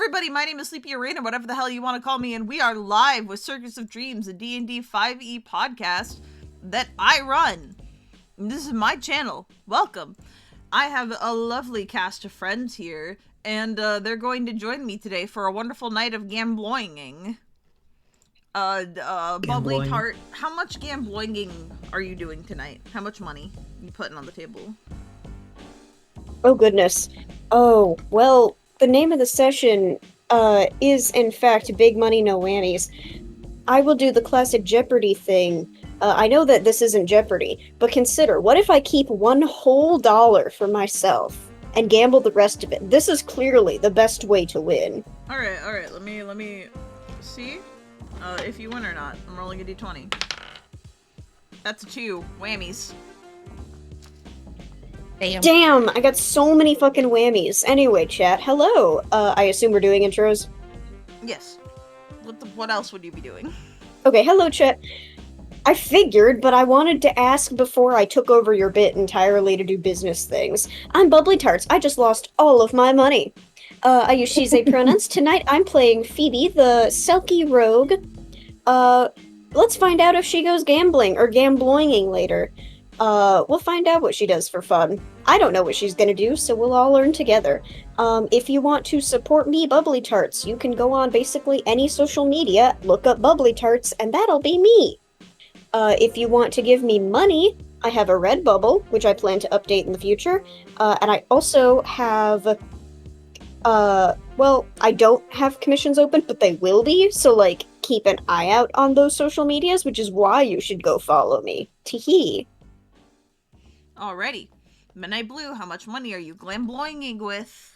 everybody, my name is Sleepy Arena, whatever the hell you want to call me, and we are live with Circus of Dreams, a D&D 5e podcast that I run. And this is my channel. Welcome. I have a lovely cast of friends here, and they're going to join me today for a wonderful night of gambloinging. Bubblytart, how much gambloinging are you doing tonight? How much money are you putting on the table? Oh goodness. Oh, well, the name of the session is in fact Big Money No Whammies. I will do the classic Jeopardy thing. I know that this isn't Jeopardy, but consider, what if I keep $1 whole for myself and gamble the rest of it? This is clearly the best way to win. Alright, let me see if you win or not. I'm rolling a d20. That's a 2. Whammies. Damn, I got so many fucking whammies. Anyway, chat, hello. I assume we're doing intros? Yes. What else would you be doing? Okay, hello, chat. I figured, but I wanted to ask before I took over your bit entirely to do business things. I'm Bubblytarts. I just lost all of my money. I use she's they pronouns. Tonight I'm playing Phoebe, the Selkie rogue. Let's find out if she goes gambling or gambloinging later. We'll find out what she does for fun. I don't know what she's gonna do, so we'll all learn together. If you want to support me, Bubblytarts, you can go on basically any social media, look up Bubblytarts, and that'll be me. If you want to give me money, I have a Redbubble, which I plan to update in the future, and I also have, well, I don't have commissions open, but they will be, so, like, keep an eye out on those social medias, which is why you should go follow me. Tee-hee. Alrighty. Midknightblue, how much money are you gambloinging with?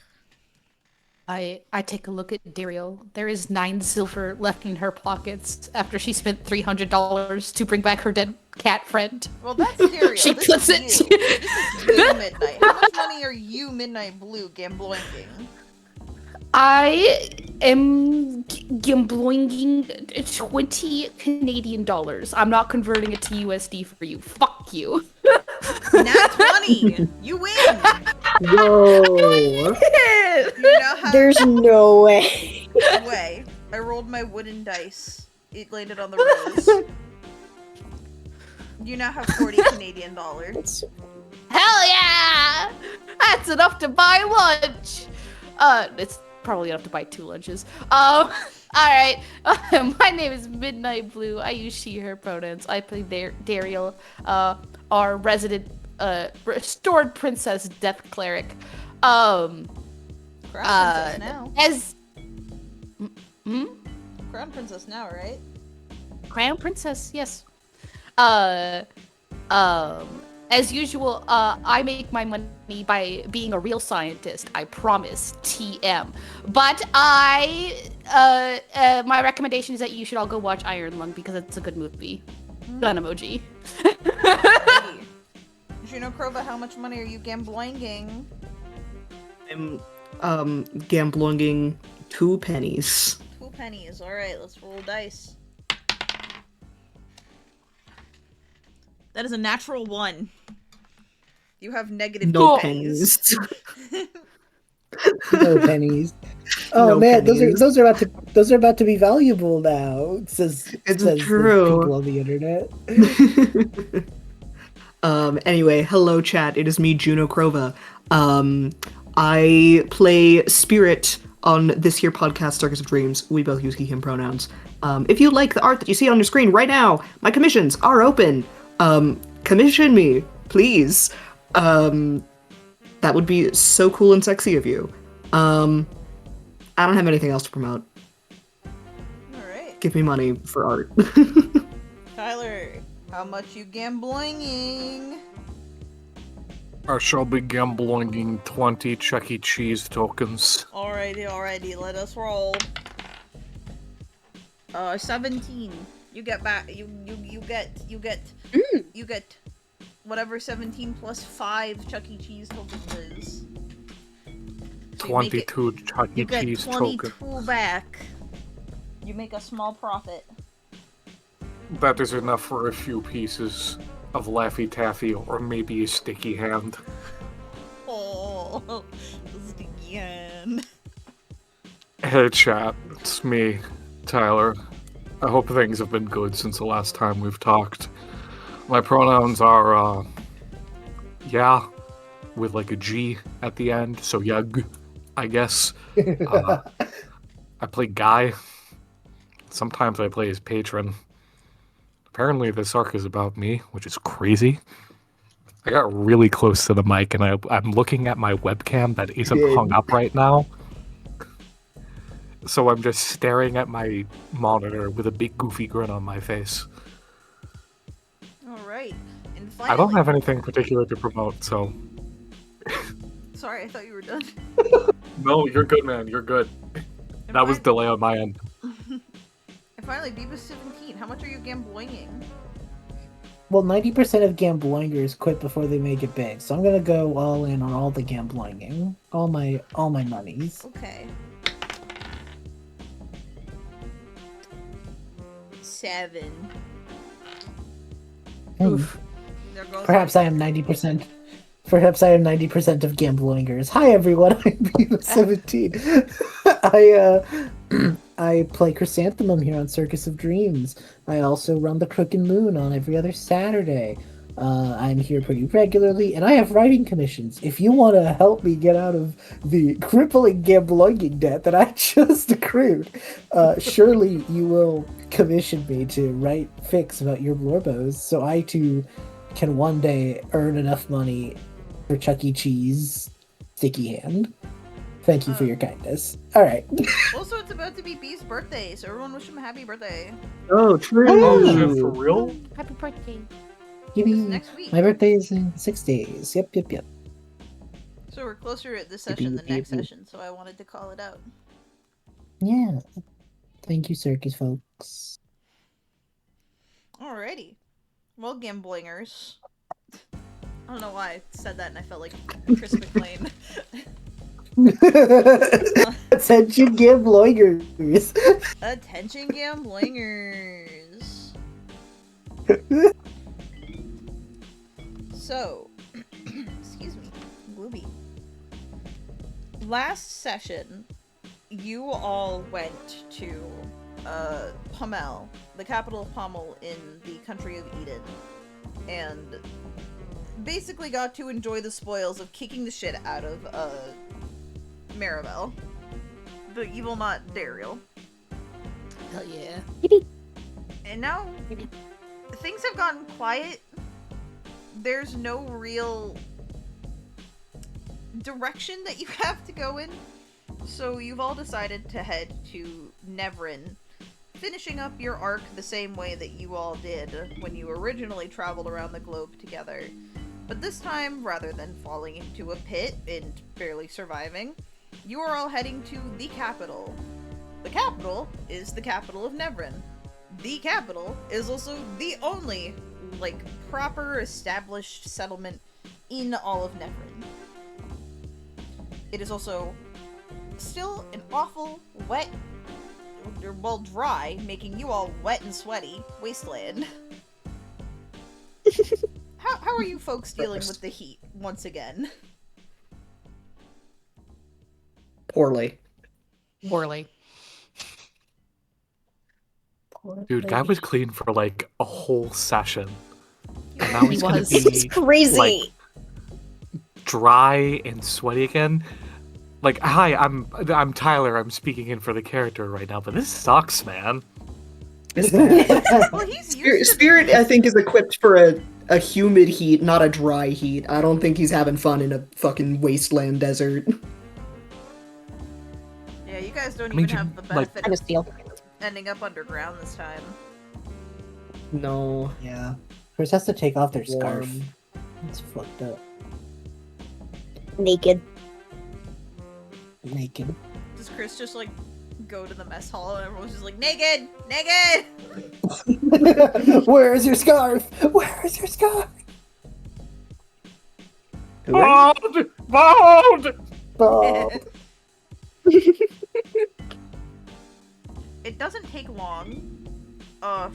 I take a look at Daeriel. There is 9 silver left in her pockets after she spent $300 to bring back her dead cat friend. Well, that's Daeriel. She this puts is it. you. This is you, Midnight. How much money are you, Midknightblue, gambloinging? I am gambloinging 20 Canadian dollars. I'm not converting it to USD for you. Fuck you. Nat 20! You win! Whoa! You now have... There's no way. way. I rolled my wooden dice. It landed on the rose. You now have 40 Canadian dollars. Hell yeah! That's enough to buy lunch! It's probably enough to buy 2 lunches. Alright. My name is Midknightblue. I use she, her pronouns. I play Daeriel, our resident, restored princess death cleric. Crown princess now. Crown princess now, right? Crown princess, yes. As usual, I make my money by being a real scientist. I promise. TM. But my recommendation is that you should all go watch Iron Lung because it's a good movie. Gun emoji. Did you know, Crowva, how much money are you gambloinging? I'm gambloinging 2 pennies. 2 pennies. Alright, let's roll dice. That is a natural 1. You have negative no 2 pennies. No pennies. Oh no man, pennies. those are about to be valuable now. Says true. People on the internet. Anyway, hello chat. It is me, Juno Crowva. I play Spirit on this here podcast, Circus of Dreams. We both use he/him pronouns. If you like the art that you see on your screen right now, my commissions are open. Commission me, please. That would be so cool and sexy of you. I don't have anything else to promote. Alright. Give me money for art. Tyler, how much you gambloinging? I shall be gambloinging 20 Chuck E. Cheese tokens. Alrighty, let us roll. 17. You get back. You get whatever 17 plus 5 Chuck E. Cheese tokens is. So 22 Chuck E. Cheese tokens. You get 22 back. You make a small profit. That is enough for a few pieces of Laffy Taffy or maybe a sticky hand. Oh, sticky hand. Hey chat, it's me, Tyler. I hope things have been good since the last time we've talked. My pronouns are, yeah, with like a G at the end, so yug, I guess. I play Guy. Sometimes I play as patron. Apparently this arc is about me, which is crazy. I got really close to the mic and I'm looking at my webcam that isn't hung up right now. So I'm just staring at my monitor with a big goofy grin on my face. Alright. And I don't finally... have anything particular to promote, so... Sorry, I thought you were done. No, you're good, man. You're good. And That was delay on my end. And finally, Beavis17, how much are you gambling? Well, 90% of gamblingers quit before they make it big, so I'm gonna go all in on all the gamblinging, all my monies. Okay. 7. Oof. There goes Perhaps I am 90%. Perhaps I am 90% of gamblingers. Hi everyone, I'm Beavis17. I play Chrysanthemum here on Circus of Dreams. I also run the Crooked Moon on every other Saturday. I'm here pretty regularly, and I have writing commissions. If you want to help me get out of the crippling gambling debt that I just accrued, surely you will commission me to write fics about your Blorbos, so I too can one day earn enough money for Chuck E. Cheese sticky hand. Thank you for your kindness. Alright. Also, it's about to be Bee's birthday, so everyone wish him a happy birthday. Oh, true. Oh shit, for real? Happy birthday. It's next week. My birthday is in 6 days. Yep. So we're closer at this session than next session, so I wanted to call it out. Yeah. Thank you, circus folks. Alrighty. Well, gamblingers. I don't know why I said that and I felt like Chris McLean. Attention gamblingers. Attention gamblingers. So, excuse me, Glooby. Last session, you all went to Pommel, the capital of Pommel in the country of Eden, and basically got to enjoy the spoils of kicking the shit out of Maribel, the evil not Daeriel. Hell yeah. And now things have gotten quiet. There's no real direction that you have to go in. So you've all decided to head to Nevrin, finishing up your arc the same way that you all did when you originally traveled around the globe together. But this time, rather than falling into a pit and barely surviving, you are all heading to the capital. The capital is the capital of Nevrin. The capital is also the only, proper established settlement in all of Nevrin. It is also still an awful, wet, dry, making you all wet and sweaty, wasteland. How are you folks dealing with the heat, once again? Poorly. Poorly. Dude, guy was clean for like a whole session. And now he's gonna It's be crazy. dry and sweaty again. Like, hi, I'm Tyler, I'm speaking in for the character right now, but this sucks, man. It's bad. Well, he's used to Spirit, I think, is equipped for a humid heat, not a dry heat. I don't think he's having fun in a fucking wasteland desert. Yeah, you guys don't I mean, even have the like- benefit of ending up underground this time. No. Yeah. Chris has to take off their scarf. Warm. It's fucked up. Naked. Naked. Does Chris just, go to the mess hall and everyone's just like, naked! Naked! Where is your scarf? Where is your scarf? Bald! Bald! Oh. It doesn't take long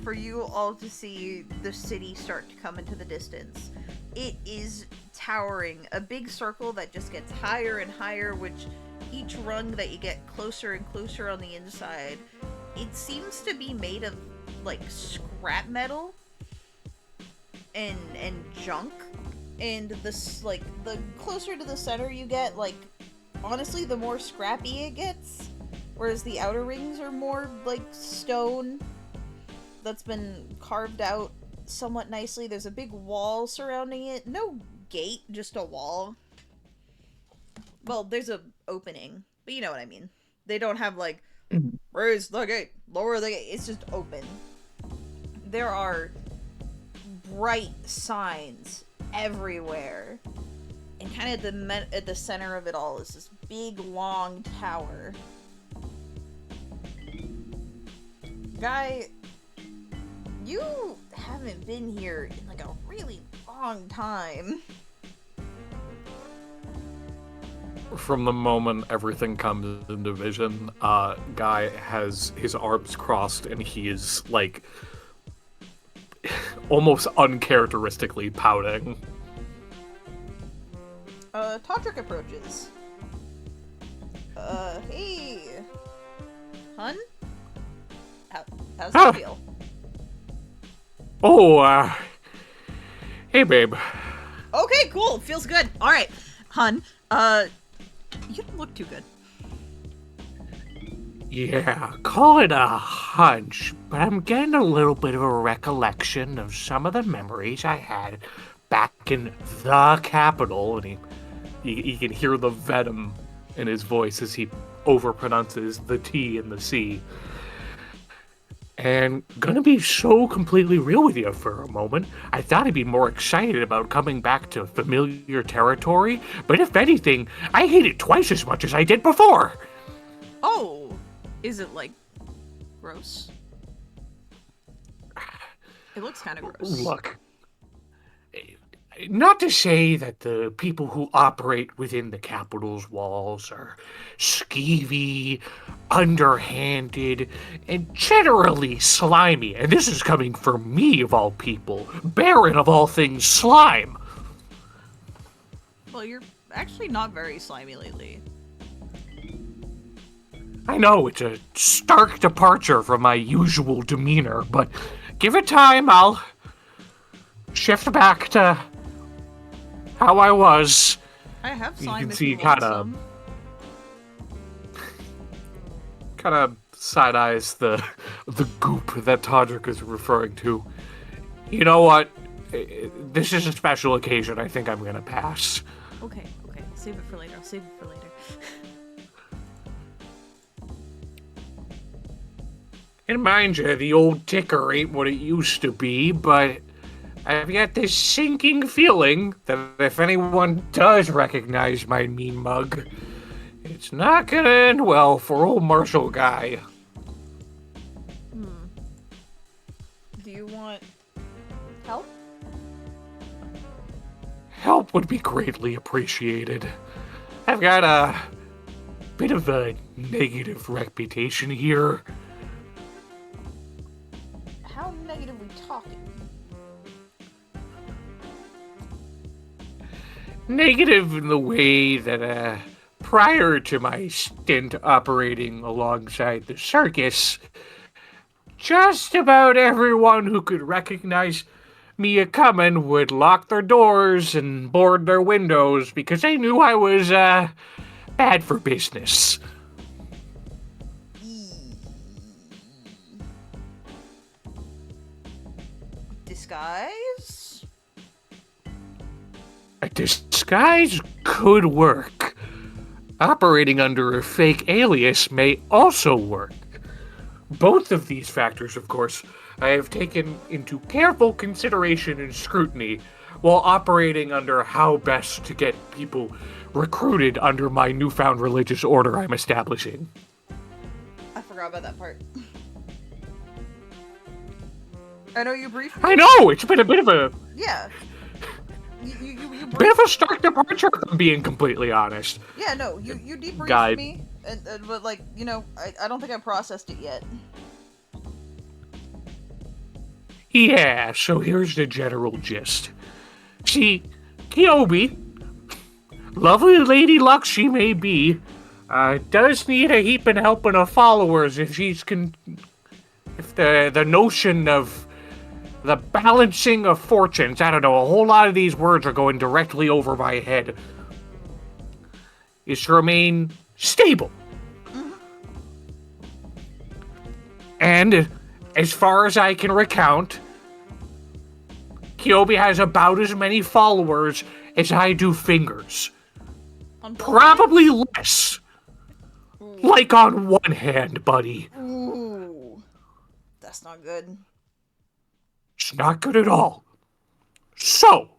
for you all to see the city start to come into the distance. It is towering, a big circle that just gets higher and higher, which each rung that you get closer and closer on the inside, it seems to be made of like scrap metal and junk. And this, like, the closer to the center you get, like, honestly, the more scrappy it gets. Whereas the outer rings are more like stone that's been carved out somewhat nicely. There's a big wall surrounding it. No gate, just a wall. Well, there's a opening, but you know what I mean. They don't have like, raise the gate, lower the gate. It's just open. There are bright signs everywhere. And kind of at the center of it all is this big, long tower. Guy, you haven't been here in like a really long time. From the moment everything comes into vision, Guy has his arms crossed and he is, like, almost uncharacteristically pouting. Todrick approaches. Hey. Hun? How's it feel? Oh, hey, babe. Okay, cool. Feels good. Alright. Hun, you don't look too good. Yeah, call it a hunch, but I'm getting a little bit of a recollection of some of the memories I had back in the capital, and you can hear the venom in his voice as he overpronounces the T and the C. And gonna be so completely real with you for a moment, I thought I'd be more excited about coming back to familiar territory, but if anything, I hate it twice as much as I did before. Oh, is it like gross? It looks kind of gross. Look, not to say that the people who operate within the capital's walls are skeevy, underhanded, and generally slimy. And this is coming from me, of all people, Baron of all things slime. Well, you're actually not very slimy lately. I know, it's a stark departure from my usual demeanor, but give it time, I'll shift back to how I was. I have slime. You can if see you want kind of side eyes the goop that Todrick is referring to. You know what? This is a special occasion. I think I'm gonna pass. Okay. Save it for later. I'll save it for later. And mind you, the old ticker ain't what it used to be, but I've got this sinking feeling that if anyone does recognize my mean mug, it's not gonna end well for old Marshall Guy. Do you want help? Help would be greatly appreciated. I've got a bit of a negative reputation here. How negative are we talking? Negative in the way that, prior to my stint operating alongside the circus, just about everyone who could recognize me a-comin' would lock their doors and board their windows because they knew I was, bad for business. Disguise? A disguise could work. Operating under a fake alias may also work. Both of these factors, of course, I have taken into careful consideration and scrutiny while operating under how best to get people recruited under my newfound religious order I'm establishing. I forgot about that part. I know you briefly. I know, it's been a bit of a Yeah. You bit of a stark departure, if I'm being completely honest. Yeah, no, you debriefed Guide. me, but like, you know, I don't think I processed it yet. Yeah, so here's the general gist. See, Kyobi, lovely lady luck she may be, does need a heaping helping of followers if if the notion of the balancing of fortunes, I don't know, a whole lot of these words are going directly over my head, is to remain stable. And as far as I can recount, Kyobi has about as many followers as I do fingers. Probably less. Like on one hand, buddy. Ooh. That's not good. It's not good at all. So,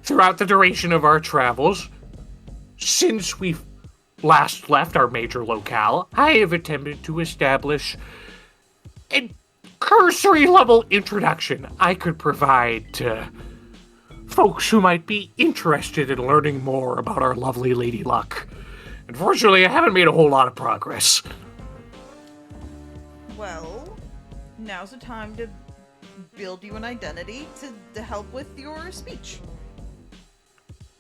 throughout the duration of our travels, since we've last left our major locale, I have attempted to establish a cursory level introduction I could provide to folks who might be interested in learning more about our lovely Lady Luck. Unfortunately, I haven't made a whole lot of progress. Well, now's the time to build you an identity to help with your speech.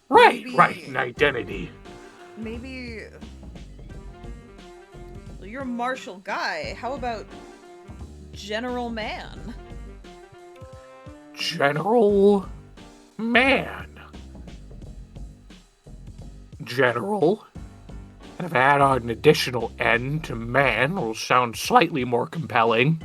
Right, Maybe- right, an identity. Maybe... Well, you're a martial guy. How about General Man? General Man. General. And if I add on an additional N to man, will sound slightly more compelling.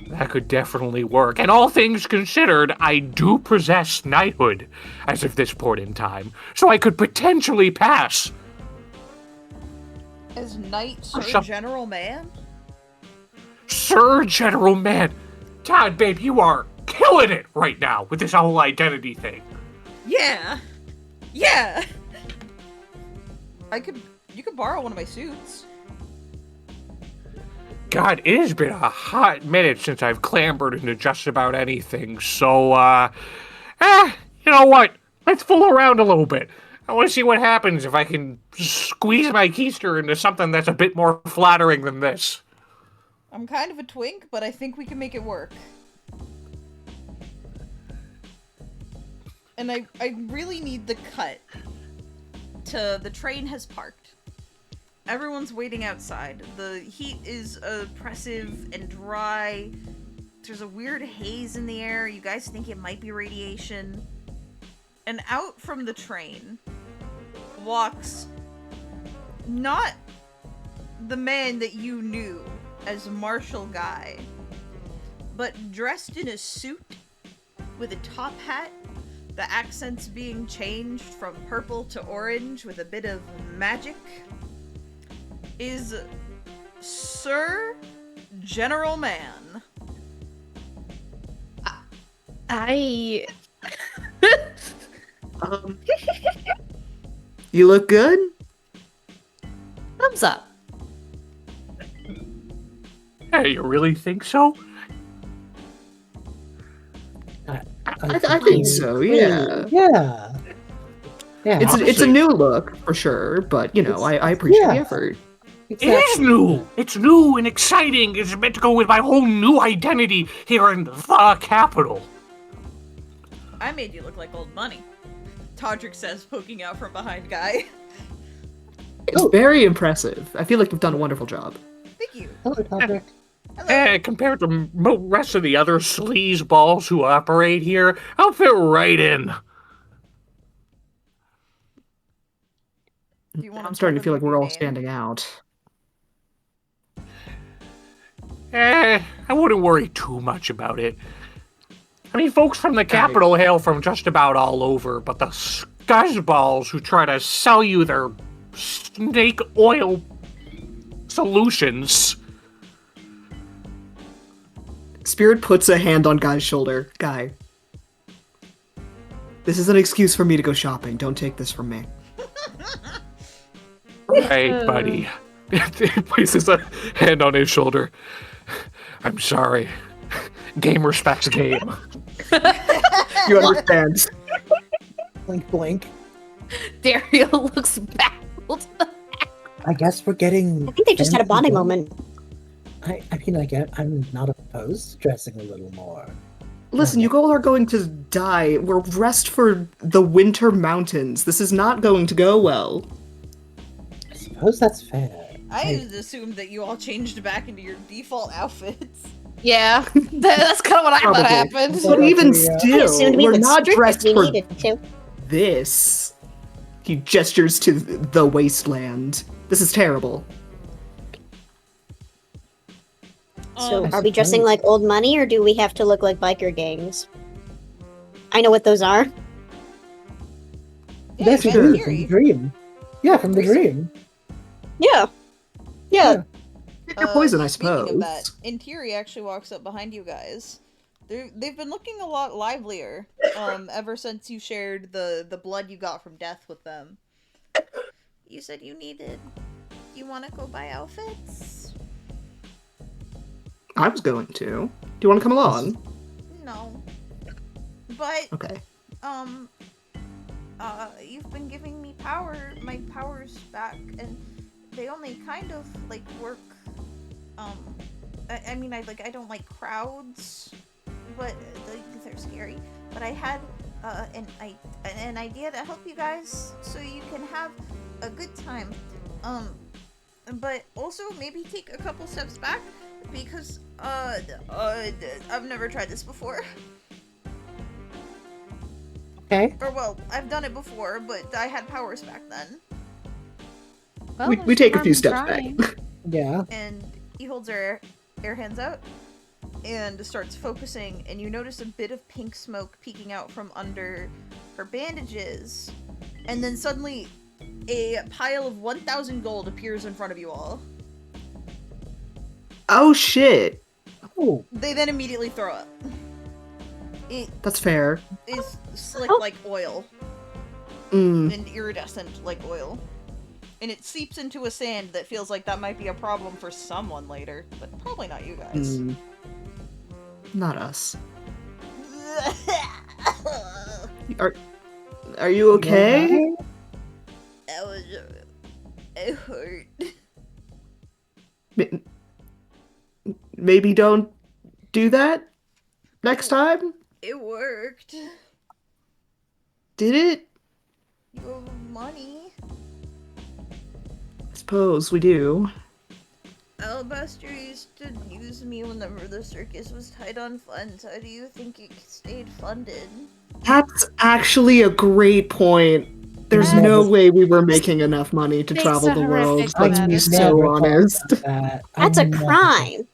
That could definitely work. And all things considered, I do possess knighthood as of this point in time, so I could potentially pass. As Knight Sir Shut- General Man? Sir General Man. Todd, babe, you are killing it right now with this whole identity thing. Yeah! Yeah! You could borrow one of my suits. God, it has been a hot minute since I've clambered into just about anything, so, you know what? Let's fool around a little bit. I want to see what happens if I can squeeze my keister into something that's a bit more flattering than this. I'm kind of a twink, but I think we can make it work. And I really need the cut to the train has parked. Everyone's waiting outside. The heat is oppressive and dry. There's a weird haze in the air. You guys think it might be radiation. And out from the train walks not the man that you knew as Marshall Guy, but dressed in a suit with a top hat, the accents being changed from purple to orange with a bit of magic, is Sir General Man. I... You look good? Thumbs up. Hey, you really think so? I think so, yeah. Yeah. Yeah. It's a new look, for sure, but, you know, I appreciate the effort. It is new! It's new and exciting! It's meant to go with my whole new identity here in the capital. I made you look like old money, Todrick says, poking out from behind Guy. It's very impressive. I feel like you've done a wonderful job. Thank you. Hello, Patrick. Hello. Compared to the rest of the other sleazeballs who operate here, I'll fit right in. Do you want I'm starting to tell feel like them we're your all name? standing out. I wouldn't worry too much about it. I mean, folks from the capital hail from just about all over, but the scuzzballs who try to sell you their snake oil solutions. Spirit puts a hand on Guy's shoulder. Guy. This is an excuse for me to go shopping. Don't take this from me. Hey, buddy. He places a hand on his shoulder. I'm sorry. Game respects game. You understand. Blink, blink. Daeriel looks baffled. I guess we're getting. I think they just had a fancy bonding going. moment. I mean, I'm not opposed to dressing a little more Listen, you all are going to die. We're rest for the winter mountains. This is not going to go well. I suppose that's fair. I just assumed that you all changed back into your default outfits. Yeah, that's kind of what I thought Probably. happened. But even I I still, assumed we we're would not strip dressed if we for needed to. this. He gestures to the wasteland. This is terrible. So, Um, are we dressing like old money, or do we have to look like biker gangs? I know what those are. Yeah, That's you true, got from the Yuri. dream. Yeah, from the dream. Yeah. Yeah. Your poison, I Speaking suppose. of that, Intiri actually walks up behind you guys. They've been looking a lot livelier ever since you shared the blood you got from death with them. You said you want to go buy outfits? I was going to. Do you want to come along? No. But, Okay. you've been giving me my powers back, and they only kind of, like, work, I mean, I don't like crowds, but they're scary. But I had, an idea to help you guys so you can have a good time. But also maybe take a couple steps back, because, I've never tried this before. Okay. Or, well, I've done it before, but I had powers back then. Well, We there's take no a few harm in steps trying. back. Yeah. And he holds her air hands out and starts focusing, and you notice a bit of pink smoke peeking out from under her bandages. And then suddenly, a pile of 1,000 gold appears in front of you all. Oh shit. Oh, They then immediately throw up. It That's fair. is slick Oh. like oil Mm. and iridescent like oil. And it seeps into a sand that feels like that might be a problem for someone later, but probably not you guys. Mm. Not us. Are you okay? That was... It hurt. M- Maybe don't do that next time? It worked. Did it? You have money. I suppose we do. Alabaster used to use me whenever the circus was tight on funds. How do you think it stayed funded? That's actually a great point. There's Yeah, no but- way we were making enough money to Makes travel a the world. horrific Let's be matter. so honest. That's a crime.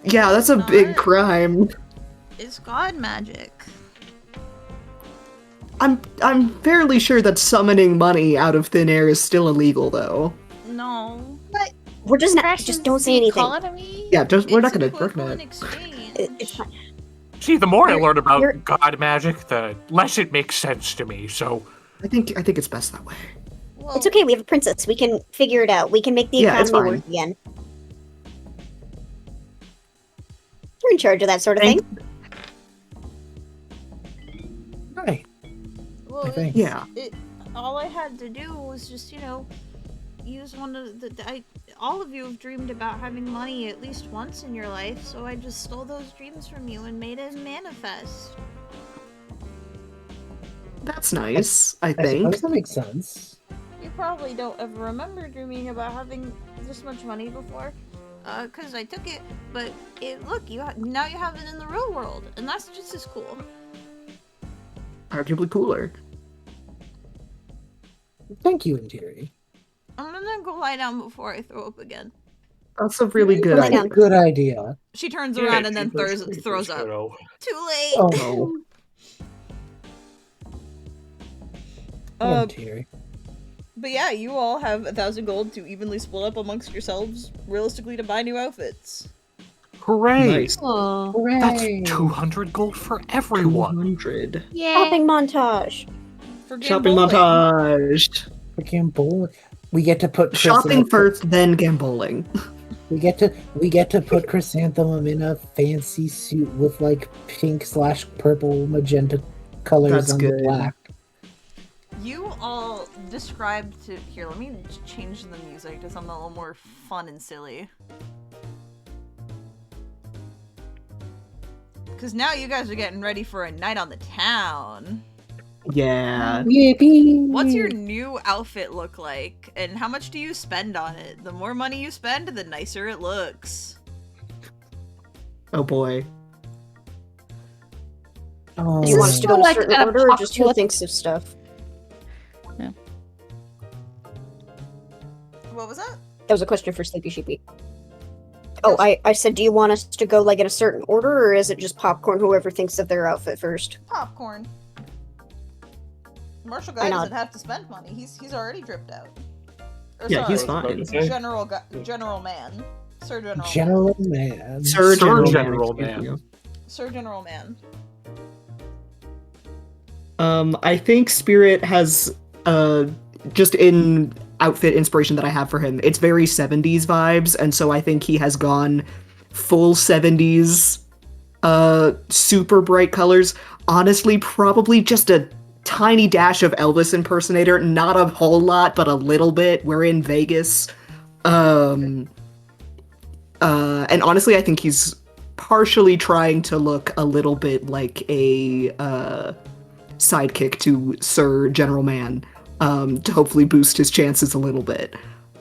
Yeah, that's a big crime. It's god magic. I'm fairly sure that summoning money out of thin air is still illegal, though. No. We're just not. Crashes Just don't say the anything. economy? Yeah, we're not It's gonna work on equivalent it. exchange. It's fine. See, the more I You're- learn about you're- god magic, the less it makes sense to me. So I think it's best that way. Well, It's okay. We have a princess. We can figure it out. We can make the Yeah, it's economy fine. work again. We're in charge of that sort of thing. Right. Well, I think. Yeah. All I had to do was just, use one of all of you have dreamed about having money at least once in your life, so I just stole those dreams from you and made it manifest. That's nice, I I think. suppose that makes sense. You probably don't ever remember dreaming about having this much money before, cause I took it, but look, now you have it in the real world, and that's just as cool. Arguably cooler. Thank you, Intiri. I'm gonna go lie down before I throw up again. That's a really good Lie idea. down. Good idea. She turns Yeah, around and then jeepers throws creepers, up. kiddo. Too late. Oh no. Come on, Uh, Intiri. But yeah, you all have 1,000 gold to evenly split up amongst yourselves, realistically, to buy new outfits. Hooray! Nice. Hooray! That's 200 gold for everyone. 200. Yeah. Shopping montage. For Shopping gambling. montage. For gambling. We get to put Shopping first, then gambling. We get to put Chrysanthemum in a fancy suit with like pink/purple magenta colors That's on good. the black. You all described to... Here, let me change the music to something a little more fun and silly. Because now you guys are getting ready for a night on the town. Yeah. Yippee! What's your new outfit look like? And how much do you spend on it? The more money you spend, the nicer it looks. Oh boy. Oh, He wants to go in a like certain an order, or just who apocalypse? thinks of stuff? What was that? That was a question for Sleepysheepy. Oh, I said, do you want us to go like in a certain order, or is it just popcorn? Whoever thinks of their outfit first. Popcorn. Marshall guy Why not? doesn't have to spend money. He's already dripped out. Or, Yeah, he's sorry, fine. General man. Sir General. General Man. Sir General Man. Man. Sir General Man. I think Spirit has just in outfit inspiration that I have for him, it's very 70s vibes, and so I think he has gone full 70s super bright colors. Honestly, probably just a tiny dash of Elvis impersonator, not a whole lot, but a little bit. We're in Vegas. And honestly, I think he's partially trying to look a little bit like a sidekick to Sir General Man, to hopefully boost his chances a little bit.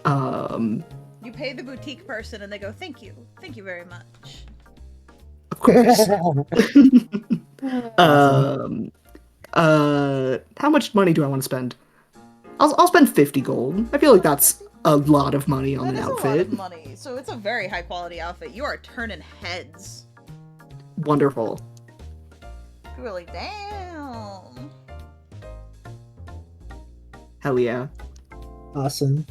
You pay the boutique person and they go, thank you very much. Of course. How much money do I want to spend? I'll spend 50 gold. I feel like that's a lot of money on That an is a lot outfit. of money, so it's a very high quality outfit. You are turning heads. Wonderful. People are like, damn. Hell yeah. Awesome.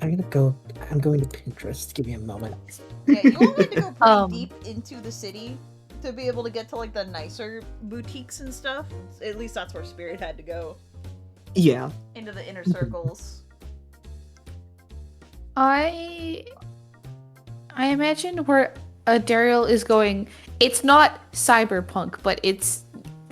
I'm going to Pinterest. Give me a moment. Yeah, you all had to go pretty Um. deep into the city to be able to get to like the nicer boutiques and stuff. At least that's where Spirit had to go. Yeah. Into the inner circles. I imagine where Daeriel is going. It's not cyberpunk, but it's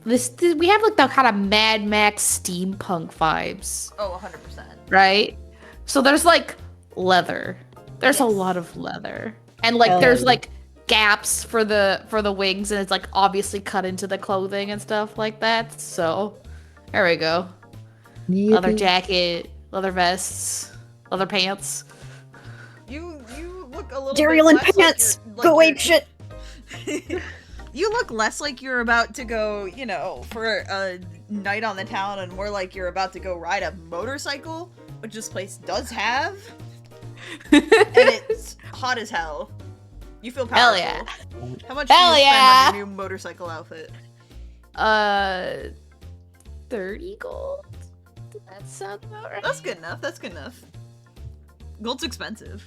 this. We have like the kind of Mad Max steampunk vibes, Oh, 100%. right? So there's like leather. There's a Yes. lot of leather, and like Hell there's yeah. like gaps for the wings, and it's like obviously cut into the clothing and stuff like that. So there we go. Leather Yippee. jacket, leather vests, leather pants. You look a little Daeriel bit in less pants! like Go you're- ape shit! You look less like you're about to go, for a night on the town, and more like you're about to go ride a motorcycle, which this place does have. And it's hot as hell. You feel powerful. Hell yeah. How much do Hell you spend yeah. on your new motorcycle outfit? 30 gold? Does that sound about right? That's good enough. That's good enough. Gold's expensive.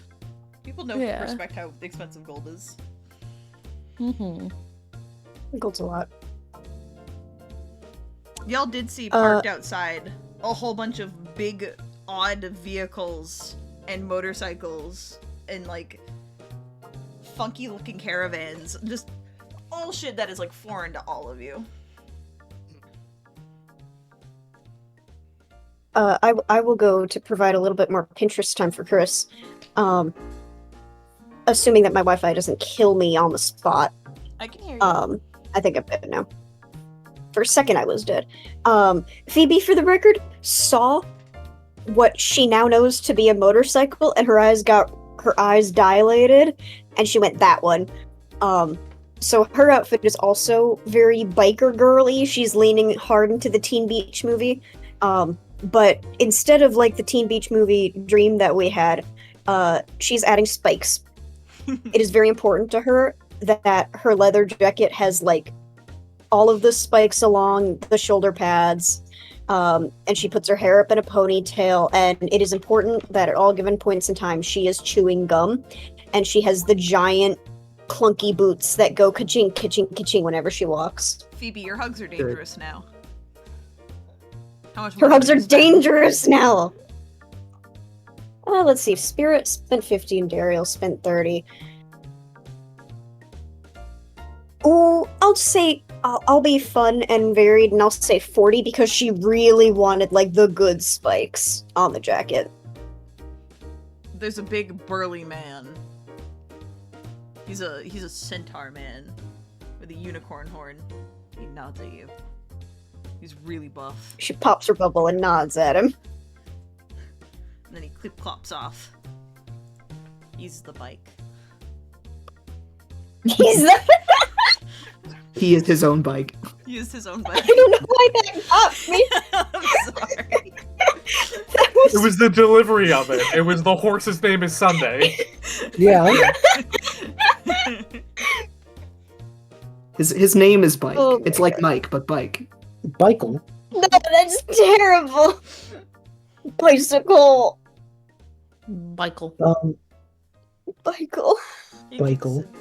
People know Yeah. respect how expensive gold is. Mm-hmm. Gold's a lot. Y'all did see parked outside a whole bunch of big, odd vehicles and motorcycles and like funky looking caravans. Just all shit that is like foreign to all of you. I will go to provide a little bit more Pinterest time for Chris. Assuming that my Wi-Fi doesn't kill me on the spot. I can hear you. I think I'm dead now. For a second, I was dead. Phoebe, for the record, saw what she now knows to be a motorcycle, and her eyes dilated, and she went, that one. So her outfit is also very biker girly. She's leaning hard into the Teen Beach movie. But instead of like the Teen Beach movie dream that we had, she's adding spikes. It is very important to her that her leather jacket has like all of the spikes along the shoulder pads, and she puts her hair up in a ponytail, and it is important that at all given points in time she is chewing gum, and she has the giant clunky boots that go ka-ching, ka-ching, ka-ching whenever she walks. Phoebe, your hugs are dangerous now. How much Her more hugs did are you spend? dangerous now! Let's see, Spirit spent 50 and Daeriel spent 30. Oh, I'll say I'll be fun and varied, and I'll say 40 because she really wanted like the good spikes on the jacket. There's a big burly man. He's a centaur man with a unicorn horn. He nods at you. He's really buff. She pops her bubble and nods at him. And then he clip-clops off. Uses the bike. He's the. He is his own bike. He used his own I bike. don't know why that popped me. I'm sorry. That was... It was the delivery of it. It was the horse's name is Sunday. Yeah. His name is Bike. Oh It's my like God. Mike, but Bike. Michael. No, that's terrible. Bicycle. Michael. Michael. He Michael. kicks it-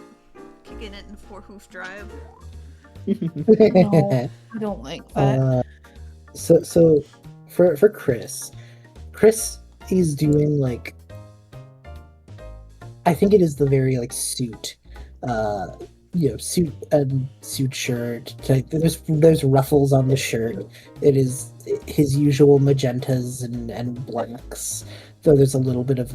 Kicking it in 4-hoof drive. No, I don't like that. So for Chris is doing like, I think it is the very like suit, suit and suit shirt. Like, there's ruffles on the shirt. It is his usual magentas and blacks. Though there's a little bit of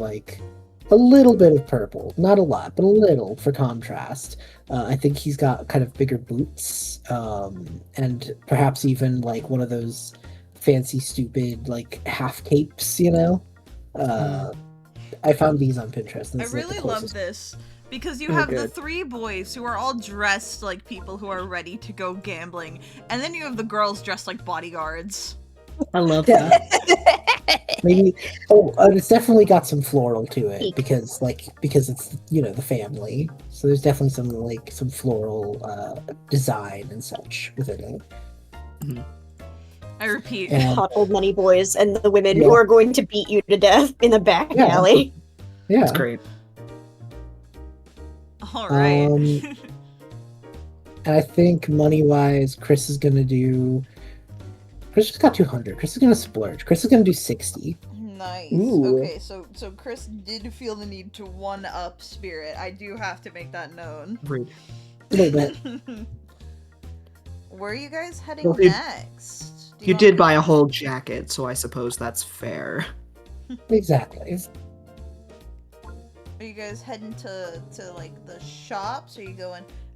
purple, not a lot, but a little for contrast. I think he's got kind of bigger boots, and perhaps even like one of those fancy, stupid like half capes. I found these on Pinterest. I This is, like, the really love closest. this because you Oh, have the good. 3 boys who are all dressed like people who are ready to go gambling, and then you have the girls dressed like bodyguards. I love Yeah. that. Maybe. Oh, it's definitely got some floral to it because it's the family. So there's definitely some floral design and such within it. I repeat. And Hot old money boys and the women Yeah. who are going to beat you to death in the back Yeah. alley. yeah, That's great. All right. And I think money wise, Chris has got 200. Chris is gonna splurge. Chris is gonna do 60. Nice. Ooh. Okay, so Chris did feel the need to one-up Spirit. I do have to make that known. Great. A little bit. Where are you guys heading Well, you- next? Do You wanna did go- buy a whole jacket, so I suppose that's fair. Exactly. Are you guys heading to like the shops? Are you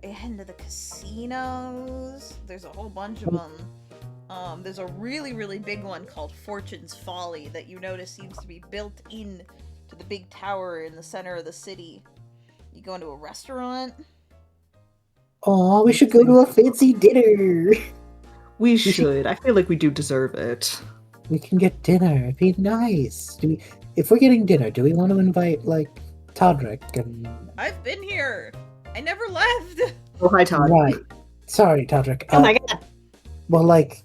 heading to the casinos? There's a whole bunch of them. There's a really, really big one called Fortune's Folly that you notice seems to be built in to the big tower in the center of the city. You going to a restaurant? Oh, we should go to a fancy dinner. We should. I feel like we do deserve it. We can get dinner. It'd be nice. If we're getting dinner, do we want to invite like Todrick and I've been here. I never left. Oh, hi, Todd. right? Sorry, Todrick. Oh my god. Well, like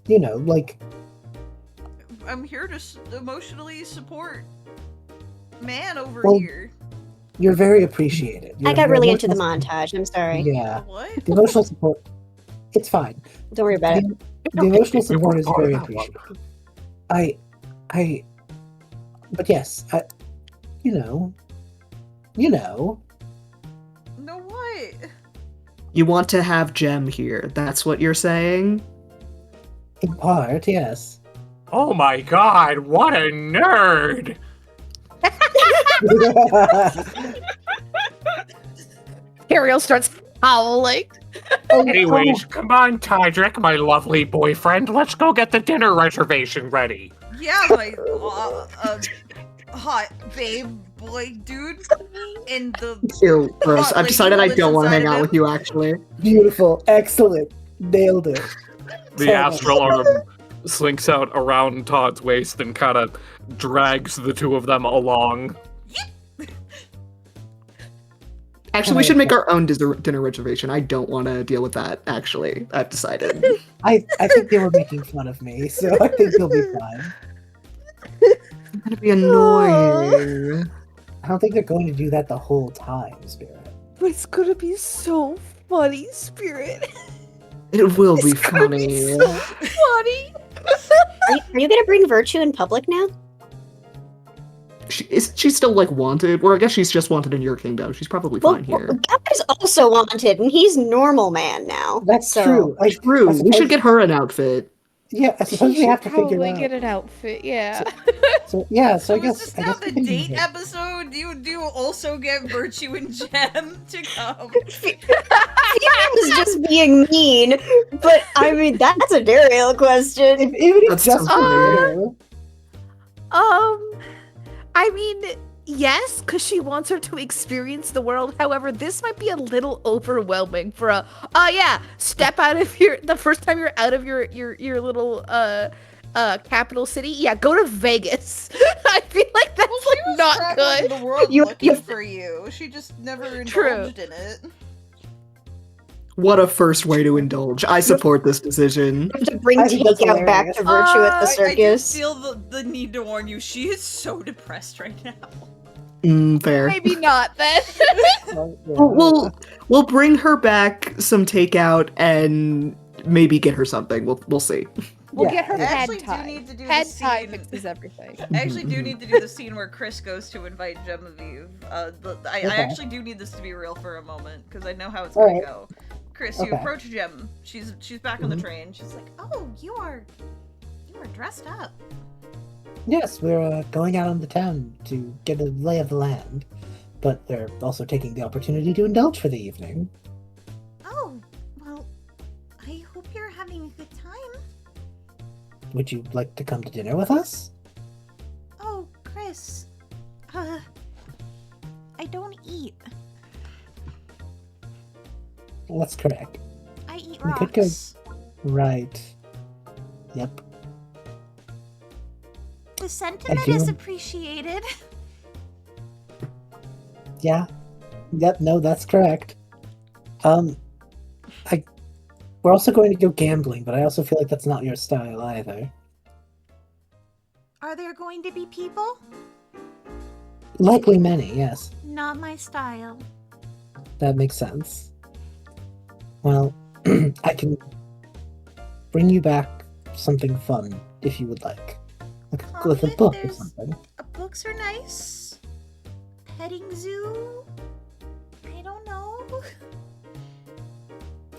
I'm here to emotionally support man over Well, here. you're very appreciated. I got Your really into the emotional- montage. I'm sorry. Yeah, What? the emotional support. It's fine. Don't worry about it. The emotional We support weren't is part of very that one. appreciated. But yes, you know. No, what? You want to have Jem here. That's what you're saying? In part, yes. Oh my god, what a nerd! Daeriel starts howling. Anyways, come on, Tydrick, my lovely boyfriend. Let's go get the dinner reservation ready. Yeah, my hot babe boy dude in the Ew, gross. Hot I've lady decided I who don't lives want to hang inside out of with him. you, actually. Beautiful, excellent, nailed it. The So- astral arm slinks out around Todd's waist and kind of drags the two of them along. Actually, we should make our own dinner reservation. I don't want to deal with that, actually. I've decided. I think they were making fun of me, so I think you'll be fine. It's gonna be annoying. I don't think they're going to do that the whole time, Spirit. But it's gonna be so funny, Spirit. It will be It's gonna be funny. so funny. Are you gonna bring Virtue in public now? She's still, like, wanted? Or I guess she's just wanted in your kingdom. She's probably fine here. Gapper's also wanted, and he's normal man now. That's so- true. True. We suppose- should get her an outfit. Yeah, I suppose we have to figure probably out. get an outfit. Yeah. So yeah, so I Is guess this I now guess the we can date do it. episode? Do you also get Virtue and Gem to come? Phoebe was just being mean, but I mean that's a Daeriel question. Even if That's just so for funny. dinner. I mean, yes, because she wants her to experience the world. However, this might be a little overwhelming for a. Step out of the first time you're out of your little capital city. Yeah, go to Vegas. I feel like that's Well, she was not traveling good. the world You- looking you- for you. She just never True. indulged in it. What a first way to indulge. I support this decision. I have to bring I think that's takeout back to hilarious. Virtue at the I circus. do feel the need to warn you. She is so depressed right now. Fair. Maybe not then. Oh, yeah. We'll bring her back some takeout and maybe get her something. We'll see. We'll Yeah. get her I pad actually do tie. need to do Pad the tie scene. fixes everything. I actually do need to do the scene where Chris goes to invite Genevieve. I Okay. actually do need this to be real for a moment because I know how it's gonna Alright. go. Chris, you Okay. approach Gem. She's back on the train. She's like, "Oh, you are dressed up." Yes, we're going out on the town to get a lay of the land, but they're also taking the opportunity to indulge for the evening. Oh, well, I hope you're having a good time. Would you like to come to dinner with us? Oh, Chris, I don't eat. Well, that's correct. I eat We could go- rocks. Right. Yep. The sentiment do. is appreciated. Yeah. Yep. No, that's correct. We're also going to go gambling, but I also feel like that's not your style either. Are there going to be people? Likely many, yes. Not my style. That makes sense. Well, I can bring you back something fun if you would like. Like a if book or there's- something. Books are nice. Petting zoo? I don't know.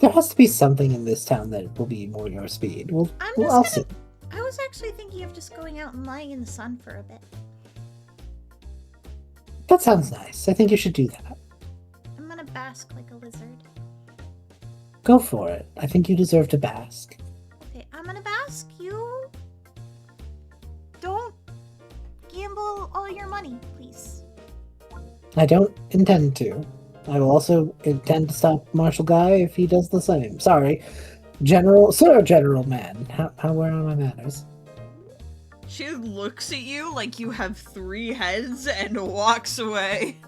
There has to be something in this town that will be more your speed. Well, I'm well just I'll gonna- see. I was actually thinking of just going out and lying in the sun for a bit. That sounds nice. I think you should do that. I'm gonna bask like a lizard. Go for it. I think you deserve to bask. Okay, I'm gonna bask. You don't gamble all your money, please. I don't intend to. I will also intend to stop Marshal Guy if he does the same. Sorry. Sir General Man. Where are my manners? She looks at you like you have 3 heads and walks away.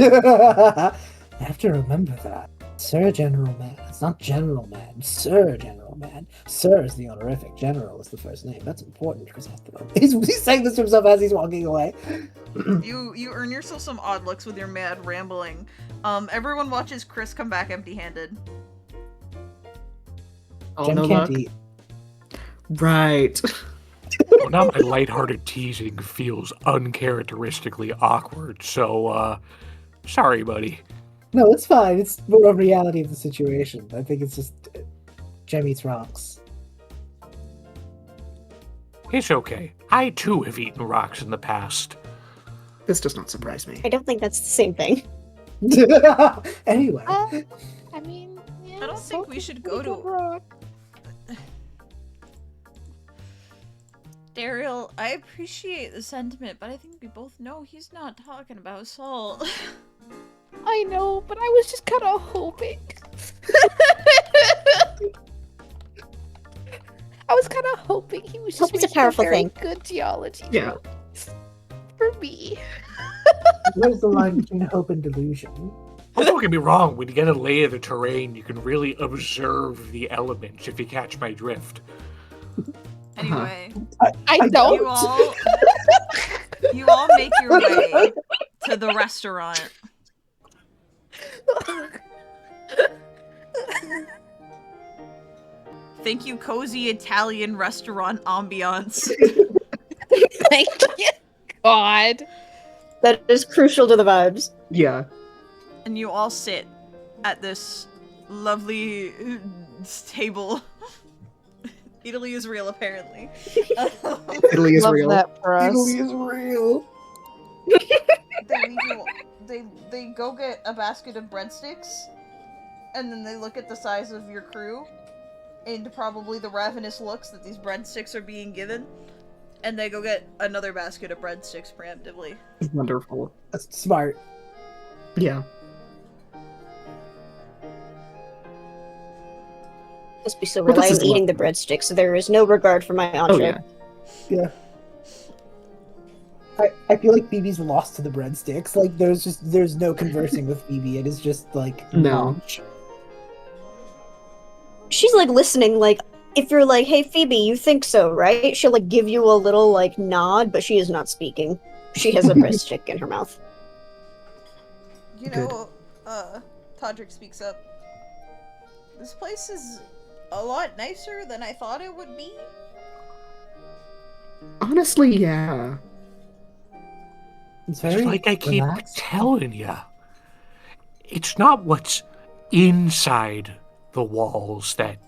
I have to remember that. Sir General Man. It's not General Man. Sir General Man. Sir is the honorific. General is the first name. That's important, Chrysanthemum. He's saying this to himself as he's walking away. You earn yourself some odd looks with your mad rambling. Everyone watches Chris come back empty-handed. Oh, Jem no can't luck. eat. Right. Well, now my lighthearted teasing feels uncharacteristically awkward, so, sorry, buddy. No, it's fine. It's more a reality of the situation. I think it's just Jem eats rocks. It's okay. I, too, have eaten rocks in the past. This does not surprise me. I don't think that's the same thing. Anyway. I mean, yeah, I don't think salt we is should pretty go good to- rock. Daeriel, I appreciate the sentiment, but I think we both know he's not talking about salt. I know, but I was just kind of hoping. I was kind of hoping he was just Hope is a making powerful very thing. good geology Yeah. jokes for me. Where's the line between hope and delusion? Well, don't get me wrong, when you get a lay of the terrain, you can really observe the elements, if you catch my drift. Anyway, I don't. you all make your way to the restaurant. Thank you, cozy Italian restaurant ambiance. Thank you, God. That is crucial to the vibes. Yeah. And you all sit at this lovely table Italy is real, apparently. Italy is Love real. that for us. Italy is real. They leave you. They go get a basket of breadsticks, and then they look at the size of your crew, and probably the ravenous looks that these breadsticks are being given, and they go get another basket of breadsticks preemptively. Wonderful. That's smart. Yeah. Must be so Well, real. this I am is a eating the breadsticks, so there is no regard for my Oh entree. yeah. Yeah. I feel like Phoebe's lost to the breadsticks. Like there's no conversing with Phoebe. It is just like No. munch. She's like listening, like, if you're like, hey Phoebe, you think so, right? She'll like give you a little like nod, but she is not speaking. She has a breadstick in her mouth. You Good. know, Todrick speaks up. This place is a lot nicer than I thought it would be. Honestly, yeah. It's very It's like I keep relaxed. telling you. It's not what's inside the walls that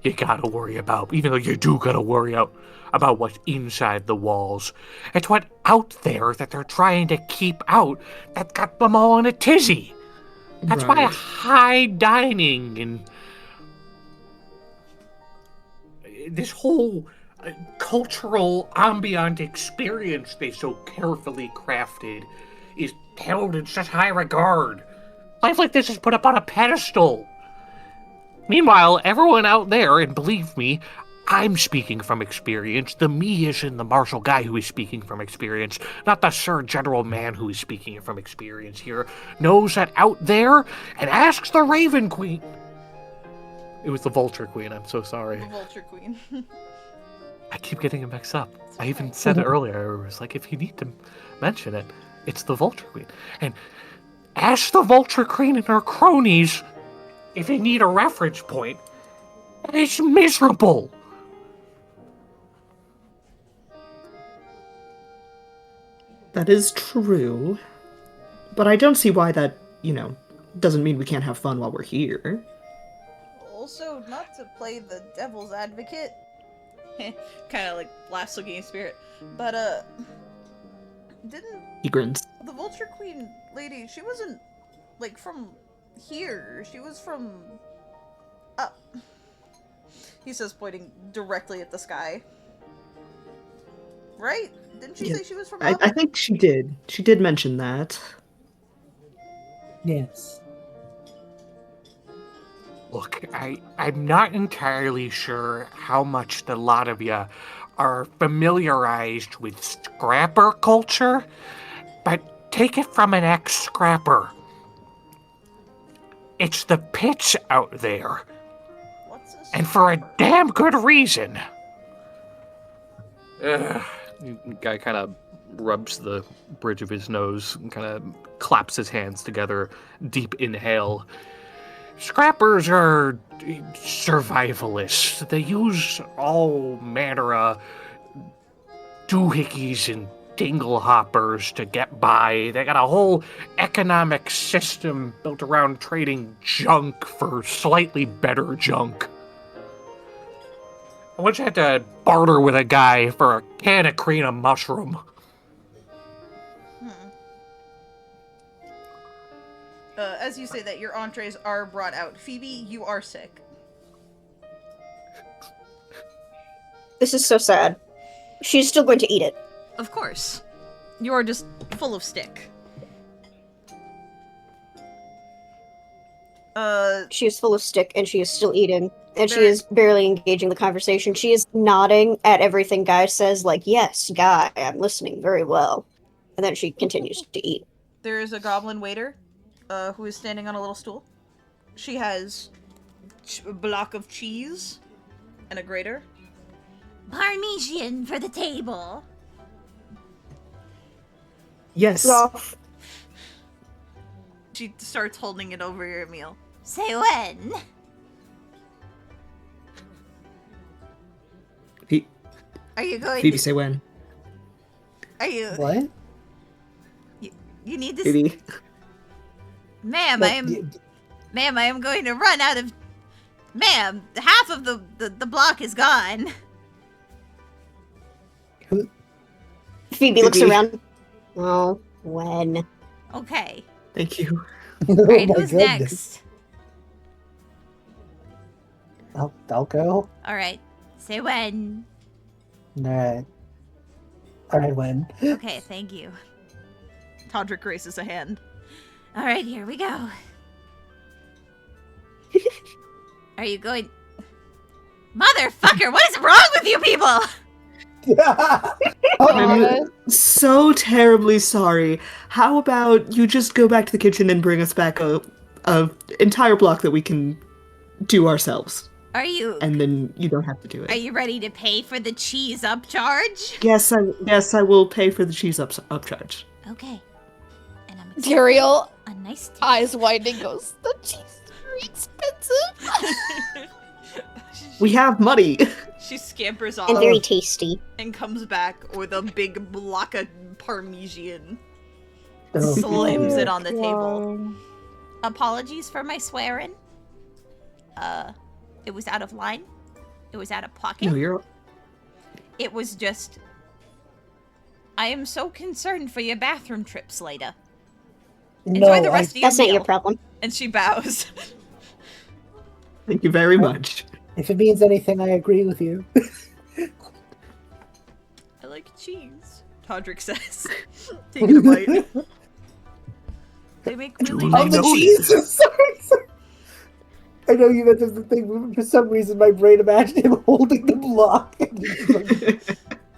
you gotta worry about, even though you do gotta worry about what's inside the walls. It's what out there that they're trying to keep out that got them all in a tizzy. That's why Right. high dining and this whole cultural ambient experience they so carefully crafted is held in such high regard. Life like this is put up on a pedestal. Meanwhile, everyone out there, and believe me, I'm speaking from experience. The me is in the martial guy who is speaking from experience, not the Sir General man who is speaking from experience here, knows that out there, and asks the Raven Queen. It was the Vulture Queen, I'm so sorry. The Vulture Queen. I keep getting it mixed up. I even said it earlier. It was like, if you need to mention it, it's the Vulture Queen. And ask the Vulture Queen and her cronies if they need a reference point. It's miserable. That is true. But I don't see why that, doesn't mean we can't have fun while we're here. Also, not to play the devil's advocate, kind of like last looking in spirit, but didn't He grins. the Vulture Queen lady, she wasn't like from here, she was from up, he says, pointing directly at the sky. Right? Didn't she Yeah. say she was from I up? think she did. She did mention that. Yes. Look, I'm not entirely sure how much the lot of you are familiarized with scrapper culture, but take it from an ex-scrapper. It's the pits out there, What's this? and for a damn good reason. Guy kind of rubs the bridge of his nose and kind of claps his hands together, deep inhale. Scrappers are survivalists. They use all manner of doohickeys and dinglehoppers to get by. They got a whole economic system built around trading junk for slightly better junk. I once had to barter with a guy for a can of cream of mushroom. As you say that, your entrees are brought out. Phoebe, you are sick. This is so sad. She's still going to eat it. Of course. You are just full of stick. She is full of stick, and she is still eating. And she Very- is barely engaging the conversation. She is nodding at everything Guy says, like, yes, Guy, I'm listening very well. And then she continues to eat. There is a goblin waiter, who is standing on a little stool. She has a block of cheese and a grater. Parmesan for the table. Yes. Off. She starts holding it over your meal. Say when. Are you going Phoebe, to... say when. Are you... What? You need to... Phoebe. Ma'am, What, I am going to run out of Ma'am, half of the block is gone. Phoebe looks Phoebe. around. Oh, when? Okay. Thank you. Oh Alright, my who's goodness. next? I'll go. Alright. Say when. Alright. Alright, when? Okay, thank you. Todrick raises a hand. Alright, here we go. Are you going... Motherfucker, what is wrong with you people? I'm so terribly sorry. How about you just go back to the kitchen and bring us back a entire block that we can do ourselves, Are you... and then you don't have to do Are it. you ready to pay for the cheese upcharge? Yes, I will pay for the cheese upcharge. Okay. And I'm Daeriel, a nice tip. eyes widening, goes, the cheese is very expensive. We have money. She scampers And off very tasty. and comes back with a big block of Parmesan. Oh, Slams it on the table. Apologies for my swearing. It was out of line. It was out of pocket. No, you're. It was just... I am so concerned for your bathroom trips later. Enjoy the rest of your That's not meal. your problem. And she bows. Thank you very much. If it means anything, I agree with you. I like cheese, Todrick says. Taking a bite. They make really Oh, Oh, nice the noticed. cheese! Sorry. I know you meant the thing, but for some reason my brain imagined him holding the block.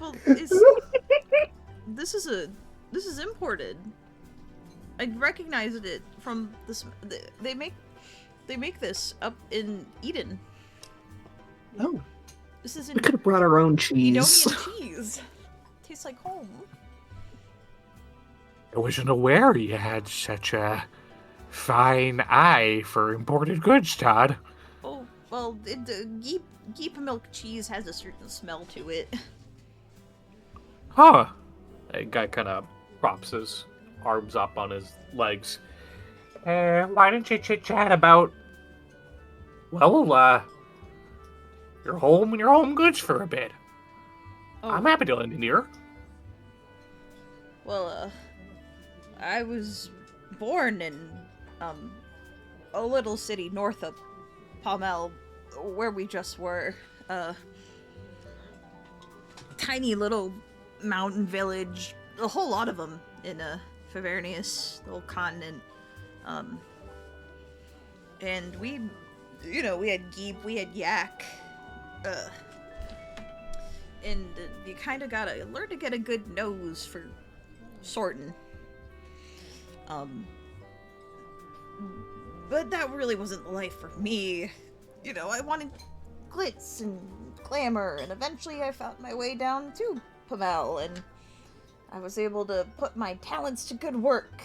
Well, this is imported. I recognized it from this. They make this up in Eden. Oh. This isn't We could have brought our own cheese. Edonian cheese. Tastes like home. I wasn't aware you had such a fine eye for imported goods, Todd. Oh well, Geep milk cheese has a certain smell to it. Huh. That guy kind of props his arms up on his legs. Why didn't you chit-chat about, well, your home and your home goods for a bit? Oh, I'm happy to lend an ear. well, I was born in a little city north of Palmel, where we just were. Tiny little mountain village, a whole lot of them in Favernius, the whole continent. And we had Geep, we had Yak, and you kind of gotta learn to get a good nose for sorting. But that really wasn't life for me. You know, I wanted glitz and glamour, and eventually I found my way down to Pamel, and I was able to put my talents to good work.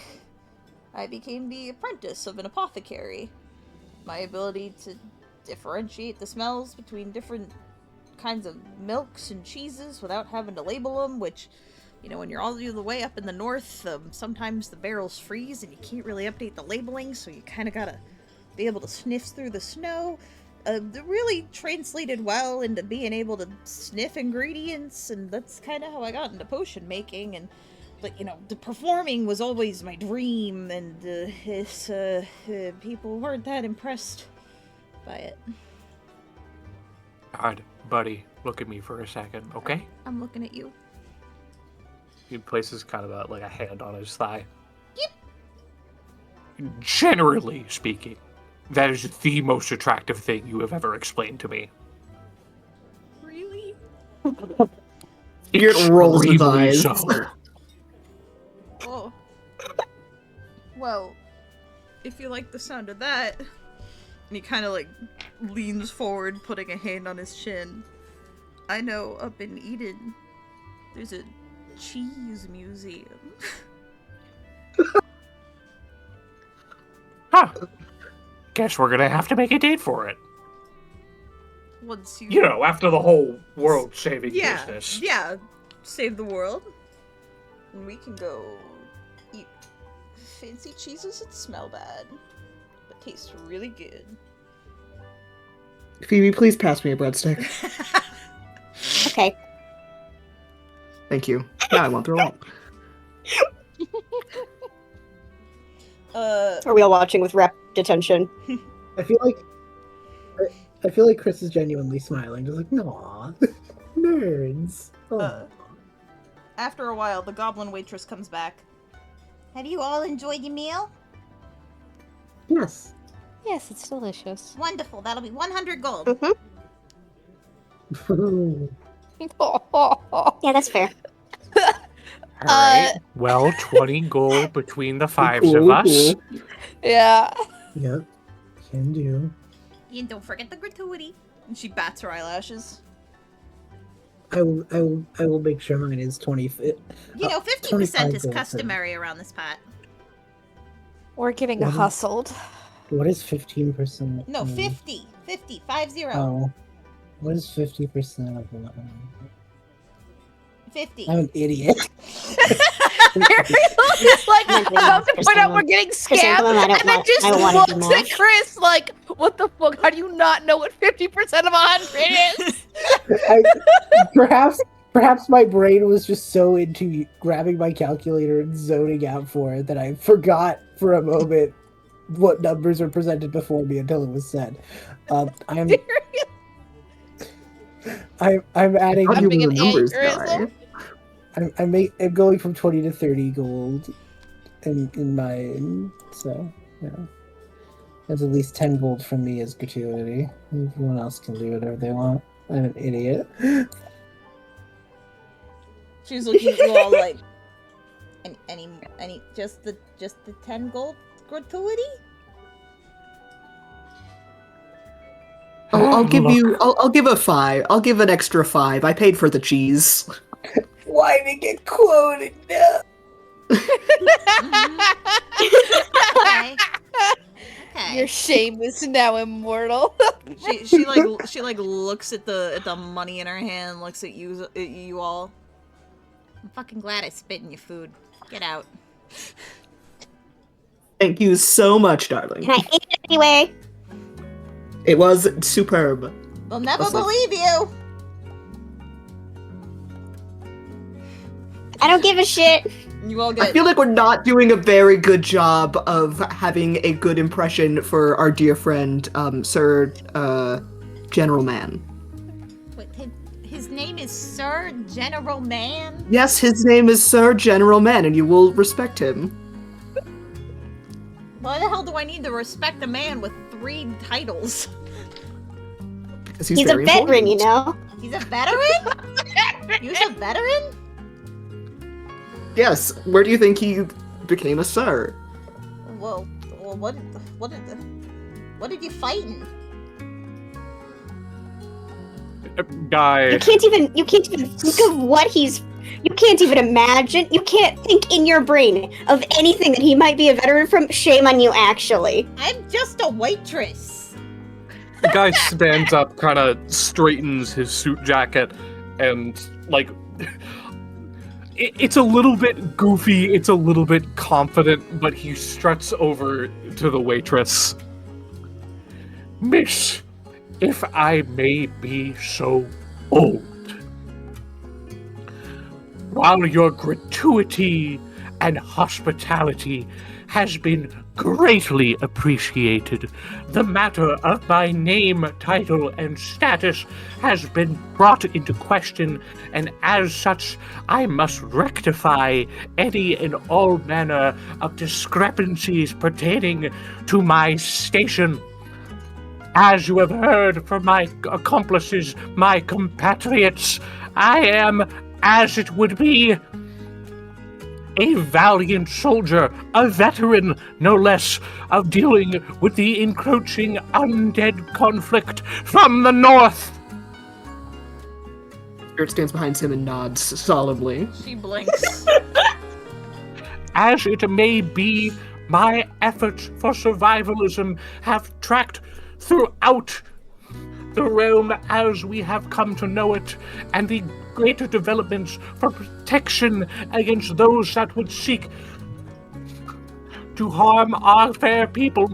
I became the apprentice of an apothecary. My ability to differentiate the smells between different kinds of milks and cheeses without having to label them, which, you know, when you're all the way up in the north, sometimes the barrels freeze and you can't really update the labeling, so you kind of gotta be able to sniff through the snow. Really translated well into being able to sniff ingredients, and that's kind of how I got into potion making. And but you know, the performing was always my dream, and people weren't that impressed by it. Todd, buddy, look at me for a second, okay? I'm looking at you. He places kind of like a hand on his thigh. Yep. Generally speaking, that is the most attractive thing you have ever explained to me. Really? Beard rolls his Extremely eyes. so. Oh. Well, if you like the sound of that, and he kind of like leans forward, putting a hand on his chin. I know up in Eden, there's a cheese museum. Huh. Guess we're gonna have to make a date for it. Once you, You know, after the whole world-saving yeah, business. yeah, save the world, and we can go eat fancy cheeses that smell bad, but taste really good. Phoebe, please pass me a breadstick. Okay. Thank you. Now I won't throw up. Are we all watching with rapt attention? I feel like Chris is genuinely smiling, just like, "Aw, nerds." Aw. After a while, the goblin waitress comes back. Have you all enjoyed your meal? Yes. Yes, it's delicious. Wonderful. That'll be 100 gold. Yeah, that's fair. Alright. Well, 20 gold between the fives of us. Yeah. Yep. Can do. And don't forget the gratuity. And she bats her eyelashes. I will make sure mine is 20. You know, 50% 25 is gold. customary around this pot. We're getting What is- hustled. What is 15%? No, 50. 50. 50. Oh. What is 50% of 50. I'm an idiot. It's like about to point out we're getting scammed, Chrysanthemum, I don't and then want- just I don't wanna do looks at math. Chris like, "What the fuck? How do you not know what 50% of 100 is?" Perhaps my brain was just so into grabbing my calculator and zoning out for it that I forgot for a moment what numbers were presented before me until it was said. I'm adding. How do you Having the an numbers aneurysm? die? I'm going from 20 to 30 gold in mine, so yeah. That's at least 10 gold from me as gratuity. Everyone else can do whatever they want. I'm an idiot. She's looking at you all like, any, just the 10 gold gratuity? I'll give Look. you. I'll give a 5. I'll give an extra 5. I paid for the cheese. Why did it get quoted now? Okay. Okay. Your shame is now immortal. She looks at the money in her hand, looks at you all. I'm fucking glad I spit in your food. Get out. Thank you so much, darling. And I ate it anyway. It was superb. They'll never Awesome. believe you. I don't give a shit. You all I get feel like we're not doing a very good job of having a good impression for our dear friend, Sir General Man. Wait, his name is Sir General Man? Yes, his name is Sir General Man, and you will respect him. Why the hell do I need to respect a man with 3 titles? Because He's a very veteran, important. you know? He's a veteran? You're a veteran? Yes, where do you think he became a sir? Well, what did you fight in? Guy. You can't even think of what he's. You can't even imagine. You can't think in your brain of anything that he might be a veteran from. Shame on you, actually. I'm just a waitress. The guy stands up, kind of straightens his suit jacket, and, like, it's a little bit goofy, it's a little bit confident, but he struts over to the waitress. Miss, if I may be so bold, while your gratuity and hospitality has been greatly appreciated, the matter of my name, title, and status has been brought into question, and as such, I must rectify any and all manner of discrepancies pertaining to my station. As you have heard from my accomplices, my compatriots, I am, as it would be, a valiant soldier, a veteran, no less, of dealing with the encroaching undead conflict from the north. Spirit stands behind him and nods solemnly. She blinks. As it may be, my efforts for survivalism have tracked throughout the realm as we have come to know it, and the greater developments for protection against those that would seek to harm our fair people.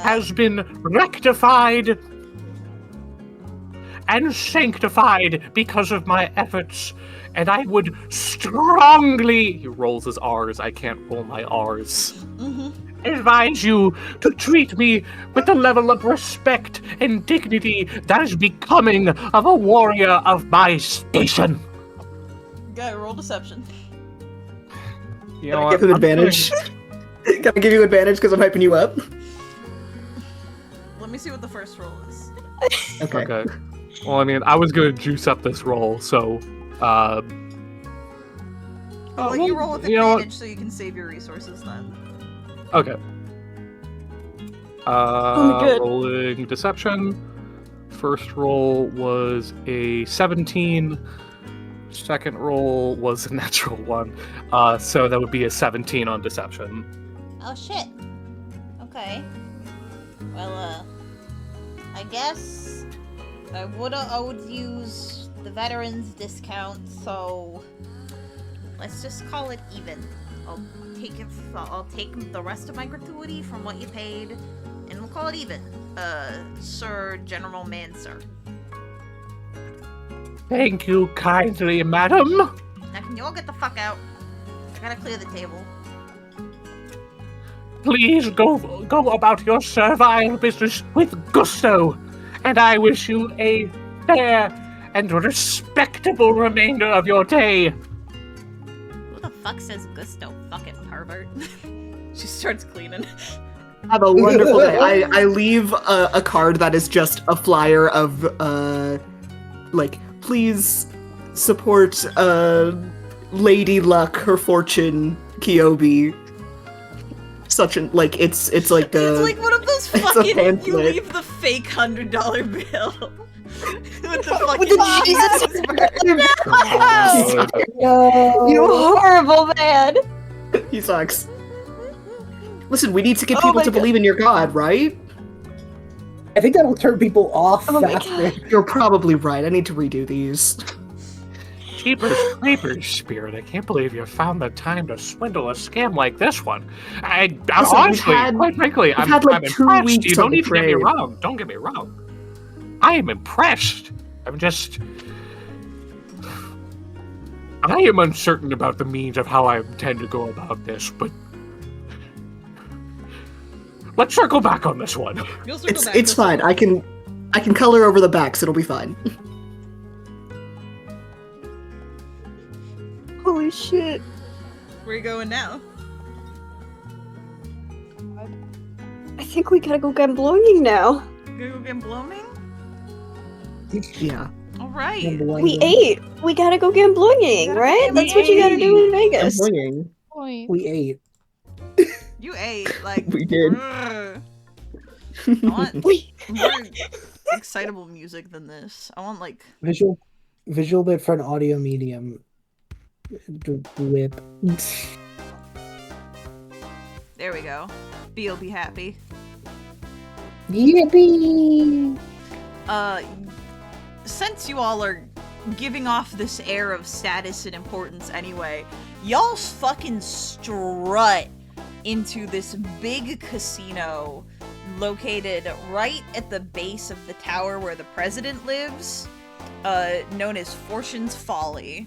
has been rectified and sanctified because of my efforts, and I would strongly, he rolls his R's, I can't roll my R's, advise you to treat me with the level of respect and dignity that is becoming of a warrior of my station. Gotta roll deception. You know Gotta what? give him advantage. Gotta give you advantage because I'm hyping you up. Let me see what the first roll is. Okay. Well, I mean, I was gonna juice up this roll, so, I'll let you roll with you know what? advantage so you can save your resources then. Okay. good. Rolling deception. First roll was a 17. Second roll was a natural 1. So that would be a 17 on deception. Oh shit. Okay. Well, I guess I would've owed use the veterans discount, so let's just call it even. I'll take the rest of my gratuity from what you paid, and we'll call it even. Sir General Manser. Thank you kindly, madam. Now can you all get the fuck out? I gotta clear the table. Please go about your servile business with gusto, and I wish you a fair and respectable remainder of your day. Who the fuck says gusto, fucking pervert? She starts cleaning. Have a wonderful day. I leave a card that is just a flyer of, please support, Lady Luck, her fortune, Kyobi. It's like It's like one of those a fucking, you pamphlet. leave the fake $100 bill. With the fucking With the Jesus No. You horrible man! He sucks. Listen, we need to get Oh people my to God. believe in your god, right? I think that'll turn people off Oh my faster. You're probably right. I need to redo these. Jeepers creepers, Spirit. I can't believe you found the time to swindle a scam like this one. I'm Listen, honestly, we've had- quite frankly, I'm had, like, 2 impressed. weeks You don't of need to get me trade. wrong. Don't get me wrong. I am impressed. I am uncertain about the means of how I intend to go about this, but let's circle back on this one. You'll circle back It's this fine. one. I can color over the backs. It'll be fine. Holy shit. Where you going now? I think we gotta go get belonging now. Gonna go get blooming? Yeah. Alright. We ate. We gotta go get belonging, right? That's what you gotta do in Vegas. Swinging. Point. We ate. You ate, like... We did. I want more excitable music than this. I want, like... Visual bit for an audio medium. Whip. There we go. Be'll be happy. Yippee! Since you all are giving off this air of status and importance anyway, y'all fucking strut into this big casino located right at the base of the tower where the president lives, known as Fortune's Folly.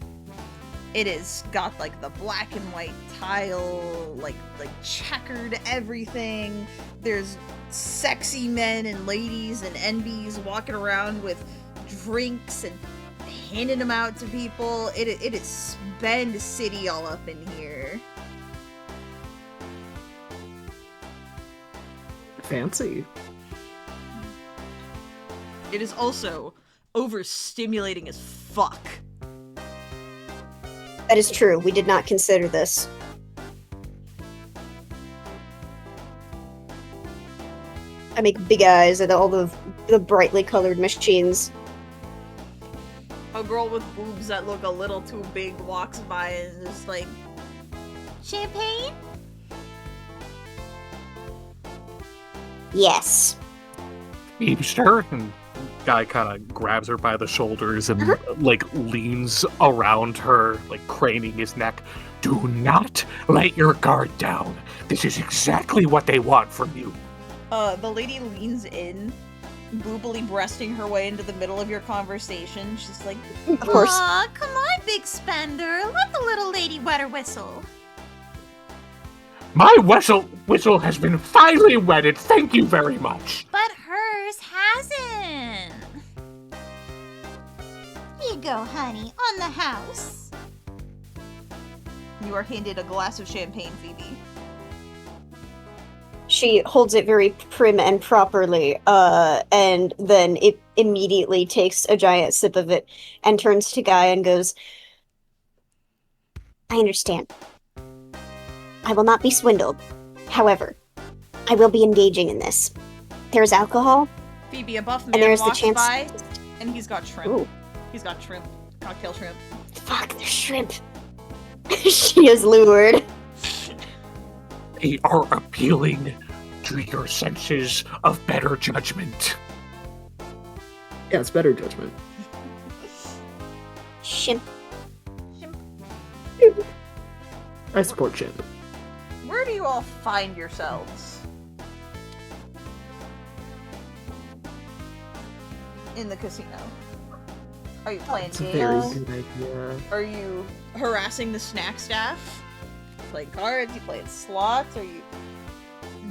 It is got like the black and white tile, like checkered everything. There's sexy men and ladies and NBs walking around with drinks and handing them out to people. It is Spend City all up in here. Fancy. It is also overstimulating as fuck. That is true. We did not consider this. I make big eyes at all the brightly colored machines. A girl with boobs that look a little too big walks by and is like, Champagne? Yes. Easter, and guy kind of grabs her by the shoulders and like leans around her, like craning his neck. Do not let your guard down. This is exactly what they want from you. The lady leans in, boobily breasting her way into the middle of your conversation. She's like, Of course. Aw, come on, big spender. Let the little lady wet her whistle. My whistle has been finally wetted. Thank you very much. But hers hasn't. Here you go, honey, on the house. you are handed a glass of champagne, Phoebe. She holds it very prim and properly, and then it immediately takes a giant sip of it and turns to Guy and goes, I understand. I will not be swindled. However, I will be engaging in this. There is alcohol. Phoebe, a buff And man there's the walks chance- by, and he's got shrimp. Ooh. He's got shrimp. Cocktail shrimp. Fuck, there's shrimp. She is lured. They are appealing to your senses of better judgment. Yeah, it's better judgment. Shimp. I support Shin. Where do you all find yourselves? In the casino. Are you playing It's a very games? good idea. Are you harassing the snack staff? You playing cards? You playing slots? Are you...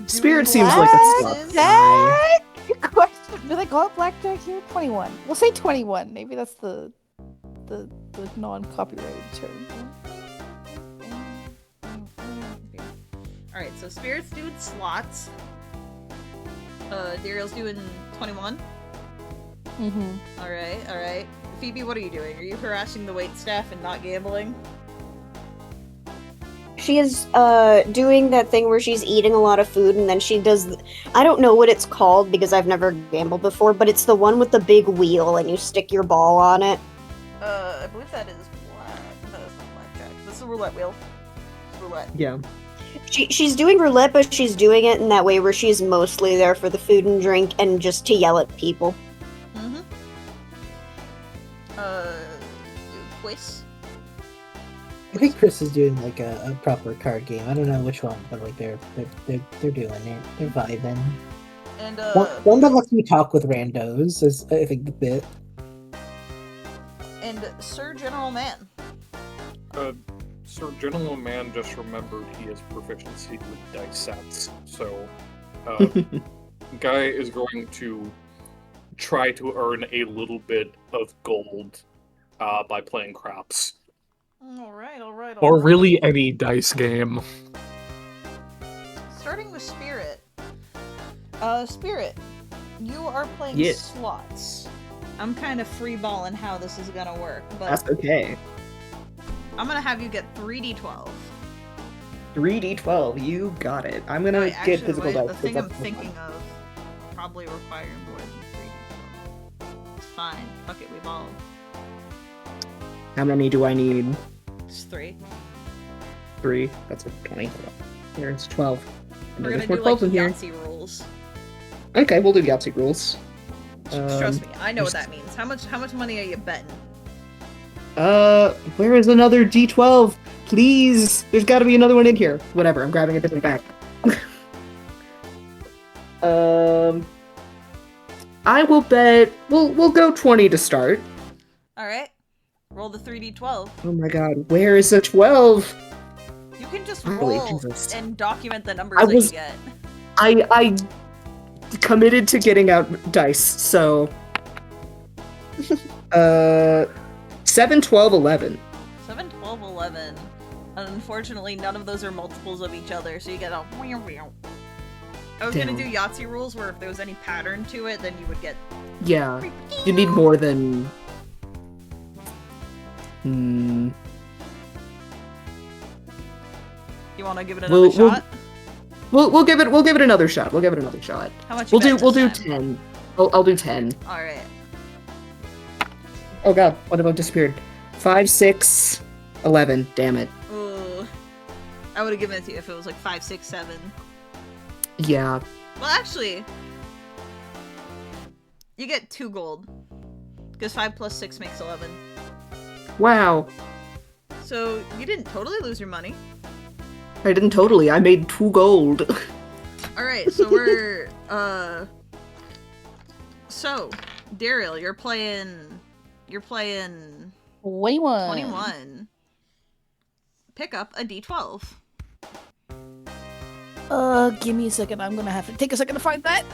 Spirit doing seems like a glasses? slot guy. Good question. Do they call it blackjack here? 21. We'll say 21. Maybe that's the non-copyrighted term. Alright, so Spirit's doing slots. Daeriel's doing 21. Mm-hmm. Alright. Phoebe, what are you doing? Are you harassing the waitstaff and not gambling? She is doing that thing where she's eating a lot of food and then she does I don't know what it's called because I've never gambled before, but it's the one with the big wheel and you stick your ball on it. I believe that is black. That is not blackjack. That's the roulette wheel. It's roulette. Yeah. She's doing roulette, but she's doing it in that way where she's mostly there for the food and drink and just to yell at people. Mm-hmm. Quiz? I think Chris is doing like a proper card game. I don't know which one, but like they're doing it. They're vibing. And, One that lets me talk with randos is I think the bit. and Sir General Man. Sir Gentleman Man just remembered he has proficiency with dice sets, so Guy is going to try to earn a little bit of gold by playing craps. Alright. Or really any dice game. Starting with Spirit. Spirit, you are playing Yeah. slots. I'm kind of freeballing how this is gonna work, but That's okay. I'm gonna have you get 3d12. 3d12, you got it. I'm gonna Wait, get actually, physical the dice. thing I'm that's thinking of probably require more than 3d12. It's fine. Fuck it, we ball. How many do I need? It's 3. 3. That's a 20. There's 12. And We're there's gonna more do like 12s in here. Yahtzee rules. Okay, we'll do Yahtzee rules. Trust me, I know what there's- that means. How much money are you betting? Where is another D12? Please! There's gotta be another one in here. Whatever, I'm grabbing a different bag. I will bet we'll go 20 to start. Alright. Roll the 3d12. Oh my god, where is a 12? You can just Holy roll Jesus. and document the numbers I that was- you get. I committed to getting out dice, so 7, 12, 11. 7, 12, 11. Unfortunately, none of those are multiples of each other, so you get a... I was gonna Damn. do Yahtzee rules where if there was any pattern to it, then you would get... Yeah, you need more than... You wanna give it another We'll- shot? We'll give it another shot. We'll give it another shot. How much you bet We'll do this time? 10. I'll do 10. Alright. Oh god, what about disappeared? 5, 6, 11. Damn it. Ooh. I would've given it to you if it was like 5, 6, 7. Yeah. Well, actually... You get 2 gold. Because 5 plus 6 makes 11. Wow. So, you didn't totally lose your money. I didn't totally. I made 2 gold. Alright, so we're So, Daeriel, you're playing 21. 21. Pick up a D12. Give me a second. I'm gonna have to take a second to find that.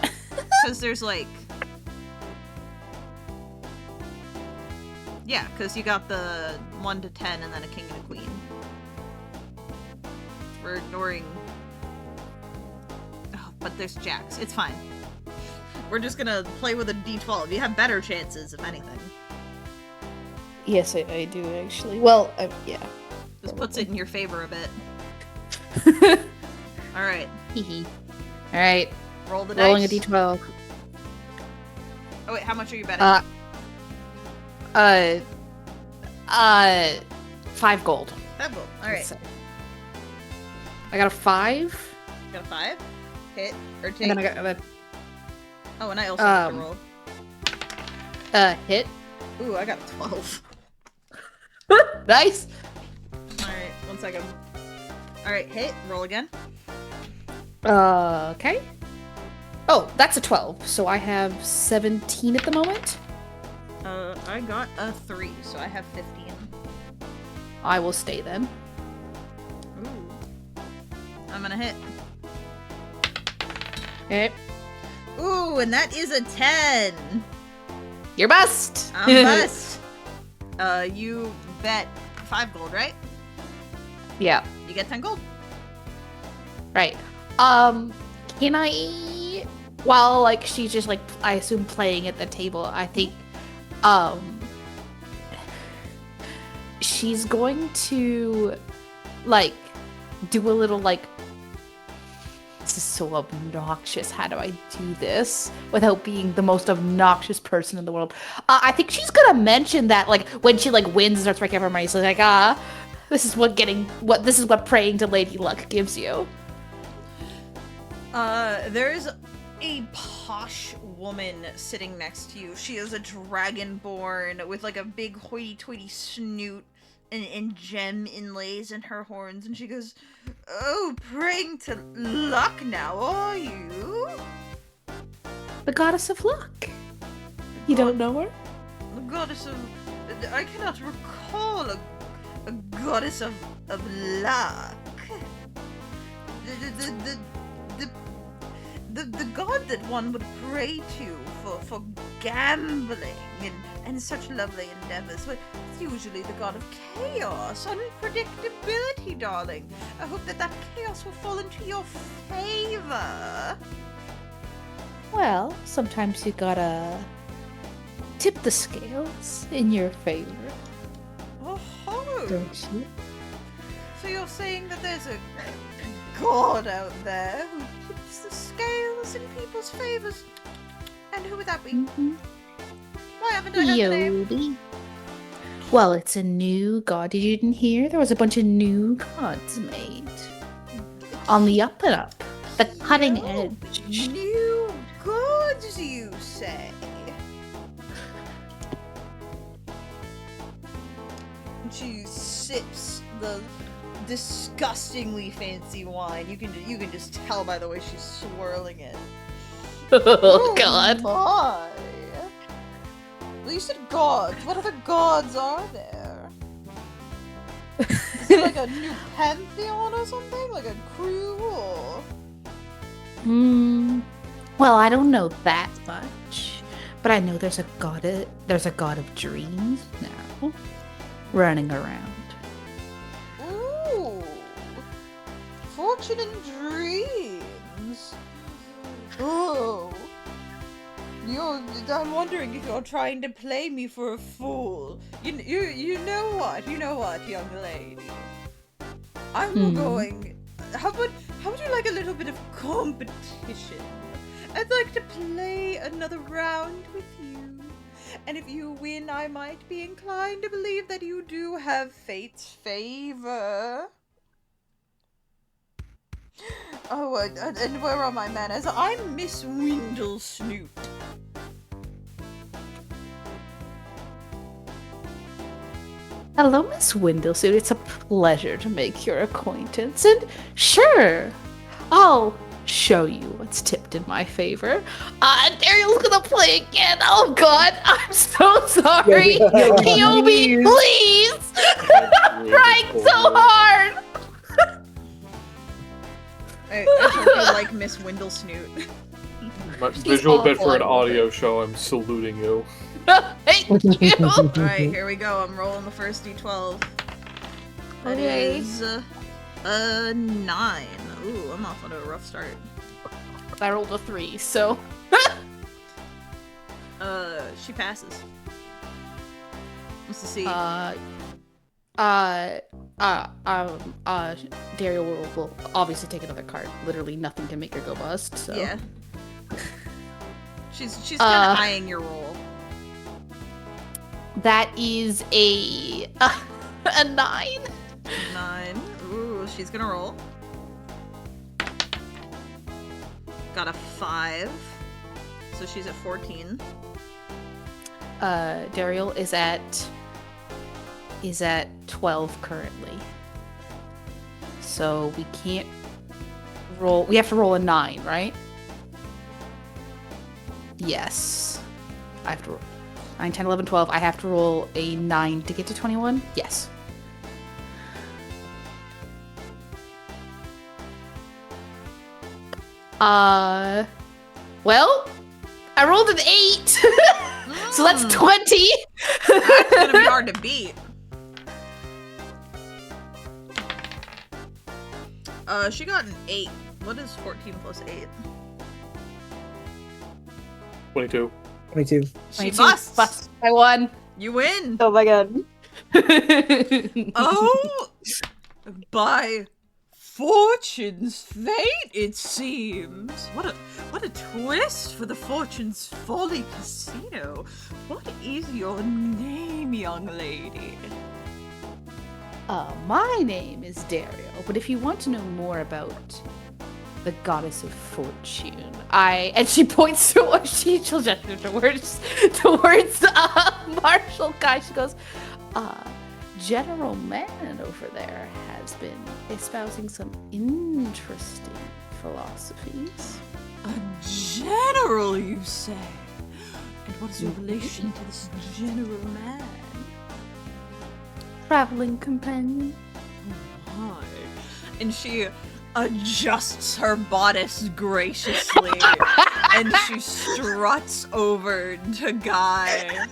Because there's like... Yeah, because you got the 1 to 10 and then a king and a queen. We're ignoring... Oh, but there's jacks. It's fine. We're just gonna play with a D12. You have better chances, if anything. Yes, I do actually. Well, yeah. This puts it in your favor a bit. Alright. Hee. Alright. Roll the Rolling dice. a d12. Oh wait, how much are you betting? 5 gold. 5 gold. Alright. Let's see. I got a 5. Got a 5? Hit or take? And then I got a Oh, and I also have to roll. hit. Ooh, I got a 12. Nice. Alright, 1 second. Alright, hit. Roll again. Okay. Oh, that's a 12. So I have 17 at the moment. I got a 3, so I have 15. I will stay then. Ooh. I'm gonna hit. Okay. Ooh, and that is a 10! You're bust. I'm bust. You bet 5 gold, right? Yeah. You get 10 gold. Right. Can I, while like she's just like, I assume playing at the table, I think, she's going to like do a little like, this is so obnoxious. How do I do this without being the most obnoxious person in the world? I think she's gonna mention that like when she like wins and starts breaking up her money, she's like, this is what praying to Lady Luck gives you. There's a posh woman sitting next to you. She is a dragonborn with like a big hoity-toity snoot and gem inlays in her horns, and she goes, "Oh, praying to luck now, are you?" The goddess of luck. You don't know her? The goddess of... I cannot recall a goddess of luck. The god that one would pray to for gambling and such lovely endeavors. Well, it's usually the god of chaos, unpredictability, darling. I hope that chaos will fall into your favor. Well, sometimes you gotta tip the scales in your favor, Oh, don't you? so you're saying that there's a god out there who tips the scales in people's favors? And who would that be? Mm-hmm. Why haven't I heard the name? Yodi. Well, it's a new god. You didn't hear? There was a bunch of new gods made. On the up and up. The cutting edge. New gods, you say? She sips the disgustingly fancy wine. You can just tell by the way she's swirling it. Oh, God. My. Well, you said gods. What other gods are there? Is it like a new pantheon or something? Like a crew or... Well, I don't know that much, but I know there's a god of dreams now running around. Ooh. Fortune and dreams. Oh. I'm wondering if you're trying to play me for a fool. You know what, young lady? I'm going... How would you like a little bit of competition? I'd like to play another round with you. And if you win, I might be inclined to believe that you do have fate's favor. Oh, and where are my manners? I'm Miss Windlesnoot. Hello, Miss Windlesuit. It's a pleasure to make your acquaintance. And sure, I'll show you what's tipped in my favor. Daeriel's gonna play again. Oh god, I'm so sorry. Phoebe, please! I'm trying so hard! I hope you like Miss Windlesnoot. But visual bit awful, for an I love audio show, I'm saluting you. Thank you! Alright, here we go. I'm rolling the first d12. That Okay. is a 9. Ooh, I'm off on a rough start. I rolled a 3, so... She passes. What's the C? Daeriel will obviously take another card. Literally nothing can make her go bust, so... Yeah. She's kind of eyeing your roll. That is a 9. 9. Ooh, she's gonna roll. Got a 5. So she's at 14. Daeriel is at 12 currently. So we can't roll. We have to roll a 9, right? Yes. I have to roll 9, 10, 11, 12. I have to roll a 9 to get to 21? Yes. Well, I rolled an 8. So that's 20. That's gonna be hard to beat. She got an 8. What is 14 plus 8? 22. 22. She busts. Bust by 1. You win. Oh my god. Oh, by fortune's fate, it seems. What a twist for the Fortune's Folly Casino. What is your name, young lady? My name is Daeriel, but if you want to know more about the goddess of fortune, and she points to she'll gesture towards Marshall guy. She goes, General Man over there has been espousing some interesting philosophies. A general, you say? And what is your relation to this general man? Traveling companion. My. And she adjusts her bodice graciously and she struts over to Guy.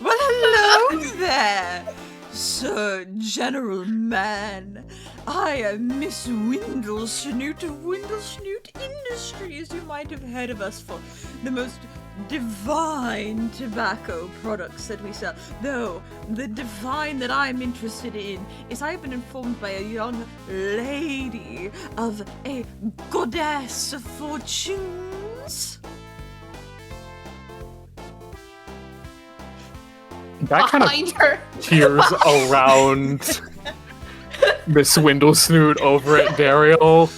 Well, hello there, Sir General Man. I am Miss Windlesnoot of Windlesnoot Industries. You might have heard of us for the most divine tobacco products that we sell. Though, the divine that I'm interested in is I've been informed by a young lady of a goddess of fortunes. That kind Behind her. of tears around Miss Windlesnoot over at Daeriel.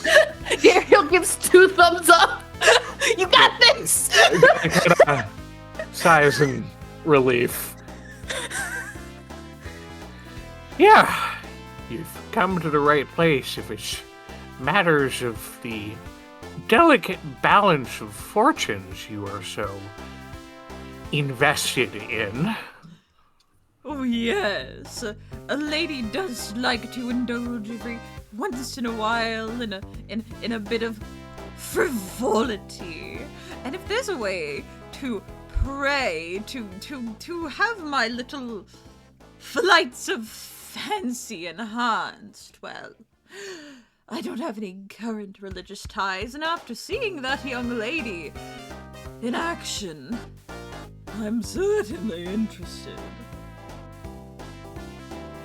Daeriel gives 2 thumbs up. You got this. Sighs in relief. Yeah, you've come to the right place if it's matters of the delicate balance of fortunes you are so invested in. Oh yes, a lady does like to indulge every once in a while in a bit of frivolity, and if there's a way to pray to have my little flights of fancy enhanced, well, I don't have any current religious ties, and after seeing that young lady in action, I'm certainly interested.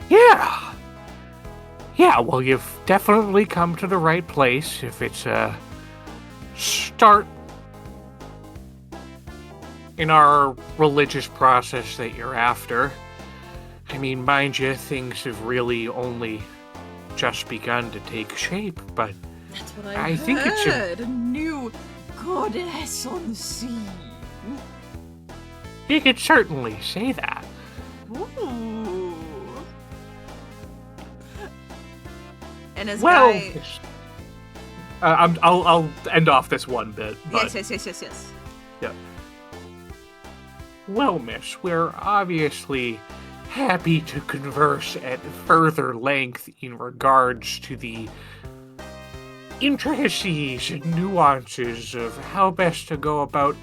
Yeah, well, you've definitely come to the right place if it's a start in our religious process that you're after. I mean, mind you, things have really only just begun to take shape, but That's what I think it's a new goddess on the scene. you could certainly say that. Ooh. And as Well, Guy, I'll end off this one bit. But... Yes. Yeah. Well, miss, we're obviously happy to converse at further length in regards to the intricacies and nuances of how best to go about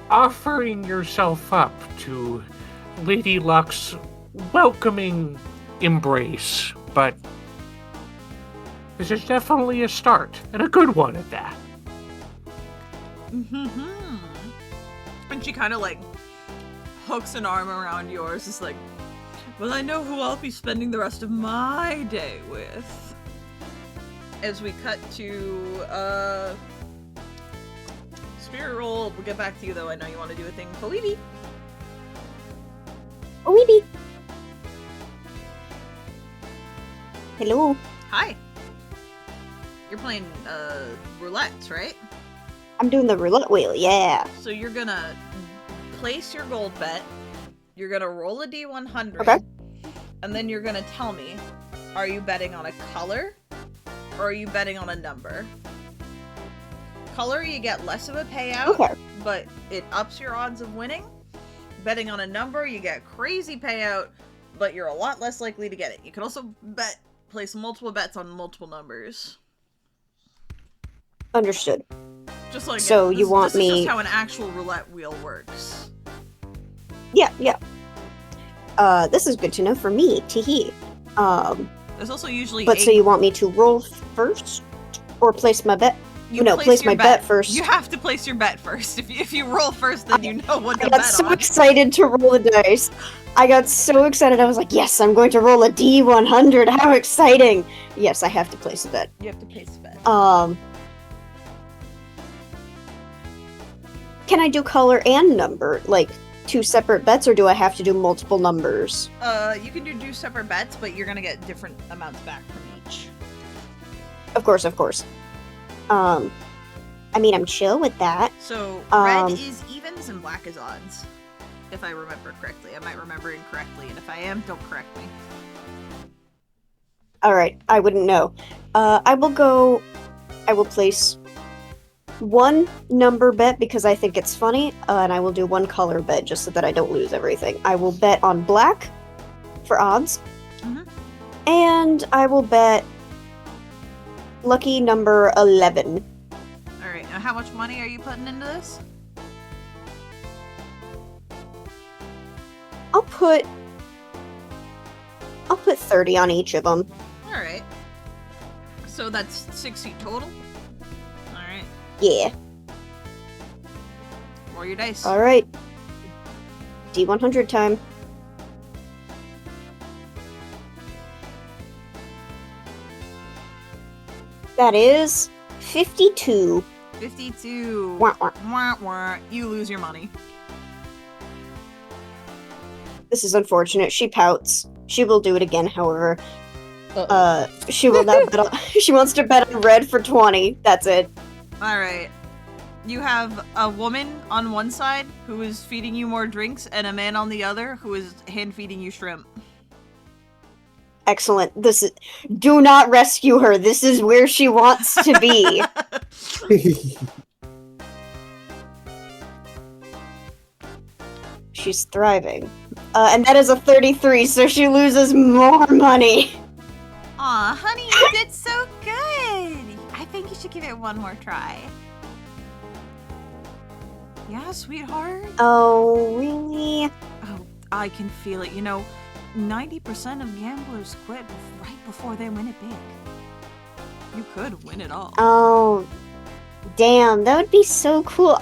offering yourself up to Lady Luck's welcoming embrace, but this is definitely a start, and a good one at that. And she kind of like hooks an arm around yours. It's like, well, I know who I'll be spending the rest of my day with. As we cut to spirit roll, we'll get back to you though. I know you want to do a thing. Phoebe. Phoebe. Hello. Hi. You're playing roulettes, right? I'm doing the roulette wheel, yeah. So you're gonna place your gold bet. You're gonna roll a D100. Okay. And then you're gonna tell me, are you betting on a color? Or are you betting on a number? Color, you get less of a payout, Okay. but it ups your odds of winning. Betting on a number, you get crazy payout, but you're a lot less likely to get it. You can also place multiple bets on multiple numbers. Understood. Just like So you want this is me- just how an actual roulette wheel works. Yeah. This is good to know for me, teehee. There's also usually But so you want me to roll first? Or place my bet? Place your my bet first. You have to place your bet first. If you roll first, then you know what to I got bet so on. excited to roll the dice. I got so excited. I was like, yes, I'm going to roll a D100. How exciting. Yes, I have to place a bet. You have to place a bet. Can I do color and number? Like, 2 separate bets, or do I have to do multiple numbers? You can do separate bets, but you're gonna get different amounts back from each. Of course. I mean, I'm chill with that. So red is evens and black is odds. If I remember correctly. I might remember incorrectly, and if I am, don't correct me. Alright, I wouldn't know. I will place 1 number bet because I think it's funny, and I will do 1 color bet just so that I don't lose everything. I will bet on black for odds, and I will bet lucky number 11. Alright, now how much money are you putting into this? I'll put 30 on each of them. Alright. So that's 60 total? Alright. Yeah. Roll your dice. Alright. D100 time. That is 52. 52. Wah, wah. Wah, wah. You lose your money. This is unfortunate. She pouts. She will do it again, however. Uh-oh. She will not bet on, she wants to bet on red for 20. That's it. Alright. You have a woman on one side who is feeding you more drinks, and a man on the other who is hand feeding you shrimp. Excellent. Do not rescue her. This is where she wants to be. She's thriving. And that is a 33, so she loses more money. Aw, honey, you did so good! I think you should give it one more try. Yeah, sweetheart? Oh, really? Oh, I can feel it. You know, 90% of gamblers quit right before they win it big. You could win it all. Oh, damn, that would be so cool.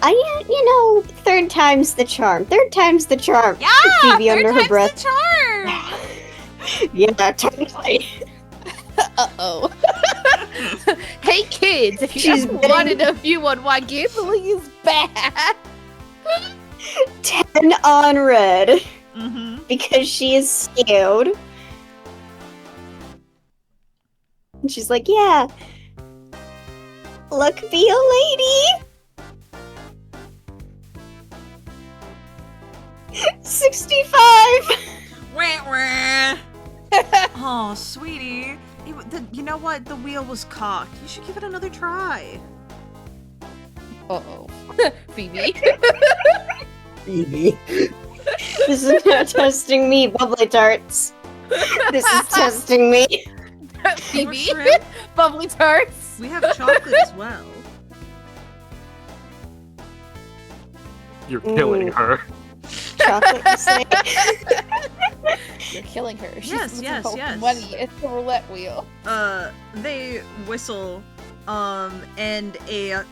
Third time's the charm. Third time's the charm. Yeah, Phoebe third under her time's breath. the charm! Yeah, totally. Uh-oh. Hey kids, if you She's ever betting- wanted a view on why gambling is bad. 10 on red. Mm-hmm. Because she is scared. And she's like, yeah. Look, be a lady. 65. Wah, wah. Oh, sweetie. You know what? The wheel was cocked. You should give it another try. Uh-oh. Phoebe. Phoebe. This is not testing me, Bubblytarts. This is testing me. Phoebe. shrimp? Bubblytarts. We have chocolate as well. You're killing her. Chocolate, you say? You're killing her. She's Yes, looking yes, for yes. money. It's the roulette wheel. They whistle, and a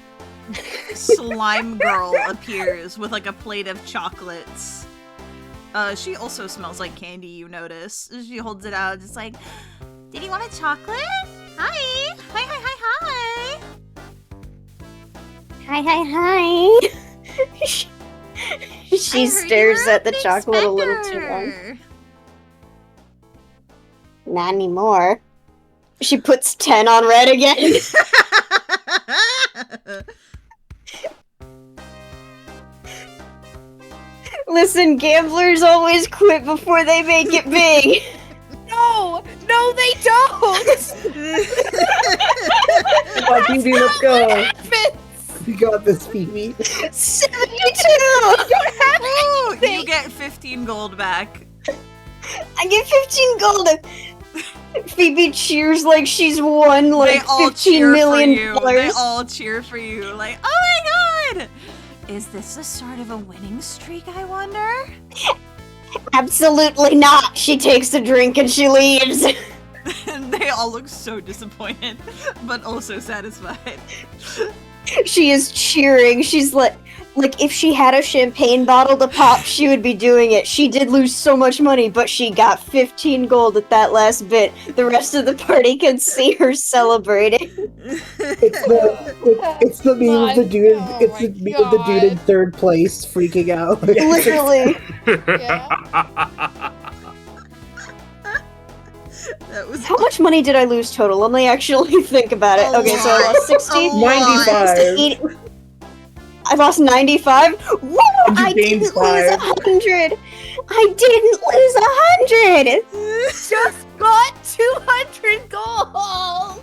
slime girl appears with like a plate of chocolates. She also smells like candy, you notice. She holds it out, just like, did you want a chocolate? Hi! Hi, hi, hi, hi! Hi, hi, hi. She stares at the chocolate a little too long. Not anymore. She puts 10 on red again. Listen, gamblers always quit before they make it big. No! No, they don't! Come on, Phoebe, let's go. Happens! You got this, Phoebe. 72! Ooh, you get 15 gold back. I get 15 gold. Phoebe cheers like she's won like They all 15 cheer million for you. They dollars. all cheer for you. Like, oh my god! Is this the start of a winning streak, I wonder? Absolutely not. She takes a drink and she leaves. And they all look so disappointed, but also satisfied. She is cheering. She's like if she had a champagne bottle to pop, she would be doing it. She did lose so much money, but she got 15 gold at that last bit. The rest of the party can see her celebrating. It's the meme of the dude. Oh It's the my meme of the dude in God. third place freaking out. Literally. Yeah. That was How much money did I lose total? Let me actually think about it. A Okay, so I lot. lost 60. A lot. 95. I lost 95. Whoa! And you I gained didn't lose 5. 100. I didn't lose 100. Just got 200 gold!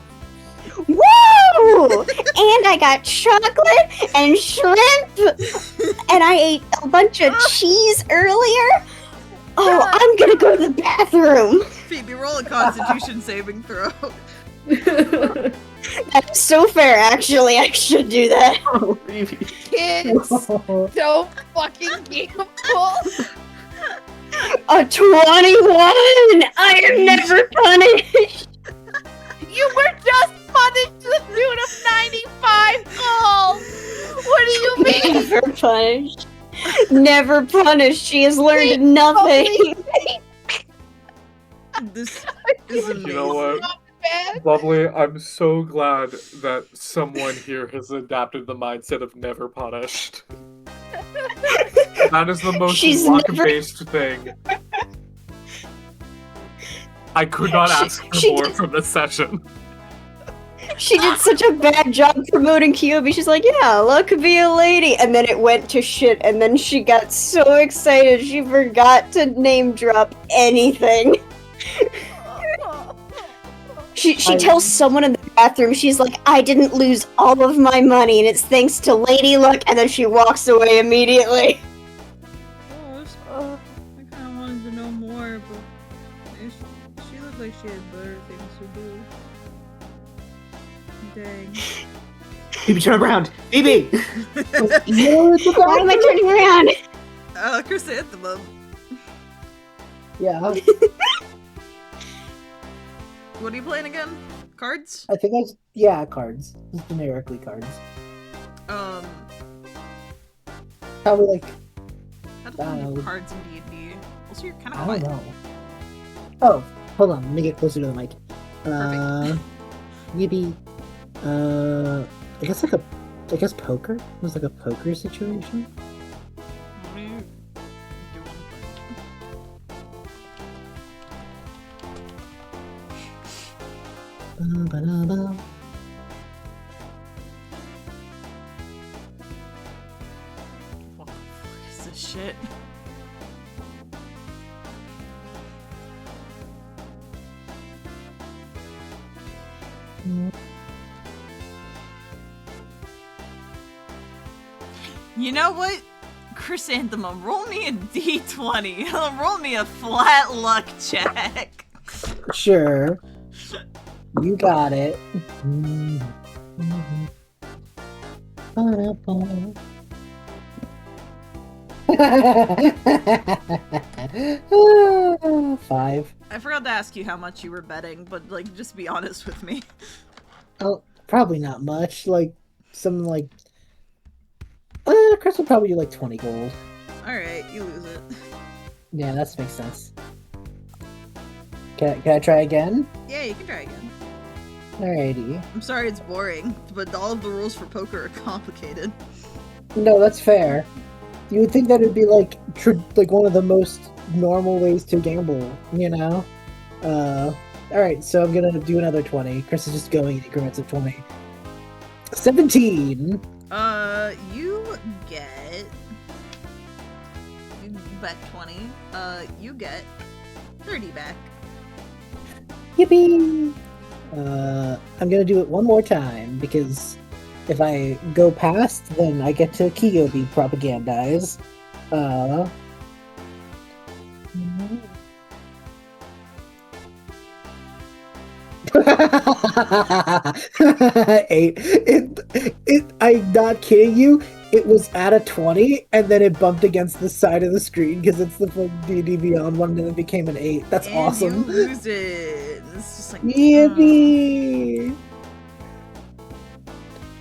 Whoa! And I got chocolate and shrimp. And I ate a bunch of cheese earlier. Oh, I'm gonna go to the bathroom. Phoebe, roll a constitution saving throw. That's so fair, actually. I should do that. Oh, Phoebe. Kids, don't fucking gamble! A 21! I am never punished. You were just punished to the tune of 95 gold! What do you mean? Never punished. Never punished. She has learned nothing. This is amazing. You know what? Man. Lovely, I'm so glad that someone here has adapted the mindset of never punished. That is the most She's luck-based thing. I could not ask for she more did- from this session. She did such a bad job promoting Kyobi. She's like, yeah, luck could be a lady. And then it went to shit. And then she got so excited she forgot to name drop anything. She tells someone in the bathroom, she's like, I didn't lose all of my money and it's thanks to Lady Luck, and then she walks away immediately. I kind of wanted to know more, but she looked like she had better things to do. Dang. Phoebe, turn around. Phoebe. Why am I turning around? Chrysanthemum. Yeah, What are you playing again? Cards? I think cards. Just generically cards. Probably like, How do you do cards in D&D? Also, you're kind of I quiet. don't know. Oh, hold on, let me get closer to the mic. Maybe, I guess poker? It was like a poker situation? What do you want to play? Ba-da-ba. What the fuck is this shit? You know what? Chrysanthemum, roll me a d20. Roll me a flat luck check. Sure. You got it. 5. I forgot to ask you how much you were betting, but like, just be honest with me. Oh, probably not much. Like something like Chris will probably do like 20 gold. Alright, you lose it. Yeah, that makes sense. Can I try again? Yeah, you can try again. Alrighty. I'm sorry it's boring, but all of the rules for poker are complicated. No, that's fair. You would think that it'd be like one of the most normal ways to gamble, you know? Alright, so I'm gonna do another 20. Chris is just going in increments of 20. 17! You bet 20. You get 30 back. Yippee! I'm gonna do it one more time, because if I go past, then I get to Kiyo be propagandized. 8. I'm not kidding you. It was at a 20, and then it bumped against the side of the screen because it's the D&D Beyond one, and then it became an 8. That's and awesome. You lose it. It's just like Yippee!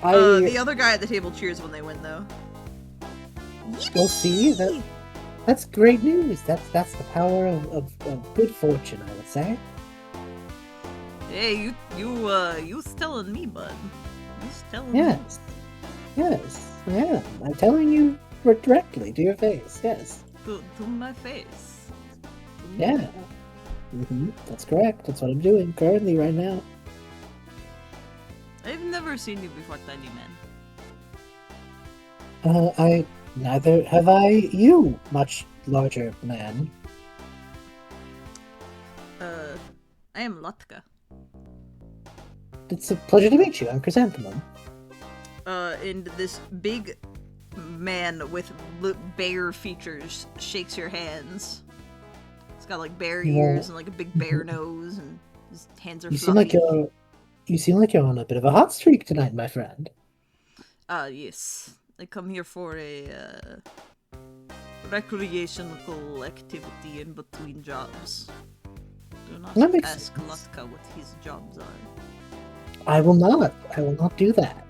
The other guy at the table cheers when they win, though. We'll see. That's great news. That's the power of good fortune, I would say. Hey, you telling me, bud? You telling me? Yes, I am. I'm telling you directly to your face. Yes. To my face. Yeah. That's correct. That's what I'm doing currently right now. I've never seen you before, Tiny Man. Neither have I you, much larger man. I am Lotka. It's a pleasure to meet you. I'm Chrysanthemum. And this big man with bear features shakes your hands. He's got like bear ears and like a big bear nose, and his hands are fluffy. You seem like you're on a bit of a hot streak tonight, my friend. Yes. I come here for a recreational activity in between jobs. Do not ask Lotka what his jobs are. I will not do that.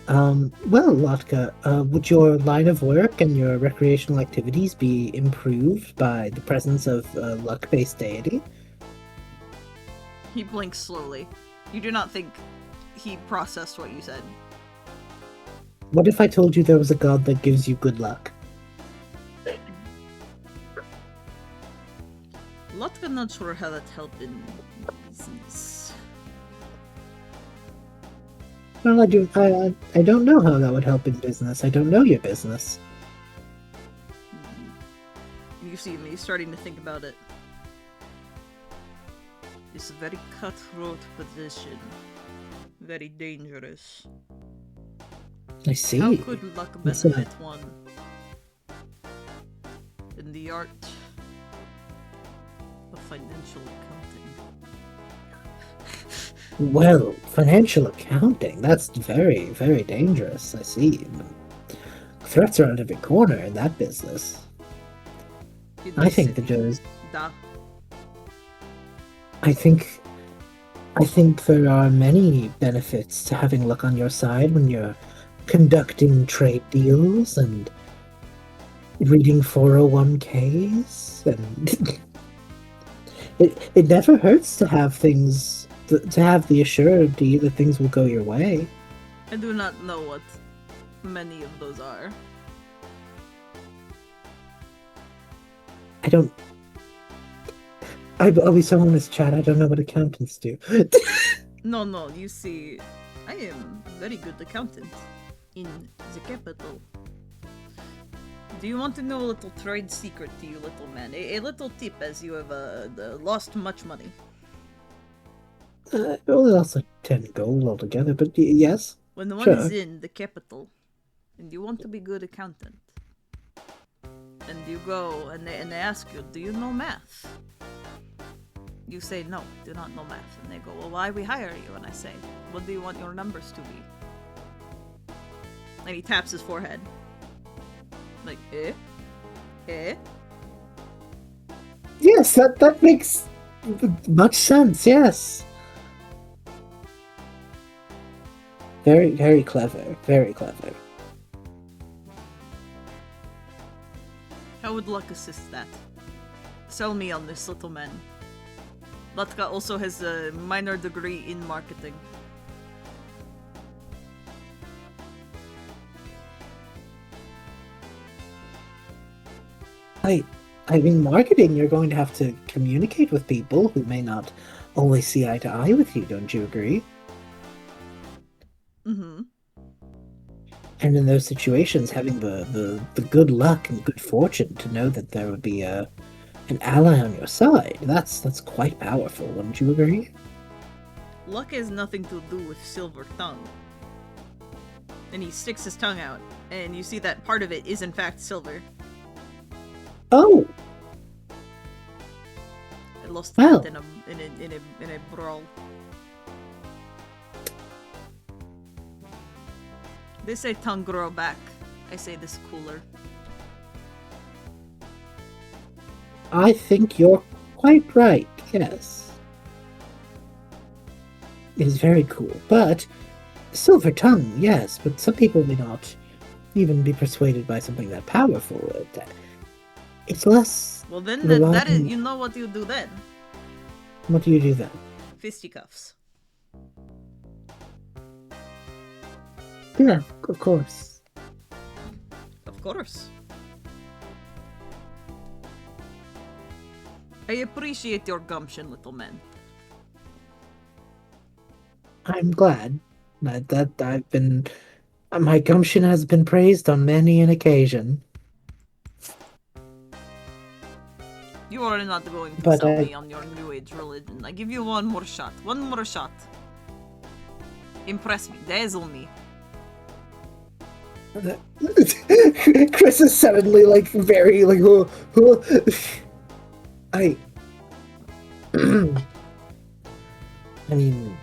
Well, Lotka, would your line of work and your recreational activities be improved by the presence of a luck-based deity? He blinks slowly. You do not think he processed what you said. What if I told you there was a god that gives you good luck? Lotka not sure how that helped in business. Well, I don't know how that would help in business. I don't know your business. You see me starting to think about it. It's a very cutthroat position. Very dangerous. I see. How could luck benefit one? In the art of financial accounting. Well, financial accounting, that's very, very dangerous, I see. Threats are at every corner in that business. I think that there's... I think there are many benefits to having luck on your side when you're conducting trade deals and reading 401ks, and it never hurts to have things, to have the assurity that things will go your way. I do not know what many of those are. I'll be so honest, Chad, I don't know what accountants do. No, you see, I am a very good accountant in the capital. Do you want to know a little trade secret to you, little man? A little tip, as you have lost much money. Well, also 10 gold altogether, but yes. When one Sure. is in the capital, and you want to be good accountant, and you go and they ask you, do you know math? You say, no, I do not know math. And they go, well, why we hire you? And I say, what do you want your numbers to be? And he taps his forehead. Like, eh? Eh? Yes, that makes much sense, yes. Very, very clever. Very clever. How would luck assist that? Sell me on this, little man. Latka also has a minor degree in marketing. I mean, marketing, you're going to have to communicate with people who may not always see eye to eye with you, don't you agree? Mm-hmm. And in those situations, having the good luck and good fortune to know that there would be an ally on your side, that's quite powerful, wouldn't you agree? Luck has nothing to do with silver tongue. And he sticks his tongue out, and you see that part of it is in fact silver. Oh, I lost Well. that in a brawl. They say tongue grow back. I say this cooler. I think you're quite right, yes. It is very cool, but silver tongue, yes, but some people may not even be persuaded by something that powerful. It's less... Well then, The that is, wrong- you know what you do then. What do you do then? Fisticuffs. Yeah, of course. Of course. I appreciate your gumption, little man. I'm glad that I've been... My gumption has been praised on many an occasion. You are not going to But sell I- me on your new age religion. I give you one more shot. One more shot. Impress me. Dazzle me. Chris is suddenly like very like I I mean,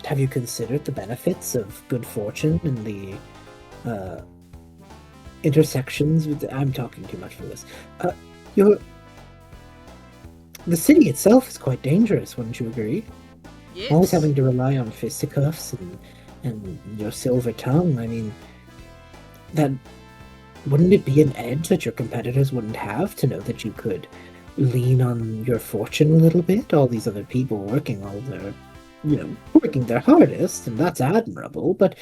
have you considered the benefits of good fortune and the intersections with I'm talking too much for this. The city itself is quite dangerous, wouldn't you agree? Yes. Always having to rely on fisticuffs and your silver tongue. I mean, that wouldn't it be an edge that your competitors wouldn't have to know that you could lean on your fortune a little bit? All these other people working all their, working their hardest, and that's admirable. But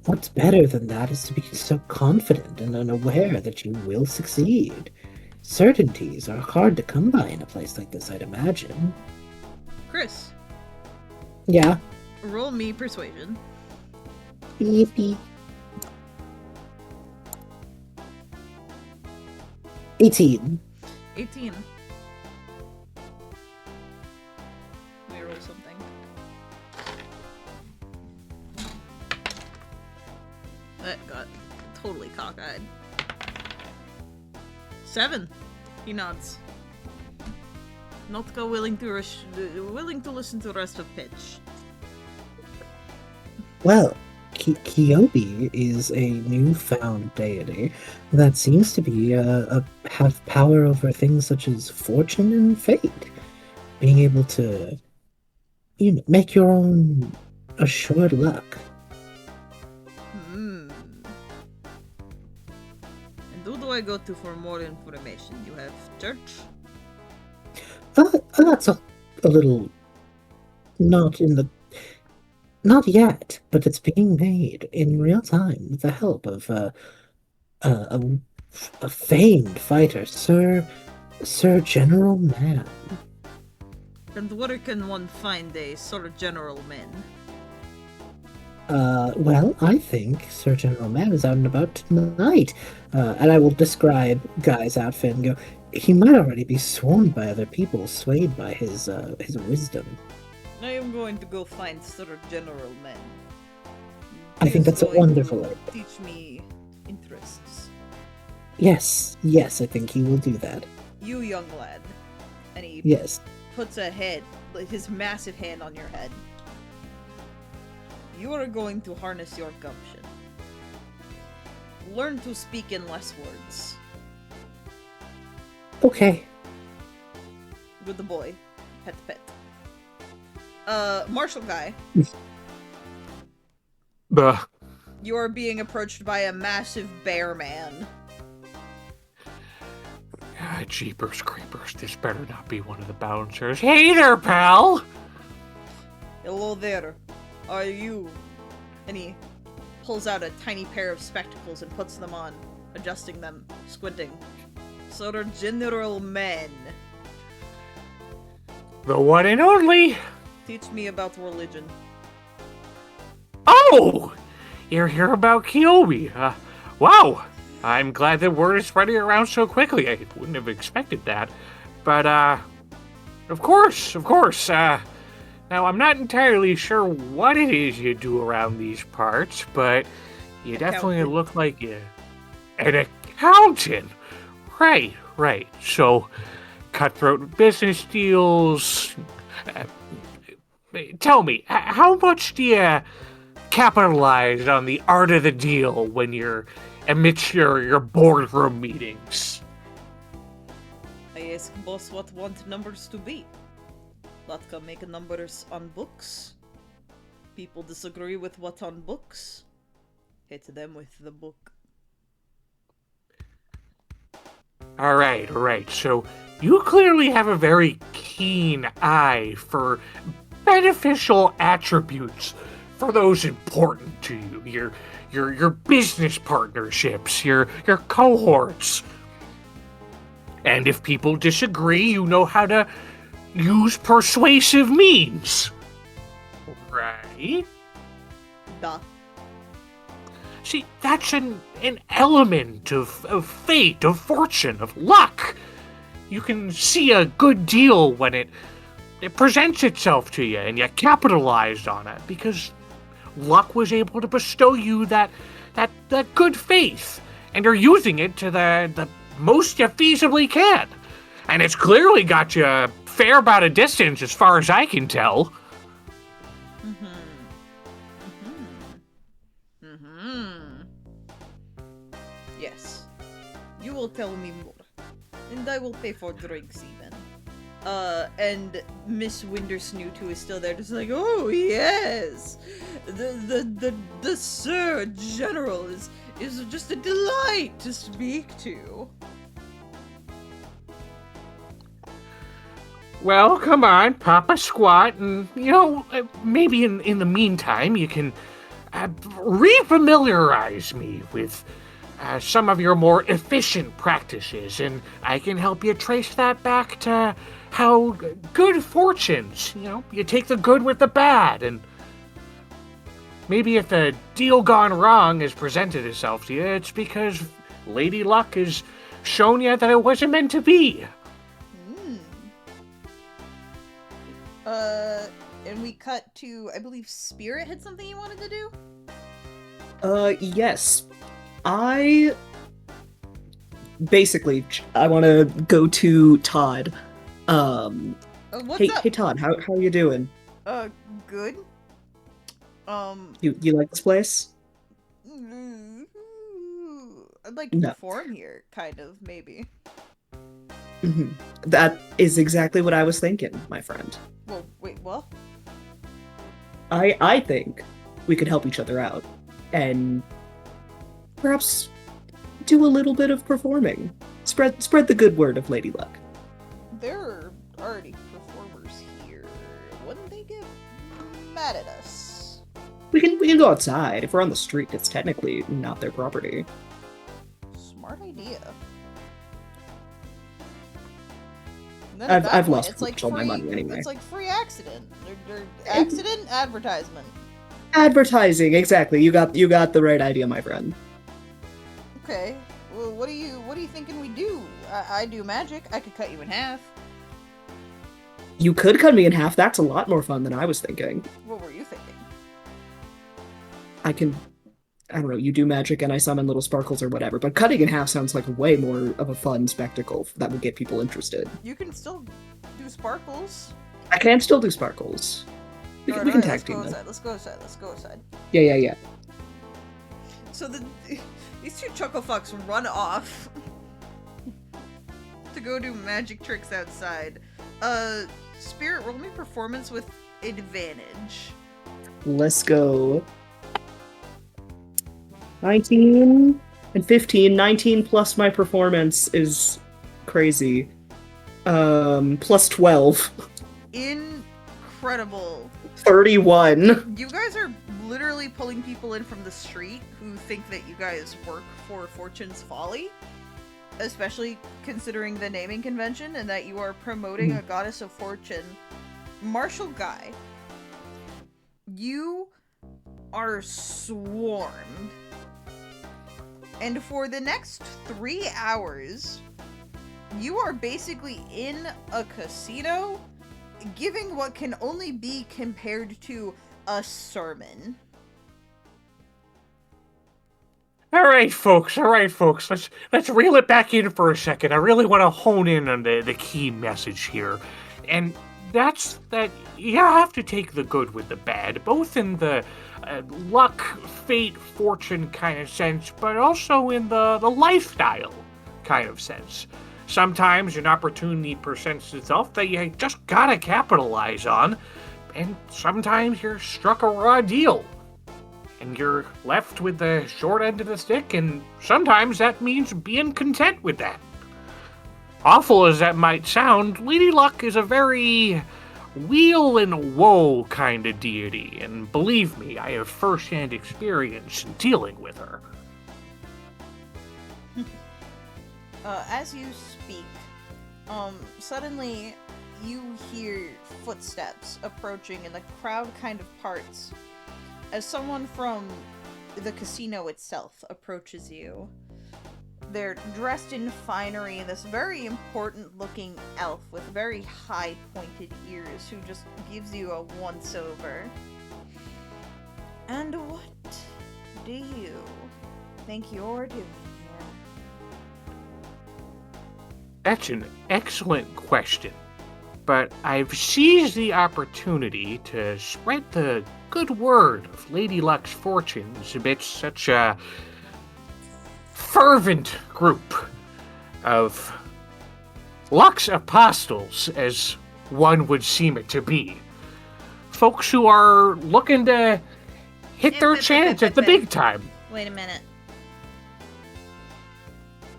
what's better than that is to be so confident and unaware that you will succeed. Certainties are hard to come by in a place like this, I'd imagine. Chris, Yeah. roll me persuasion. Yippee. 18. 18. Let me roll something. That got totally cockeyed. 7. He nods. Notka willing to listen to the rest of pitch. Well, Kyobi is a newfound deity that seems to be have power over things such as fortune and fate. Being able to, make your own assured luck. And who do I go to for more information? You have church? That's a little not yet, but it's being made in real time with the help of a famed fighter, Sir General Man. And where can one find a Sir General man? Well, I think Sir General Man is out and about tonight. And I will describe Guy's outfit and go, He might already be sworn by other people, swayed by his wisdom. I am going to go find Sir General Men. I He think is that's a going wonderful to idea. teach me interests. Yes, I think he will do that. You young lad. And he Yes. puts a head, his massive hand on your head. You are going to harness your gumption. Learn to speak in less words. Okay. With the boy. Pet pet. Marshal guy, you are being approached by a massive bear man. Jeepers creepers, this better not be one of the bouncers. Hey there, pal! Hello there. Are you? And he pulls out a tiny pair of spectacles and puts them on, adjusting them, squinting. So they're General Men. The one and only! Teach me about religion. Oh! You're here about Kyobi. Wow! I'm glad the word is spreading around so quickly. I wouldn't have expected that. But, of course. Now, I'm not entirely sure what it is you do around these parts, but you definitely look like an accountant. Right. So, cutthroat business deals. Tell me, how much do you capitalize on the art of the deal when you're amidst your boardroom meetings? I ask boss what want numbers to be. Latka make numbers on books. People disagree with what on books. Hit them with the book. All right. So you clearly have a very keen eye for beneficial attributes for those important to you. Your business partnerships, your cohorts. And if people disagree, you know how to use persuasive means. Right? Duh. See, that's an element of fate, of fortune, of luck. You can see a good deal when it presents itself to you and you capitalized on it because luck was able to bestow you that good faith, and you're using it to the most you feasibly can. And it's clearly got you a fair bout of distance as far as I can tell. Yes. You will tell me more. And I will pay for drinks even. And Miss Wintersnoot, who is still there, just like, oh yes! The Sir General is just a delight to speak to. Well, come on, pop a squat, and, maybe in the meantime, you can refamiliarize me with some of your more efficient practices, and I can help you trace that back to how good fortunes, you take the good with the bad, and maybe if a deal gone wrong has presented itself to you, it's because Lady Luck has shown you that it wasn't meant to be. And we cut to, I believe Spirit had something he wanted to do? Yes. I want to go to Todd. What's up? Hey Todd, how are you doing? Good. You like this place? I'd like to perform here, kind of, maybe. Mm-hmm. That is exactly what I was thinking, my friend. Well, wait, what? I think we could help each other out, and perhaps do a little bit of performing. Spread the good word of Lady Luck. There are already performers here. Wouldn't they get mad at us? We can go outside. If we're on the street, it's technically not their property. Smart idea. I've lost it's like all my money anyway. It's like free accident. They're accident advertisement. Advertising, exactly. You got the right idea, my friend. Okay. Well, what are you thinking we do? I do magic. I could cut you in half. You could cut me in half. That's a lot more fun than I was thinking. What were you thinking? I don't know, you do magic and I summon little sparkles or whatever, but cutting in half sounds like way more of a fun spectacle that would get people interested. You can still do sparkles. I can still do sparkles. We can tag team that. Let's go outside. Yeah. So these two chuckle fucks run off to go do magic tricks outside. Spirit, roll me performance with advantage. Let's go. 19 and 15. 19 plus my performance is crazy. Plus 12. Incredible. 31. You guys are literally pulling people in from the street who think that you guys work for Fortune's Folly, especially considering the naming convention and that you are promoting a goddess of fortune. Marshall Guy, you are swarmed. And for the next 3 hours, you are basically in a casino giving what can only be compared to a sermon. All right, folks. Let's reel it back in for a second. I really want to hone in on the key message here, and that's that you have to take the good with the bad, both in the luck, fate, fortune kind of sense, but also in the lifestyle kind of sense. Sometimes an opportunity presents itself that you just gotta capitalize on, and sometimes you're struck a raw deal, and you're left with the short end of the stick, and sometimes that means being content with that. Awful as that might sound, Lady Luck is a very wheel and woe kind of deity, and believe me, I have first-hand experience in dealing with her. As you speak, suddenly you hear footsteps approaching and the crowd kind of parts as someone from the casino itself approaches you. They're dressed in finery, this very important looking elf with very high pointed ears who just gives you a once over. And what do you think you're doing here? That's an excellent question, but I've seized the opportunity to spread the good word of Lady Luck's fortunes amidst such a fervent group of Luck's apostles, as one would seem it to be. Folks who are looking to hit their chance at the big time. Wait a minute.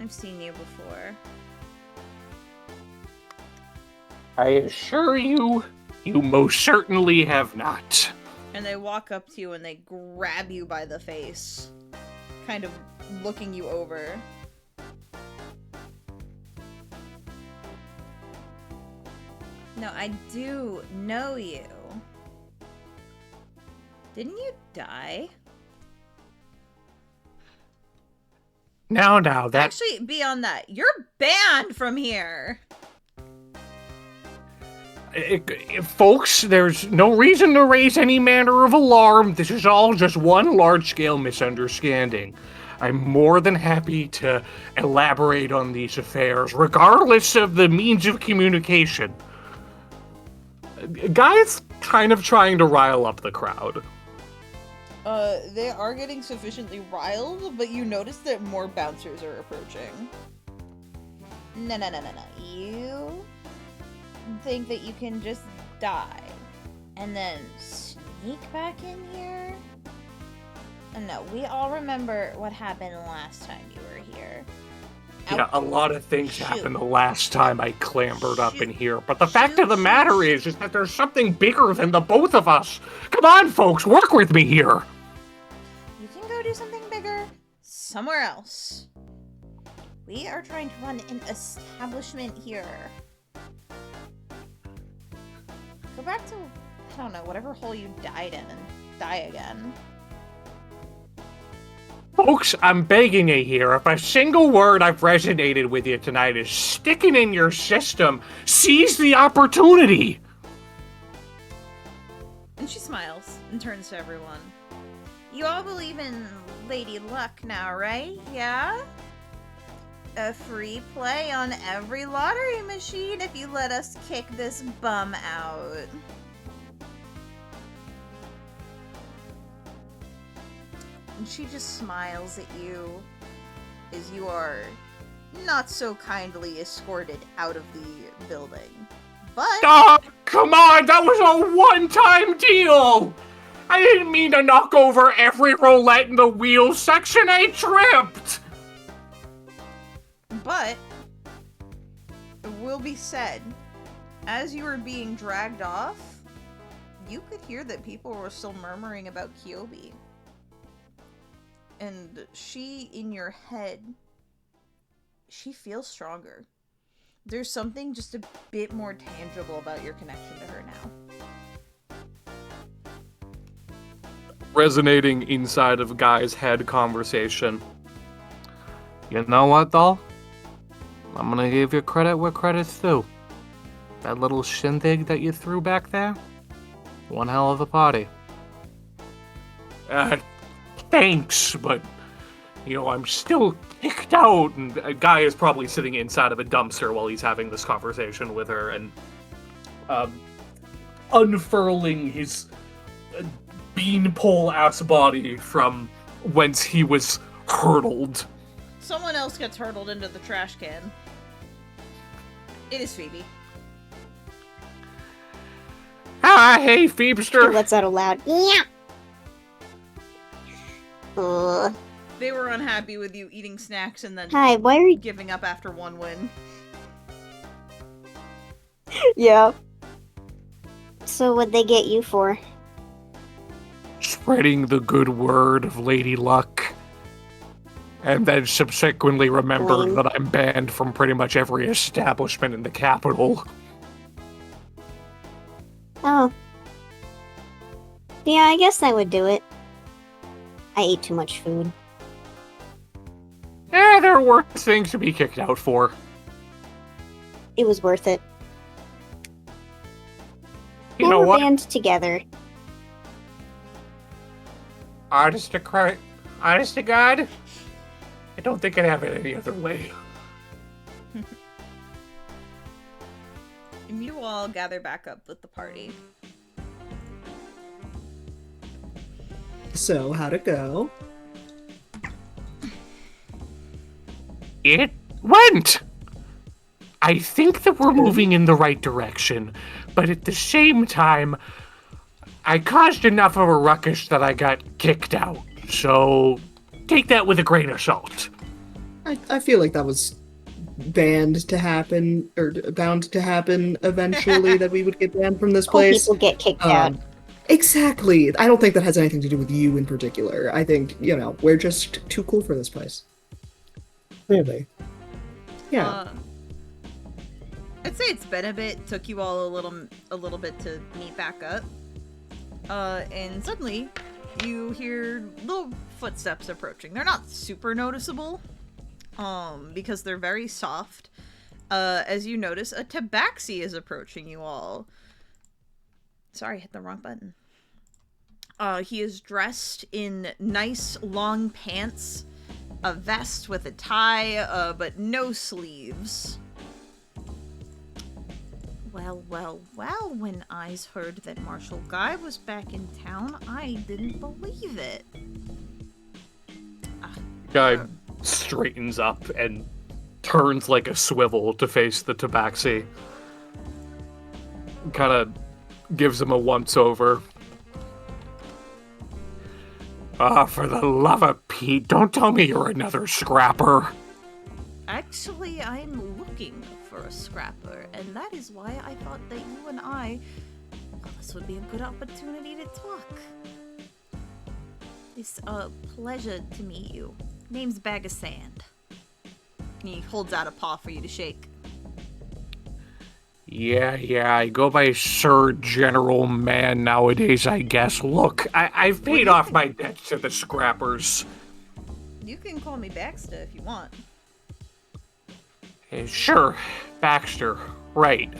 I've seen you before. I assure you, you most certainly have not. And they walk up to you and they grab you by the face, kind of looking you over. No, I do know you. Didn't you die? Now, that... Actually, beyond that, you're banned from here! Folks, there's no reason to raise any manner of alarm. This is all just one large-scale misunderstanding. I'm more than happy to elaborate on these affairs, regardless of the means of communication. Guy's kind of trying to rile up the crowd. They are getting sufficiently riled, but you notice that more bouncers are approaching. No. You think that you can just die and then sneak back in here? No, we all remember what happened last time you were here. Yeah, a lot of things happened the last time I clambered up in here, but the fact of the matter is that there's something bigger than the both of us. Come on, folks, work with me here. You can go do something bigger somewhere else. We are trying to run an establishment here. Go back to, I don't know, whatever hole you died in and die again. Folks, I'm begging you here. If a single word I've resonated with you tonight is sticking in your system, seize the opportunity. And she smiles and turns to everyone. You all believe in Lady Luck now, right? Yeah? A free play on every lottery machine if you let us kick this bum out. And she just smiles at you as you are not so kindly escorted out of the building. But Oh, come on, that was a one-time deal! I didn't mean to knock over every roulette in the wheel section, I tripped! But it will be said, as you were being dragged off, you could hear that people were still murmuring about Kyobi. And she, in your head, she feels stronger. There's something just a bit more tangible about your connection to her now. Resonating inside of Guy's head conversation. You know what, though? I'm gonna give you credit where credit's due. That little shindig that you threw back there? One hell of a party. Thanks, but, I'm still kicked out, and a guy is probably sitting inside of a dumpster while he's having this conversation with her, and, unfurling his beanpole-ass body from whence he was hurtled. Someone else gets hurtled into the trash can. It is Phoebe. Hey, She Phoebester! lets out a loud yeah. They were unhappy with you eating snacks and then Hi, why are you? giving up after one win. Yeah. So what'd they get you for? Spreading the good word of Lady Luck. And then subsequently remembered Lame. that I'm banned from pretty much every establishment in the capital. Oh. Yeah, I guess that would do it. I ate too much food. There are worse things to be kicked out for. It was worth it. You Now know we're what? band together. Honest to God, I don't think I'd have it any other way. And you all gather back up with the party. So, how'd it go? It went! I think that we're moving in the right direction, but at the same time, I caused enough of a ruckus that I got kicked out, so take that with a grain of salt. I feel like that was banned to happen, or bound to happen eventually, that we would get banned from this Cool place. people get kicked out. Exactly. I don't think that has anything to do with you in particular. I think, we're just too cool for this place. Clearly. Yeah. I'd say it's been a bit. Took you all a little bit to meet back up. And suddenly you hear little footsteps approaching. They're not super noticeable, because they're very soft. As you notice, a tabaxi is approaching you all. Sorry, I hit the wrong button. He is dressed in nice long pants, a vest with a tie, but no sleeves. Well, when I heard that Marshal Guy was back in town, I didn't believe it. Guy straightens up and turns like a swivel to face the tabaxi. Kind of gives him a once-over. For the love of Pete, don't tell me you're another scrapper. Actually, I'm looking for a scrapper, and that is why I thought that you and this would be a good opportunity to talk. It's a pleasure to meet you. Name's Bag of Sand. And he holds out a paw for you to shake. Yeah, I go by Sir General Man nowadays, I guess. Look, I've paid off my debts to the scrappers. You can call me Baxter if you want. Sure, Baxter, right.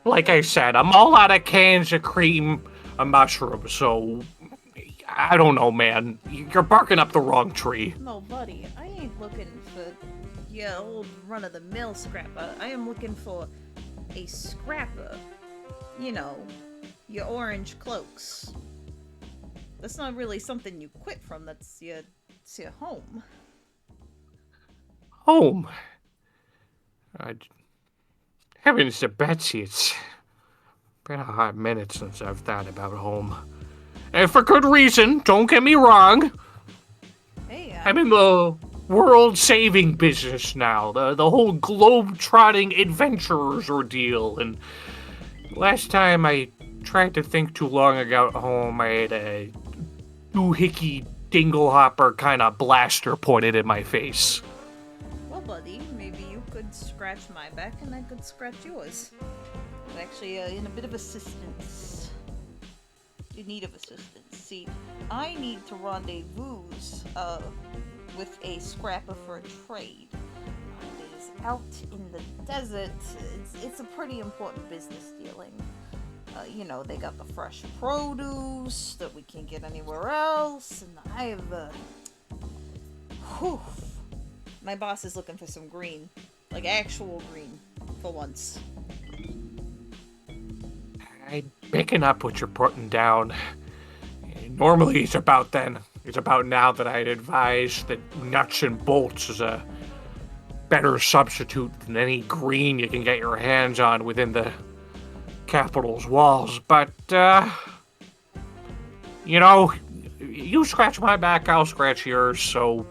Like I said, I'm all out of cans of cream of mushroom, so I don't know, man. You're barking up the wrong tree. No, buddy, I ain't looking for your old run-of-the-mill scrapper. I am looking for a scrapper. You know, your orange cloaks. That's not really something you quit from, it's your home. Home? Heavens to Betsy, it's been a hot minute since I've thought about home. And for good reason, don't get me wrong. Hey, I'm in the world-saving business now, the whole globe-trotting adventurers ordeal, and last time I tried to think too long about home, I had a doohickey dinglehopper kind of blaster pointed in my face. well, buddy, maybe you could scratch my back and I could scratch yours. I'm actually in a bit of assistance. In need of assistance. See, I need to rendezvous with a scrapper for a trade. It is out in the desert. It's a pretty important business dealing. You know, they got the fresh produce that we can't get anywhere else, and I have my boss is looking for some green, like actual green, for once. I'm picking up what you're putting down. Normally it's about then. It's about now that I'd advise that nuts and bolts is a better substitute than any green you can get your hands on within the Capitol's walls. But, you know, you scratch my back, I'll scratch yours, so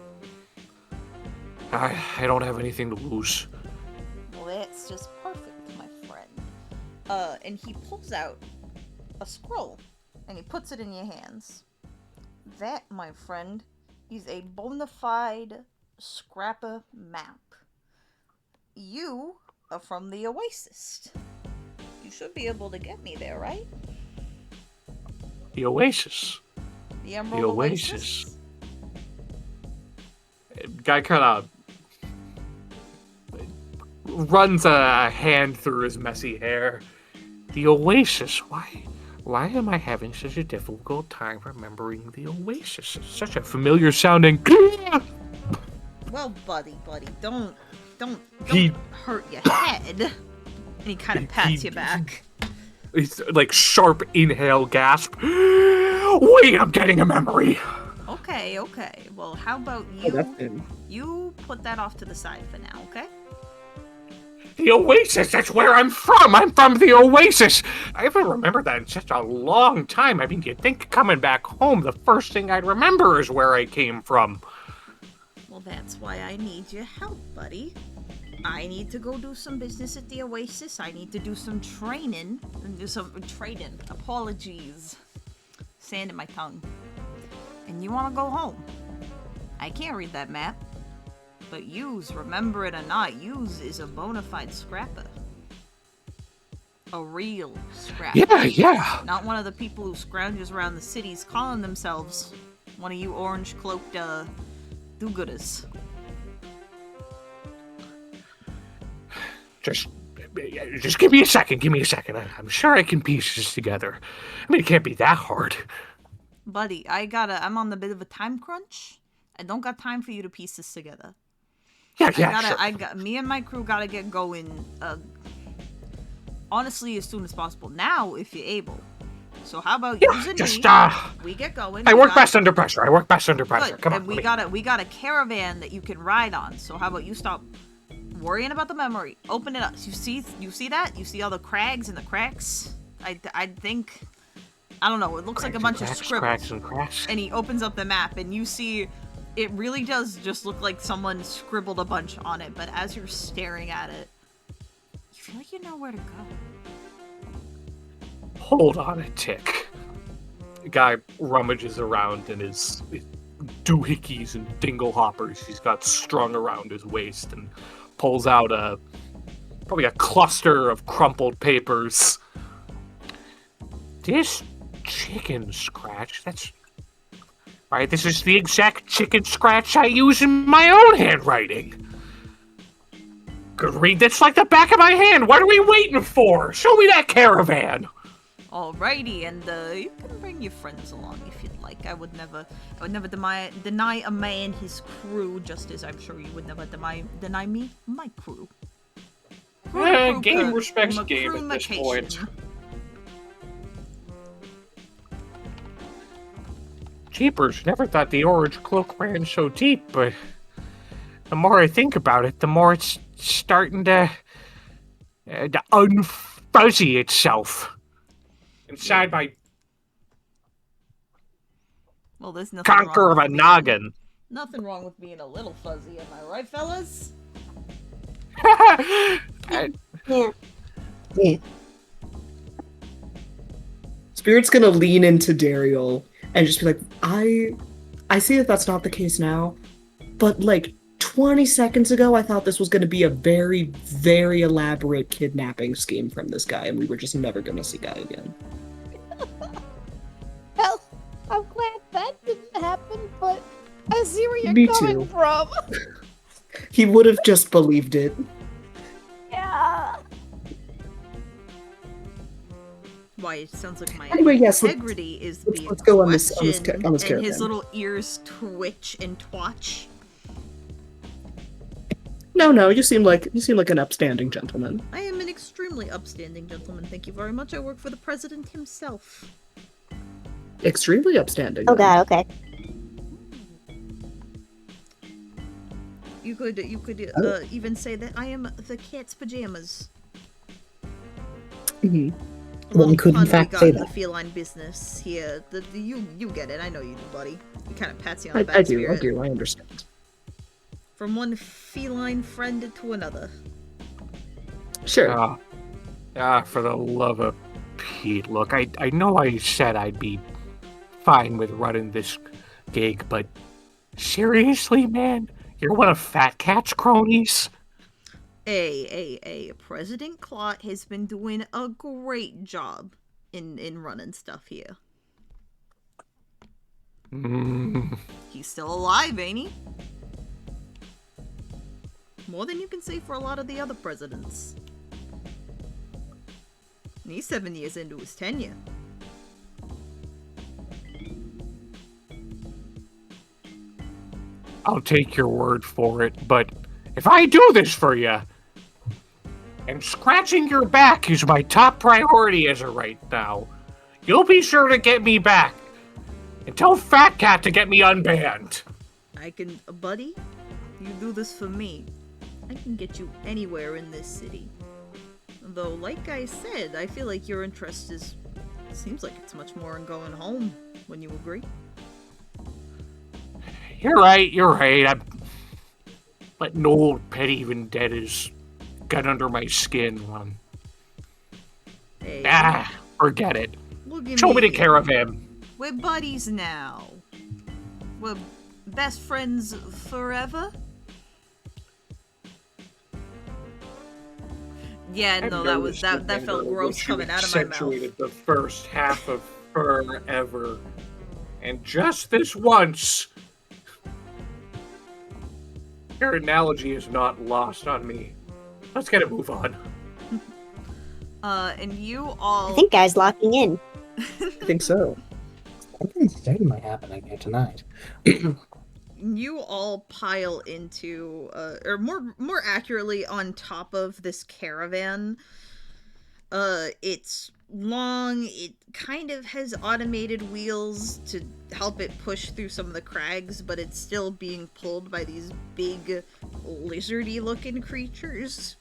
I don't have anything to lose. Well, that's just perfect, my friend. And he pulls out a scroll, and he puts it in your hands. That, my friend, is a bona fide scrapper map. You are from the Oasis. You should be able to get me there, right? The Oasis. The Emerald The Oasis? Oasis. Guy kind of runs a hand through his messy hair. The Oasis. Why am I having such a difficult time remembering the Oasis? It's such a familiar sounding. Well, buddy, don't He- hurt your head. And he kind of pats you back. It's like sharp inhale, gasp. Wait, I'm getting a memory. Okay. Well, how about Oh, that's him. you put that off to the side for now, okay? The Oasis, that's where I'm from. I'm from the Oasis. I haven't remembered that in such a long time. I mean, you'd think coming back home, the first thing I'd remember is where I came from. Well, that's why I need your help, buddy. I need to go do some business at the Oasis. I need to do some training. And do some trading. Apologies. Sand in my tongue. And you want to go home. I can't read that map. But yous, remember it or not, yous is a bona fide scrapper. A real scrapper. Yeah. Not one of the people who scrounges around the cities calling themselves one of you orange-cloaked, do-gooders. Just give me a second. I'm sure I can piece this together. I mean, it can't be that hard. Buddy, I'm on a bit of a time crunch. I don't got time for you to piece this together. Sure. Me and my crew gotta get going, honestly, as soon as possible. Now, if you're able. So how about using me? We get going. I work best under pressure. Good. Come on. And we got a caravan that you can ride on. So how about you stop worrying about the memory? Open it up. You see that? You see all the crags and the cracks? I think, I don't know. It looks like a bunch of scribbles. Cracks. And he opens up the map, and you see, it really does just look like someone scribbled a bunch on it. But as you're staring at it, you feel like you know where to go. Hold on a tick. The guy rummages around in his doohickeys and dinglehoppers he's got strung around his waist and pulls out probably a cluster of crumpled papers. This chicken scratch, Right, this is the exact chicken scratch I use in my own handwriting. Could read this like the back of my hand. What are we waiting for? Show me that caravan. Alrighty, and you can bring your friends along if you'd like. I would never deny a man his crew, just as I'm sure you would never deny me my crew. Game respects game at this point. Jeepers, never thought the orange cloak ran so deep, but the more I think about it, the more it's starting to unfuzzy itself inside my there's nothing conquer of a noggin. Nothing wrong with being a little fuzzy, am I right, fellas? Yeah. Spirit's gonna lean into Daeriel and just be like, I see that that's not the case now, but like 20 seconds ago, I thought this was going to be a very, very elaborate kidnapping scheme from this guy, and we were just never going to see Guy again. Well, I'm glad that didn't happen, but I see where you're Me coming too. from. He would have just believed it. Yeah. Why, it sounds like my Anyway, yes, integrity is being let's go on this questioned, on this and his caravan. little ears twitch and twatch. No, you seem like an upstanding gentleman. I am an extremely upstanding gentleman, thank you very much. I work for the president himself. Extremely upstanding. Oh then. god, okay. You could even say that I am the cat's pajamas. Mhm. A One little could in pun we fact got say in the that. feline business here. You get it. I know you do, buddy. He kind of pats you on the back. I do, I understand. From one feline friend to another. Sure. For the love of Pete, look, I know I said I'd be fine with running this gig, but seriously, man? You're one of Fat Cat's cronies? President Clot has been doing a great job in running stuff here. He's still alive, ain't he? More than you can say for a lot of the other presidents. And he's 7 years into his tenure. I'll take your word for it, but if I do this for you, and scratching your back is my top priority as of right now, you'll be sure to get me back. And tell Fat Cat to get me unbanned. I can, buddy, you do this for me. I can get you anywhere in this city. Though, like I said, I feel like your interest seems like it's much more in going home. When you agree? You're right. I'm letting old petty vendettas get under my skin. Hey, Forget it. look at Show me the caravan. We're buddies now. We're best friends forever. Yeah, no, that felt gross coming out of my mouth. Accentuated the first half of forever, and just this once, your analogy is not lost on me. Let's get a move on. And you all. I think Guy's locking in. I think so. Something exciting might happen again tonight. You all pile into, or more accurately, on top of this caravan. It's long. It kind of has automated wheels to help it push through some of the crags, but it's still being pulled by these big lizardy-looking creatures.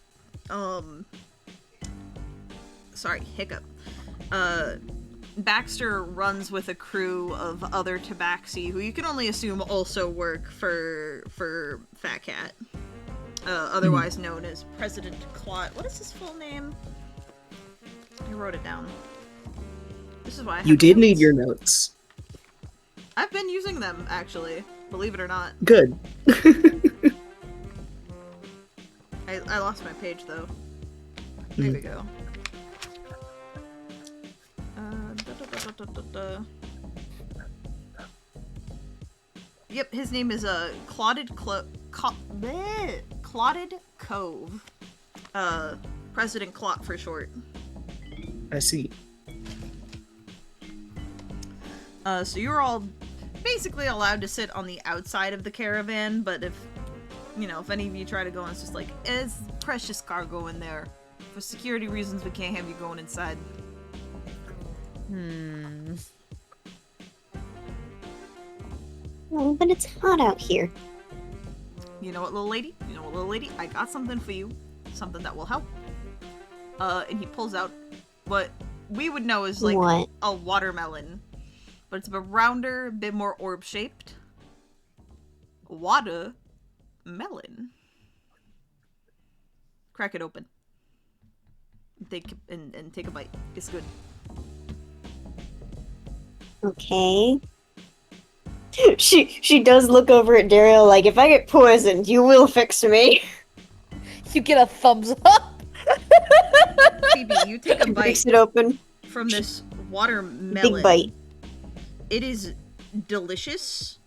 Sorry, hiccup. Baxter runs with a crew of other tabaxi who you can only assume also work for Fat Cat, otherwise known as President Clot. What is his full name? I wrote it down. This is why I have You did need notes. your notes. I've been using them, actually, believe it or not. Good. I lost my page though. There we go. Yep, his name is Clotted Cove. President Clot for short. I see. So you're all basically allowed to sit on the outside of the caravan, but if any of you try to go in, it's just like, it's precious cargo in there. For security reasons, we can't have you going inside. Oh, but it's hot out here. You know what, little lady? I got something for you. Something that will help. And he pulls out what we would know is like What? a watermelon. But it's a bit rounder, a bit more orb-shaped. Watermelon. Crack it open. Take a bite. It's good. Okay. She does look over at Daeriel like, if I get poisoned, you will fix me. You get a thumbs up. Phoebe, you take a bite Breaks it open. from this watermelon. Big bite. It is delicious.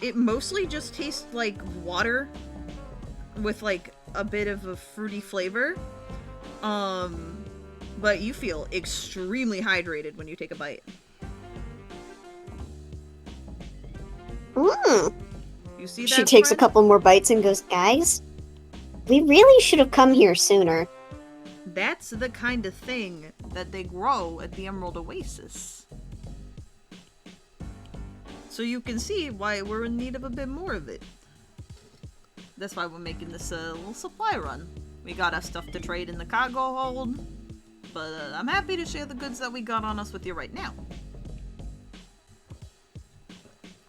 It mostly just tastes like water with like a bit of a fruity flavor. But you feel extremely hydrated when you take a bite. You see that? She takes a friend? couple more bites and goes, guys, we really should have come here sooner. That's the kind of thing that they grow at the Emerald Oasis. So you can see why we're in need of a bit more of it. That's why we're making this little supply run. We got our stuff to trade in the cargo hold, but I'm happy to share the goods that we got on us with you right now.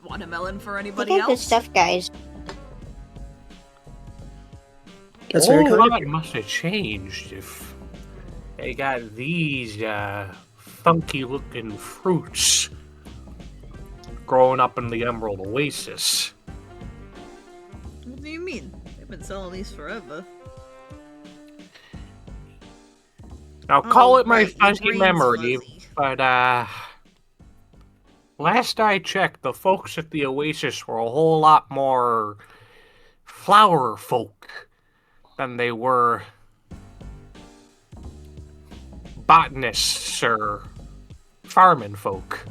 Watermelon for anybody They got good else? stuff, guys. That's very Oh, kind. it must have changed if they got these funky-looking fruits growing up in the Emerald Oasis. What do you mean? They've been selling these forever. Now, call Oh, it my right, your fuzzy brain's memory, fuzzy. but last I checked, the folks at the Oasis were a whole lot more flower folk than they were botanists or farming folk.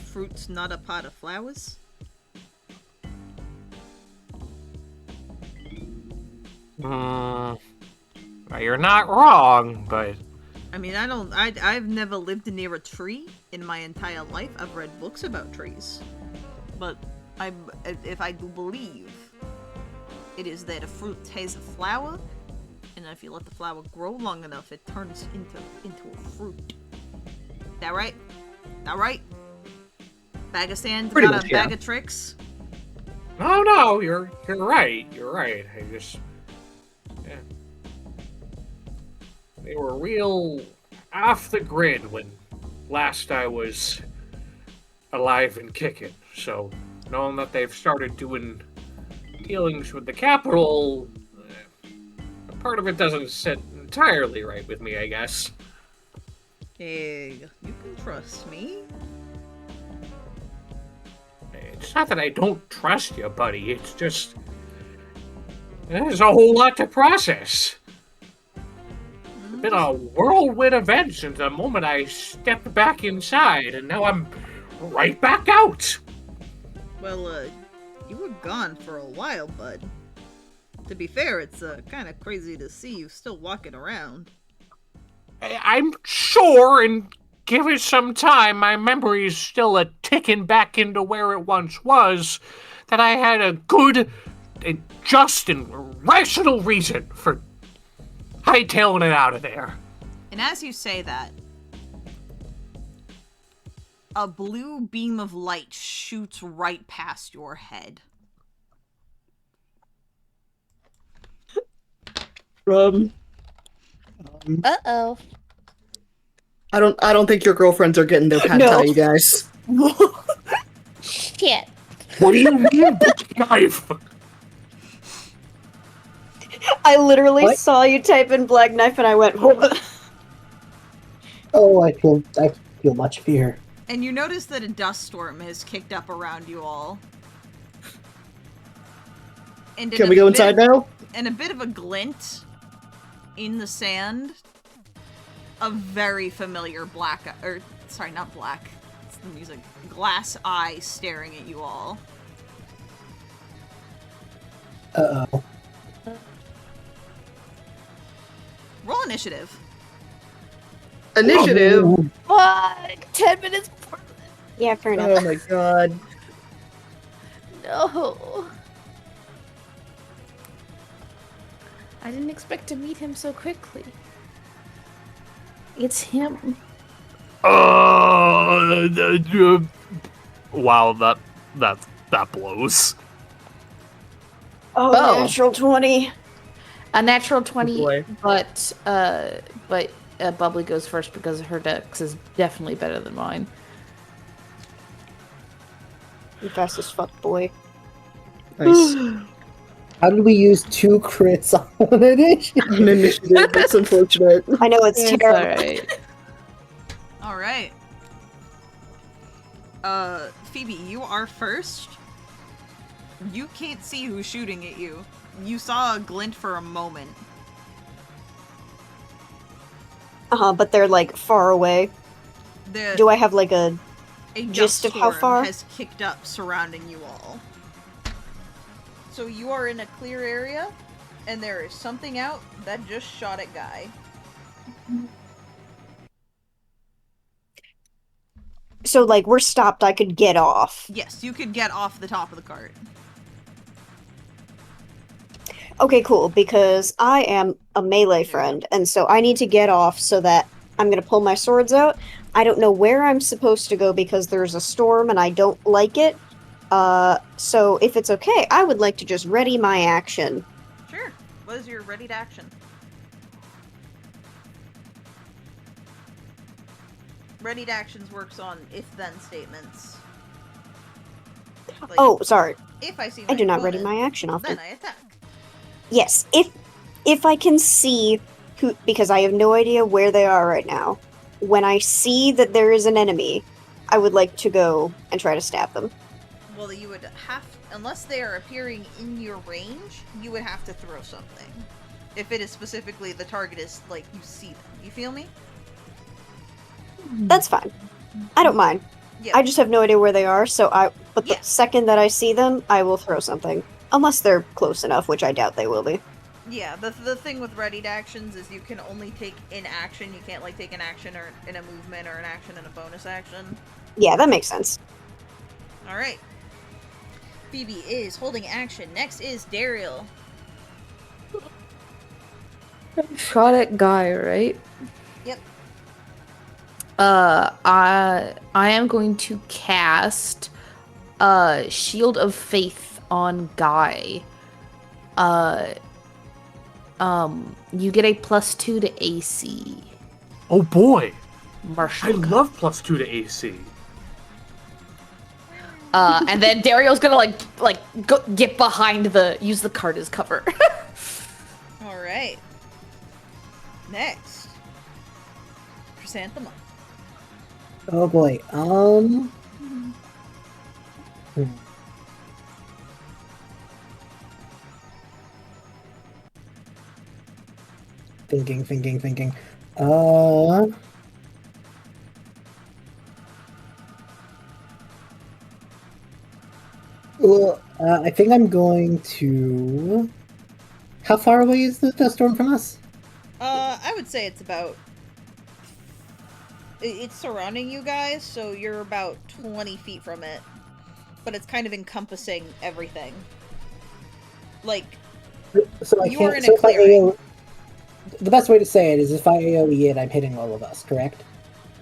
Fruit's not a pot of flowers? Now, you're not wrong, but I mean, I've never lived near a tree in my entire life. I've read books about trees. But if I do believe, it is that a fruit has a flower, and if you let the flower grow long enough, it turns into a fruit. That right? That right? Bag of sand, Pretty got much, a yeah. bag of tricks? no, you're right. You're right. Yeah. They were real off the grid when last I was alive and kicking. So, knowing that they've started doing dealings with the capital, part of it doesn't sit entirely right with me, I guess. Hey, you can trust me. It's not that I don't trust you, buddy. It's just there's a whole lot to process. It's been a whirlwind event since the moment I stepped back inside, and now I'm right back out. Well, you were gone for a while, bud. To be fair, it's kind of crazy to see you still walking around. I'm sure, and give it some time, my memory's still ticking back into where it once was, that I had a good and just and rational reason for hightailing it out of there. And as you say that, a blue beam of light shoots right past your head. Uh-oh. I don't think your girlfriends are getting their pad No. thai, you guys. Shit. What do you mean, knife? I literally What? saw you type in black knife and I went, Oh, I feel much fear. And you notice that a dust storm has kicked up around you all. And Can we go inside now? And a bit of a glint in the sand, a very familiar not black, it's the music, glass eye staring at you all. Uh-oh. Roll initiative. Initiative? Oh, What? 10 minutes? Yeah, fair enough. Oh my god. No. I didn't expect to meet him so quickly. It's him. Wow, that blows. Oh, Oh. natural 20. A natural 20, boy. but Bubbly goes first because her dex is definitely better than mine. You fast as fuck, boy. Nice. how did we use 2 crits on an initiative? An initiative, that's unfortunate. I know it's It's terrible. alright. Alright. Phoebe, you are first. You can't see who's shooting at you. You saw a glint for a moment. But they're like far away. Do I have like a dust gist of how storm far? has kicked up surrounding you all. So you are in a clear area, and there is something out that just shot at Guy. So like we're stopped, I could get off. Yes, you could get off the top of the cart. Okay, cool, because I am a melee friend, and so I need to get off so that I'm gonna pull my swords out. I don't know where I'm supposed to go because there's a storm and I don't like it. So if it's okay, I would like to just ready my action. Sure. What is your ready to action? Ready to actions works on if-then statements. Like, Oh, sorry. if I see I my do not ready opponent, my action often. then I attack. Yes, if I can see who, because I have no idea where they are right now. When I see that there is an enemy, I would like to go and try to stab them. Well, you would have, unless they are appearing in your range, you would have to throw something. If it is specifically the target is, like, you see them. You feel me? That's fine. I don't mind. Yeah. I just have no idea where they are, but the Yeah. second that I see them, I will throw something. Unless they're close enough, which I doubt they will be. Yeah, the thing with ready to actions is you can only take an action. You can't, like, take an action or in a movement or an action and a bonus action. Yeah, that makes sense. Alright. Phoebe is holding action. Next is Daeriel. Shot at Guy, right? Yep. I am going to cast Shield of Faith on Guy. You get a +2 to AC. Oh boy, Marshall. I love +2 to AC. And then Daeriel's gonna go get behind use the card as cover. Alright. Next. Chrysanthemum. Oh boy. Thinking. Well, I think I'm going to... How far away is the dust storm from us? I would say it's about... It's surrounding you guys, so you're about 20 feet from it. But it's kind of encompassing everything. Like, So I You are can't... in a So if I clearing. the best way to say it is if I AoE it, I'm hitting all of us, correct?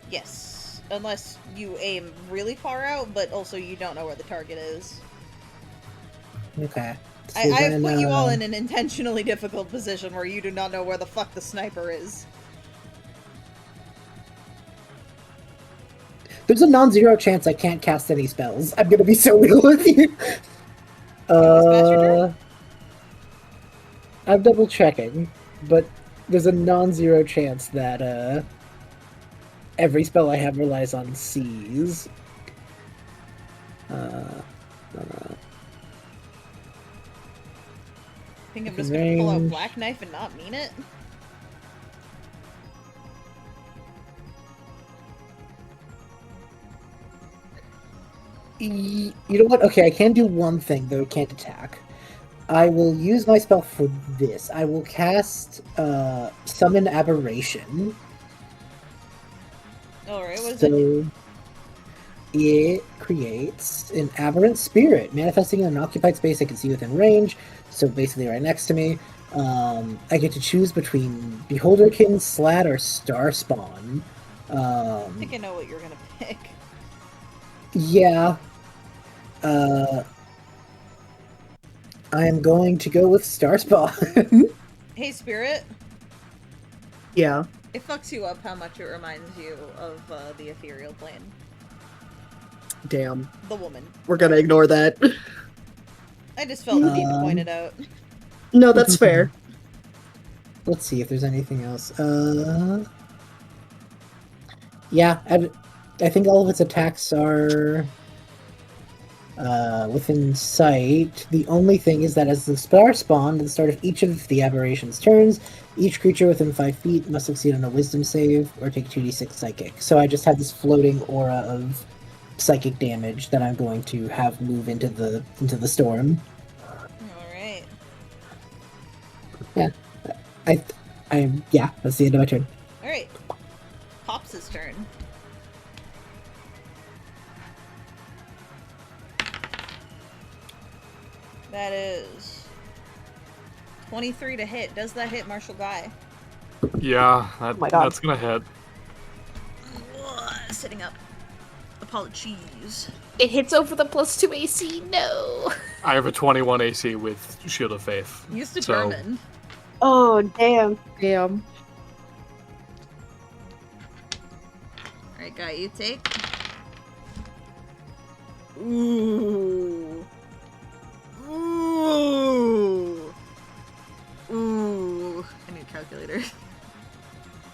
yes. Unless you aim really far out, but also you don't know where the target is. Okay. So I've then, put you all in an intentionally difficult position where you do not know where the fuck the sniper is. There's a non-zero chance I can't cast any spells. I'm gonna be so real with you. your I'm double checking, but there's a non-zero chance that every spell I have relies on C's. I think I'm just gonna pull out Range. Black Knife and not mean it. You know what? Okay, I can do one thing, though it can't attack. I will use my spell for this. I will cast Summon Aberration. Alright, what is it? So it creates an aberrant spirit, manifesting in an occupied space I can see within range, so basically right next to me. I get to choose between Beholderkin, Slat, or Starspawn. I think I know what you're gonna pick. Yeah. I am going to go with Starspawn. Hey, Spirit. Yeah. It fucks you up how much it reminds you of the ethereal plane. Damn. The woman. We're gonna ignore that. I just felt the need to point it out. No, that's fair. Let's see if there's anything else. Yeah, I think all of its attacks are within sight. The only thing is that as the star spawned at the start of each of the aberration's turns, each creature within 5 feet must succeed on a wisdom save or take 2d6 psychic. So I just have this floating aura of psychic damage that I'm going to have move into the storm. Alright. Yeah. Yeah, that's the end of my turn. Alright. Pops' turn. That is 23 to hit. Does that hit Martial Guy? Yeah, my God. that's gonna hit. Sitting up. Apologies. It hits over the +2 AC. No. I have a 21 AC with Shield of Faith. Use So- Determine. Oh, damn. Damn. Alright, Guy, you take. Ooh. Ooh. Ooh. I need a calculator.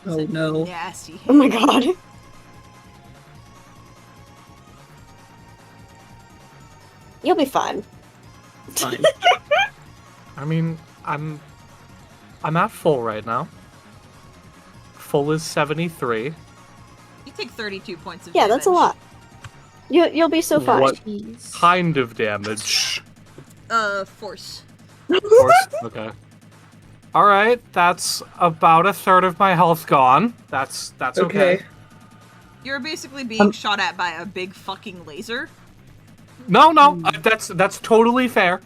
Oh no. Nasty hit. Oh my god. You'll be fine. Fine. I mean, I'm at full right now. Full is 73. You take 32 points of Yeah, damage. that's a lot. You'll be so fine. What Jeez. kind of damage? Force. Of course. Okay. All right, that's about a third of my health gone. That's okay. You're basically being shot at by a big fucking laser. No, that's totally fair.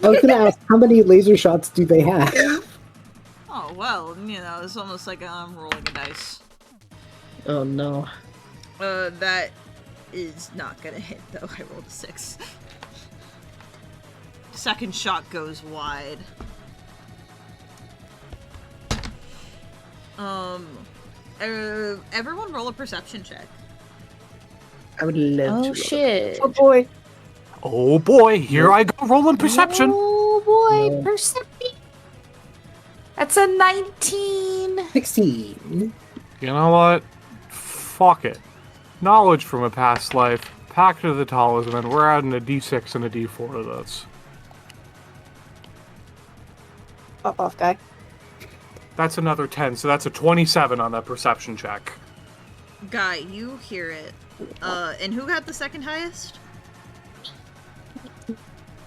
I was gonna ask, how many laser shots do they have? Oh, well, you know, it's almost like I'm rolling a dice. Oh no. That is not gonna hit, though. I rolled a 6. Second shot goes wide. Everyone roll a perception check. I would love to. Oh shit. Oh boy. Oh boy, here I go rolling perception. Oh boy, No. perception. That's a 19. 16. You know what? Fuck it. Knowledge from a past life, Pact of the Talisman, we're adding a d6 and a d4 to this. Fuck off, guy. That's another 10, so that's a 27 on that perception check. Guy, you hear it. And who got the second highest?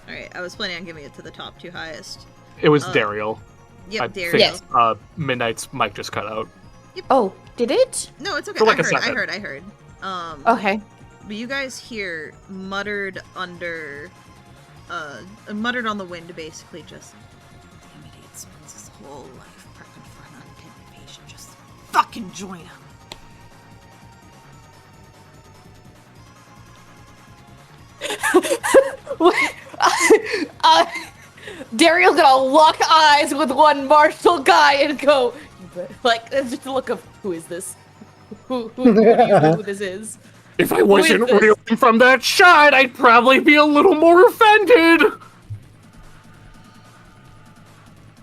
Alright, I was planning on giving it to the top two highest. It was Daeriel. Yep, I Daeriel. think Midnight's mic just cut out. Oh, did it? No, it's okay. For like a I second. heard. Okay. But you guys hear muttered on the wind, basically just, damn it, he spends his whole life prepping for an unintended patient. Just fucking join him. Daeriel's gonna lock eyes with one martial guy and go, like, just a look of, who is this? Who do you know who this is? If I wasn't this? reeling from that shot, I'd probably be a little more offended.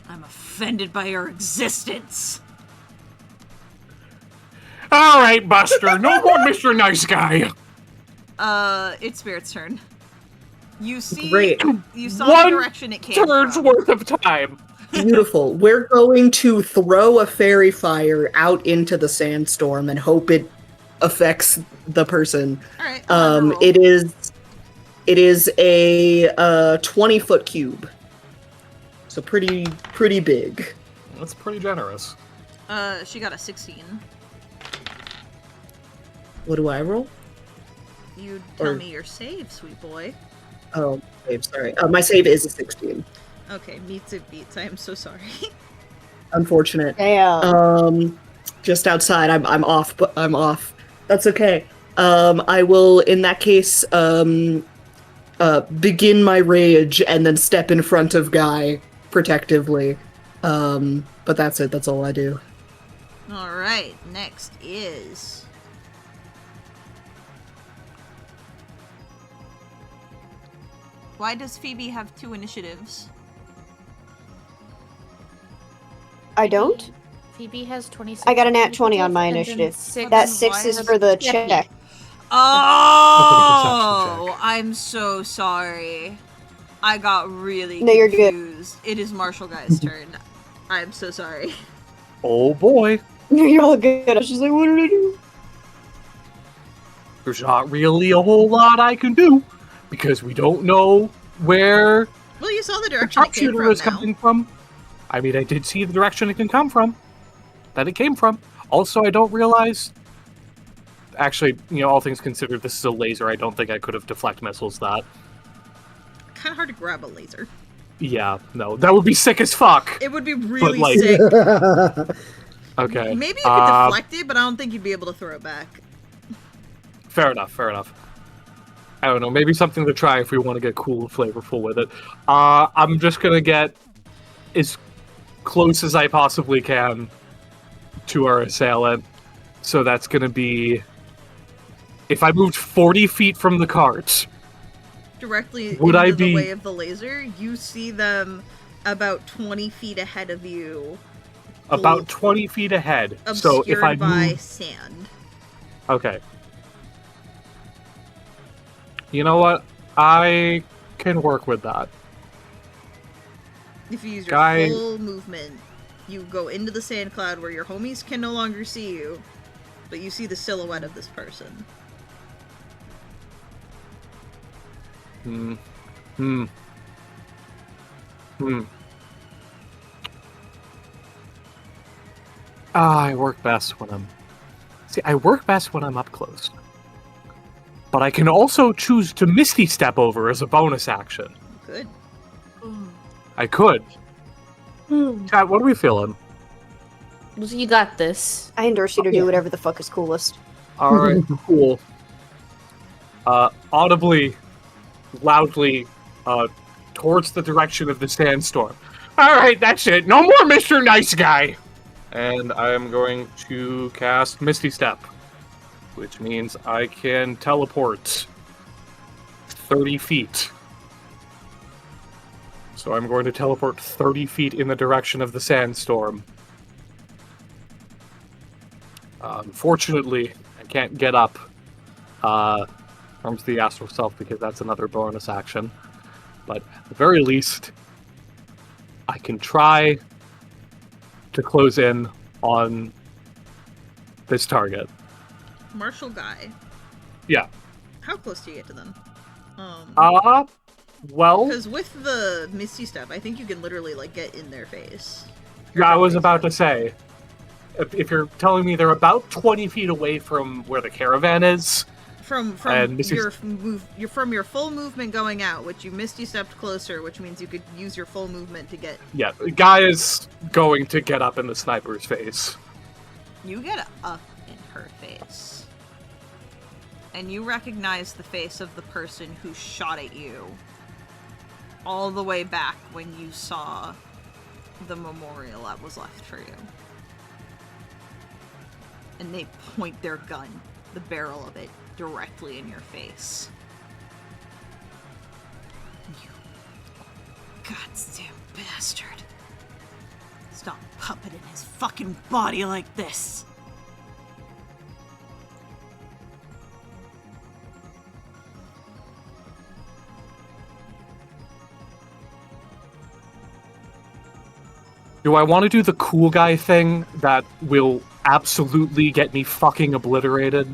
I'm offended by your existence. All right, Buster. No more Mr. Nice Guy. It's Spirit's turn. You see, Great. you saw One the direction it came turn's from. worth of time. Beautiful. We're going to throw a fairy fire out into the sandstorm and hope it affects the person. All right. I'll have her roll. It is a 20-foot cube. So pretty big. That's pretty generous. She got a 16. What do I roll? You tell me your save, sweet boy. Oh, save, sorry. My save is a 16. Okay, meets it beats. I am so sorry. Unfortunate. Damn. Just outside. I'm off, but I'm off. That's okay. I will, in that case, begin my rage and then step in front of Guy protectively. But that's it. That's all I do. All right. Next is. Why does Phoebe have 2 initiatives? I don't? Phoebe has 26. I got a nat 20 on my and then initiative. 6. That 6 is for the check. Oh, check. I'm so sorry. I got really No, you're good. confused. It is Marshall Guy's turn. I'm so sorry. Oh boy. You're all good. I was just like, what did I do? There's not really a whole lot I can do because we don't know where Well, you saw the the direction it came shooter from is now. coming from. I mean, I did see the direction it can come from. That it came from. Also, I don't realize. Actually, all things considered, this is a laser. I don't think I could have deflect missiles that. Kind of hard to grab a laser. Yeah, no, that would be sick as fuck. It would be really like- sick. Okay. Maybe you could deflect it, but I don't think you'd be able to throw it back. Fair enough. I don't know, maybe something to try if we want to get cool and flavorful with it. I'm just gonna get as close as I possibly can to our assailant. So that's gonna be... If I moved 40 feet from the cart... Directly Would into I the be- way of the laser, you see them about 20 feet ahead of you, About 20 feet ahead. So obscured if I by move... sand. Okay. You know what? I can work with that. If you use your Guy- full movement, you go into the sand cloud where your homies can no longer see you, but you see the silhouette of this person. I work best when I'm... See, I work best when I'm up close. But I can also choose to Misty Step over as a bonus action. Good. I could. Chat, what are we feeling? You got this. I endorse you to do whatever the fuck is coolest. Alright, cool. Audibly, loudly, towards the direction of the sandstorm. Alright, that's it. No more Mr. Nice Guy! And I am going to cast Misty Step, which means I can teleport 30 feet. So I'm going to teleport 30 feet in the direction of the sandstorm. Unfortunately, I can't get up from the astral self because that's another bonus action. But at the very least, I can try to close in on this target. Marshall Guy. Yeah. How close do you get to them? Well, Because with the Misty Step, I think you can literally, get in their face. I was about to say, if you're telling me they're about 20 feet away from where the caravan is, From And this is- you're from your full movement going out, which you Misty Stepped closer, which means you could use your full movement to get... yeah, the guy is going to get up in the sniper's face. You get up in her face. And you recognize the face of the person who shot at you all the way back when you saw the memorial that was left for you. And they point their gun, the barrel of it, directly in your face. You goddamn bastard. Stop puppeting his fucking body like this. Do I want to do the cool guy thing that will absolutely get me fucking obliterated?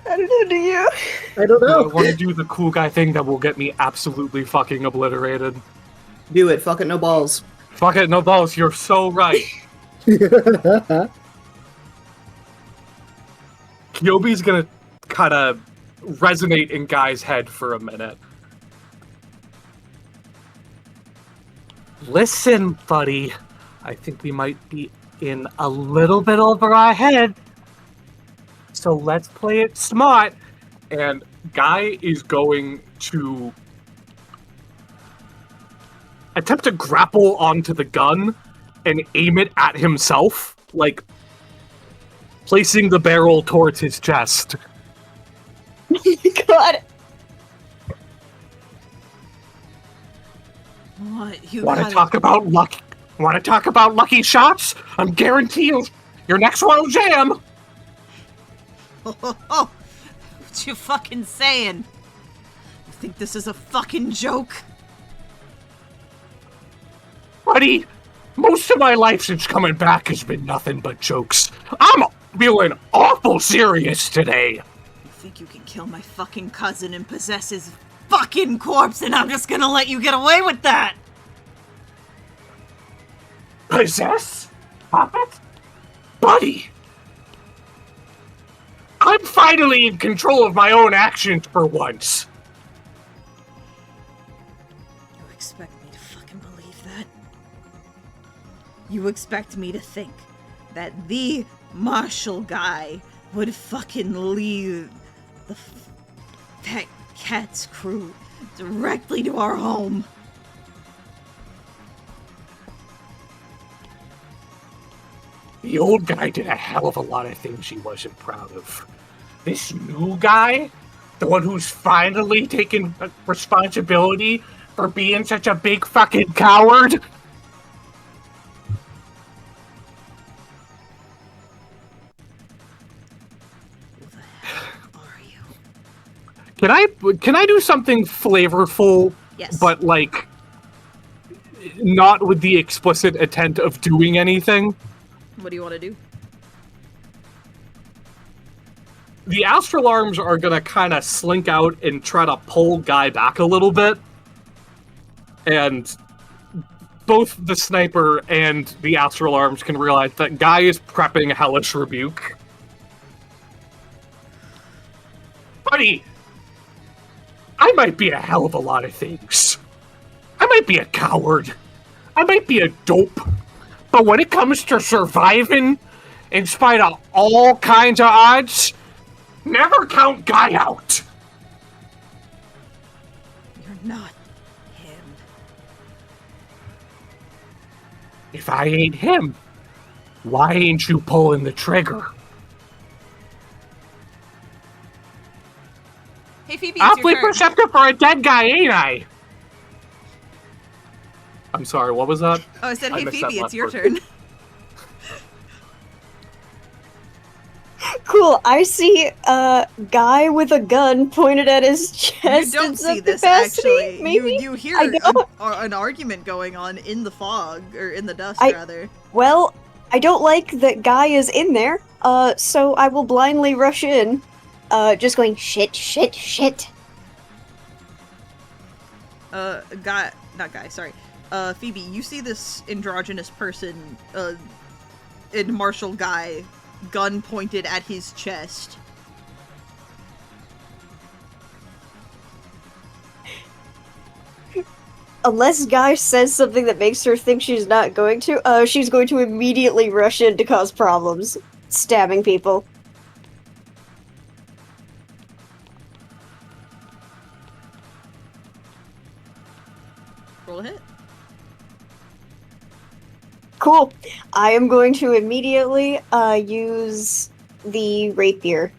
I don't know, do you? I don't Do I know. want to do the cool guy thing that will get me absolutely fucking obliterated? Do it. Fuck it. No balls. Fuck it, no balls, you're so right. Kyobi's gonna kind of resonate in Guy's head for a minute. Listen, buddy. I think we might be in a little bit over our head. So let's play it smart. And Guy is going to attempt to grapple onto the gun and aim it at himself, like placing the barrel towards his chest. God. What? You Want to gotta- talk about luck? Want to talk about lucky shots? I'm guaranteeing your next one will jam. Oh, what you fucking saying? You think this is a fucking joke? Buddy, most of my life since coming back has been nothing but jokes. I'm feeling awful serious today. You think you can kill my fucking cousin and possess his fucking corpse and I'm just gonna let you get away with that? Possess? Puppet? Buddy! I'm finally in control of my own actions for once. You expect me to fucking believe that? You expect me to think that the Marshall guy would fucking leave that cat's crew directly to our home? The old guy did a hell of a lot of things he wasn't proud of. This new guy, the one who's finally taken responsibility for being such a big fucking coward. Who the hell are you? Can I do something flavorful, Yes. but like not with the explicit intent of doing anything? What do you want to do? The astral arms are gonna kind of slink out and try to pull Guy back a little bit. And both the sniper and the astral arms can realize that Guy is prepping Hellish Rebuke. Buddy, I might be a hell of a lot of things. I might be a coward. I might be a dope. But when it comes to surviving, in spite of all kinds of odds, never count Guy out. You're not him. If I ain't him, why ain't you pulling the trigger? Hey Phoebe, it's Awfully your turn. perceptive for a dead guy, ain't I? I'm sorry, what was that? Oh, I said, I hey missed that Phoebe, last it's your part. turn. Cool. I see a guy with a gun pointed at his You chest. don't in see some this capacity, actually. Maybe. You hear I don't. an argument going on in the fog, or in the dust I- rather. Well, I don't like that guy is in there. So I will blindly rush in. Just going shit, shit, shit. Phoebe, you see this androgynous person, in martial guy, gun pointed at his chest. Unless Guy says something that makes her think she's not going to, she's going to immediately rush in to cause problems, stabbing people. Roll a hit. Cool. I am going to immediately use the rapier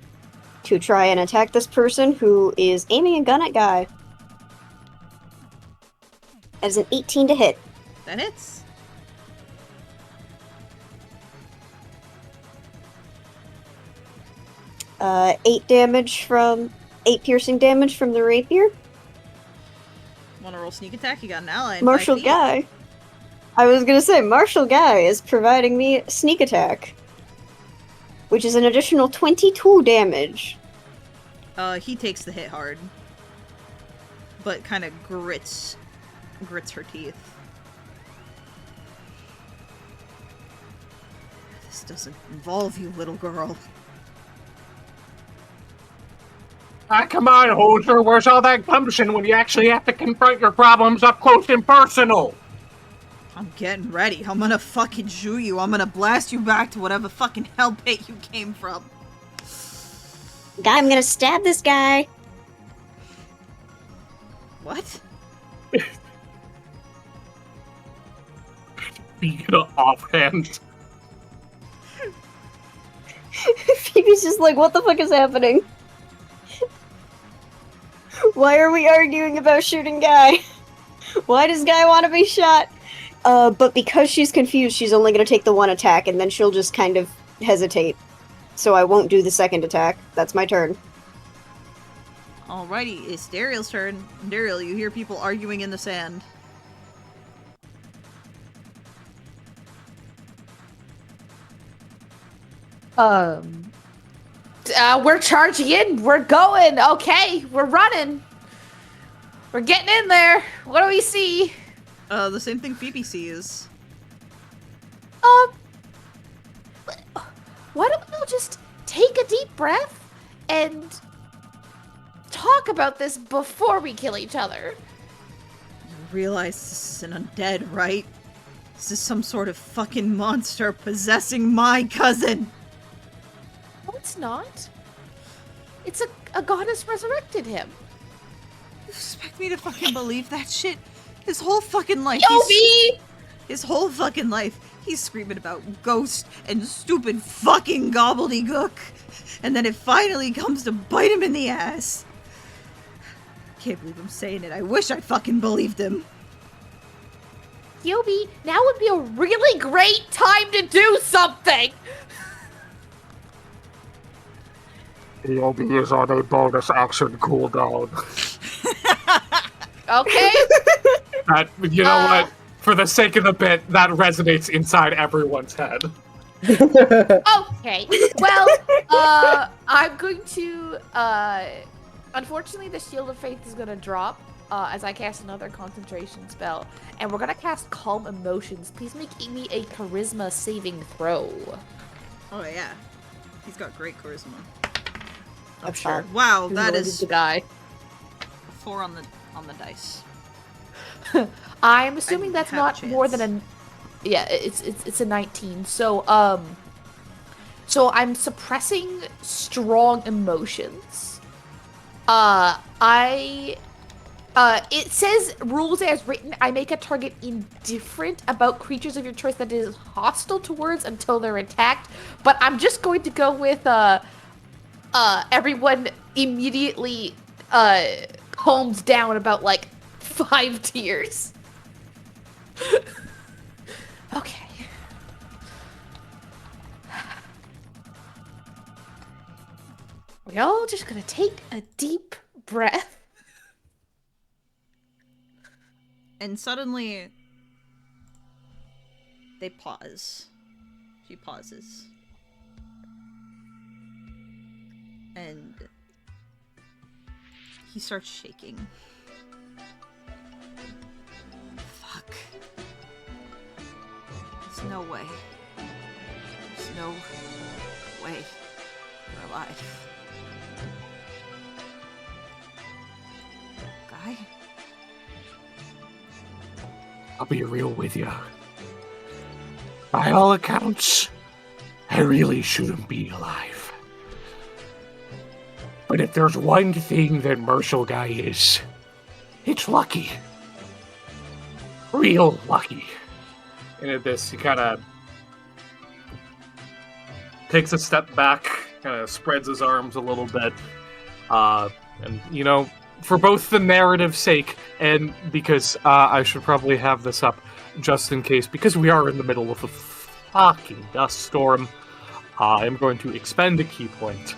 to try and attack this person who is aiming a gun at Guy. As an 18 to hit. That hits. Eight piercing damage from the rapier. Wanna roll sneak attack? You got an ally. In 5 Martial feet. Guy. I was gonna say, Martial Guy is providing me sneak attack, which is an additional 22 damage. He takes the hit hard, but kind of grits her teeth. This doesn't involve you, little girl. Ah, come on, Hoser. Where's all that gumption when you actually have to confront your problems up close and personal? I'm getting ready. I'm gonna fucking shoot you. I'm gonna blast you back to whatever fucking hell pit you came from. Guy, I'm gonna stab this guy. What? Speaking of offhand. Phoebe's just like, what the fuck is happening? Why are we arguing about shooting Guy? Why does Guy want to be shot? But because she's confused, she's only going to take the one attack, and then she'll just kind of hesitate. So I won't do the second attack. That's my turn. Alrighty, it's Daeriel's turn. Daeriel, you hear people arguing in the sand. We're charging in. We're going. Okay, we're running. We're getting in there. What do we see? The same thing Phoebe sees. Why don't we all just take a deep breath and talk about this before we kill each other? You realize this is an undead, right? This is some sort of fucking monster possessing my cousin. No, it's not. It's a goddess resurrected him. You expect me to fucking believe that shit? His whole fucking life. Yobi! His whole fucking life, he's screaming about ghosts and stupid fucking gobbledygook. And then it finally comes to bite him in the ass. Can't believe I'm saying it. I wish I fucking believed him. Yobi, now would be a really great time to do something! Yobi is on a bonus action cooldown. Okay. You know what? For the sake of the bit, that resonates inside everyone's head. Okay. Well, I'm going to, unfortunately the Shield of Faith is going to drop, as I cast another concentration spell. And we're going to cast Calm Emotions. Please make me a Charisma saving throw. Oh yeah. He's got great charisma. I'm sure. Wow, that is the guy. 4 on the dice. I'm assuming that's have a not more than chance. a. Yeah, it's a 19. So so I'm suppressing strong emotions. It says rules as written. I make a target indifferent about creatures of your choice that is hostile towards until they're attacked. But I'm just going to go with everyone immediately calms down about like 5 tiers. Okay. We're all just gonna take a deep breath. And suddenly, they pause. She pauses. And he starts shaking. Fuck. There's no way. There's no way you're alive. Guy? I'll be real with you. By all accounts, I really shouldn't be alive. But if there's one thing that Martial Guy is, it's lucky. Real lucky. And at this, he kind of takes a step back, kind of spreads his arms a little bit. And, you know, for both the narrative's sake and because I should probably have this up just in case, because we are in the middle of a fucking dust storm, I'm going to expend a key point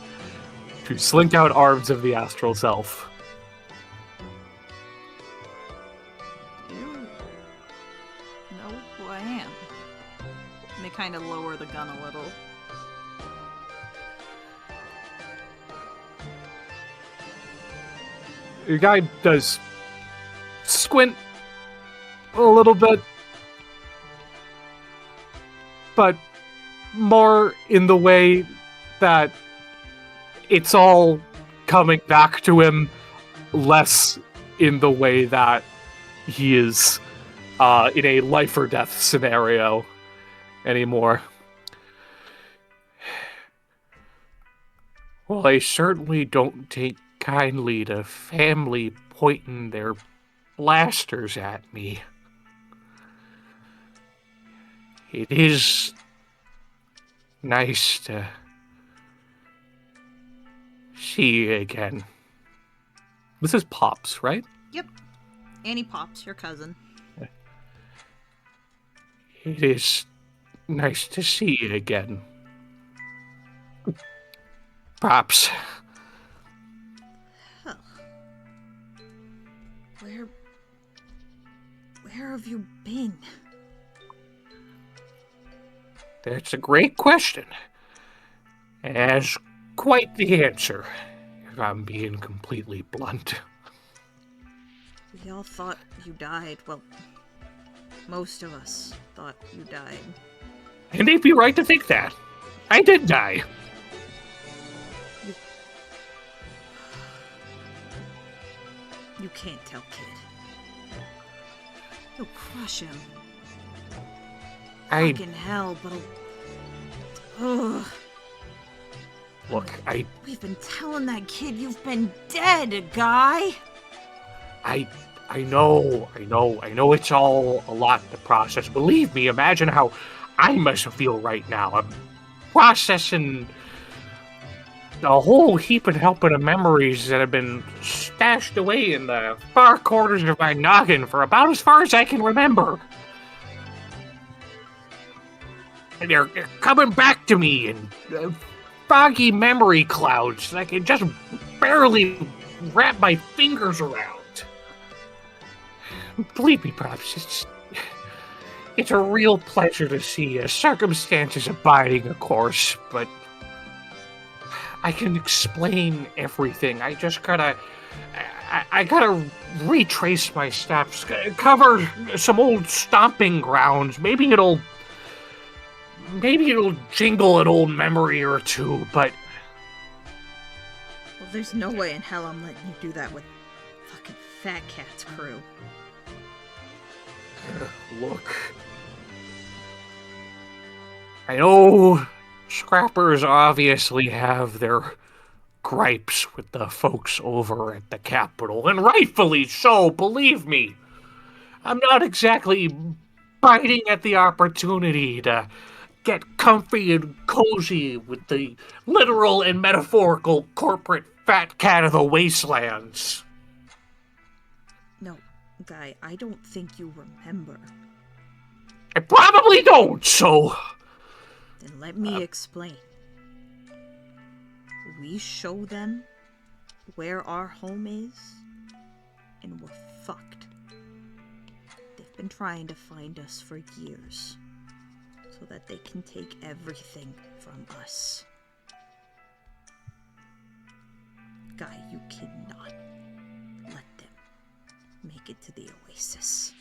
to slink out arms of the astral self. know who I am. And they kind of lower the gun a little. Your guy does squint a little bit, but more in the way that it's all coming back to him, less in the way that he is in a life or death scenario anymore. Well, I certainly don't take kindly to family pointing their blasters at me. It is nice to see you again. This is Pops, right? Yep. Annie Pops, your cousin. It is nice to see you again. Pops. Huh. Where have you been? That's a great question. And has quite the answer, if I'm being completely blunt. We all thought you died. Well, most of us thought you died. And they'd be right to think that. I did die. You can't tell, kid. You'll crush him. Fucking hell, but ugh. Look, We've been telling that kid you've been dead, guy. I know it's all a lot to process. Believe me, imagine how I must feel right now. I'm processing a whole heap and helping of memories that have been stashed away in the far corners of my noggin for about as far as I can remember. And they're coming back to me in foggy memory clouds that I can just barely wrap my fingers around. Believe me, Pops, it's a real pleasure to see you. Circumstances abiding, of course, but I can explain everything. I just gotta... I gotta retrace my steps, cover some old stomping grounds. Maybe it'll jingle an old memory or two, but... Well, there's no way in hell I'm letting you do that with fucking Fat Cat's crew. Look. I know Scrappers obviously have their gripes with the folks over at the Capitol, and rightfully so, believe me. I'm not exactly biting at the opportunity to get comfy and cozy with the literal and metaphorical corporate fat cat of the wastelands. No, Guy, I don't think you remember. I probably don't, so... Then let me explain. We show them where our home is, and we're fucked. They've been trying to find us for years, so that they can take everything from us. Guy, you cannot let them make it to the Oasis.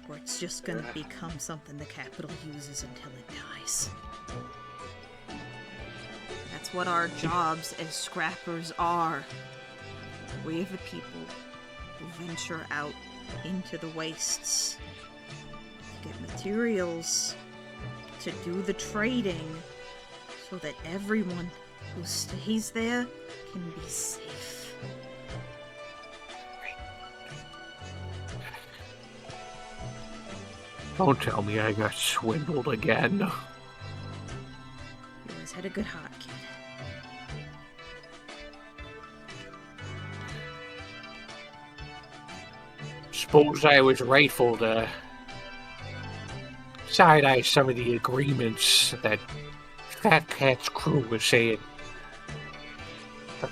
Or it's just gonna become something the Capitol uses until it dies. That's what our jobs as scrappers are. We are the people who venture out into the wastes to get materials, to do the trading, so that everyone who stays there can be safe. Don't tell me I got swindled again. You always had a good heart, kid. Suppose I was rightful to side-eye some of the agreements that Fat Cat's crew was saying. That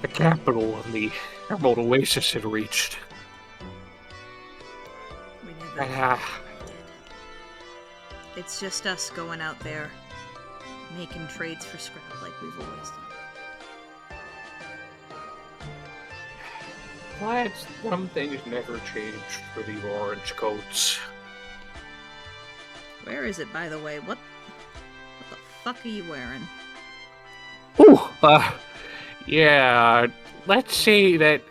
the Capitol and the Emerald Oasis had reached. the... It's just us going out there, making trades for scrap like we've always done. That's one thing's never changed for the orange coats. Where is it, by the way? What the fuck are you wearing? Ooh, yeah, let's say that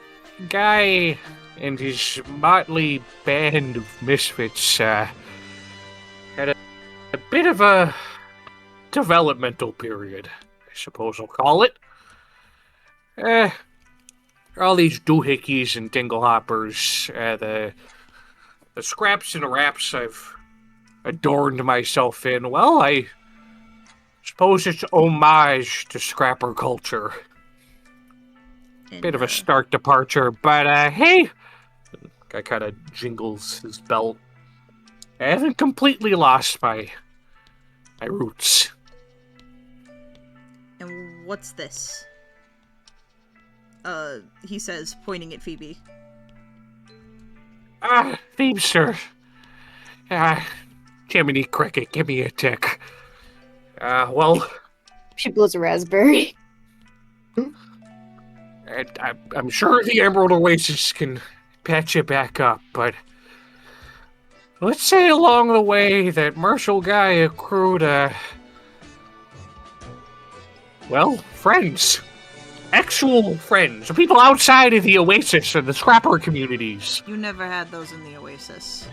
guy and his motley band of misfits, had a bit of a developmental period, I suppose I'll call it. All these doohickeys and dinglehoppers, the scraps and wraps I've adorned myself in, well, I suppose it's homage to scrapper culture. And, Bit of a stark departure, but hey, guy kind of jingles his belt. I haven't completely lost my roots. And what's this? He says, pointing at Phoebe. Phoebe, sir. Jiminy Cricket, give me a tick. Well... She blows a raspberry. I'm sure the Emerald Oasis can patch it back up, but let's say along the way that Marshall Guy accrued, well, friends. Actual friends. People outside of the Oasis and the scrapper communities. You never had those in the Oasis.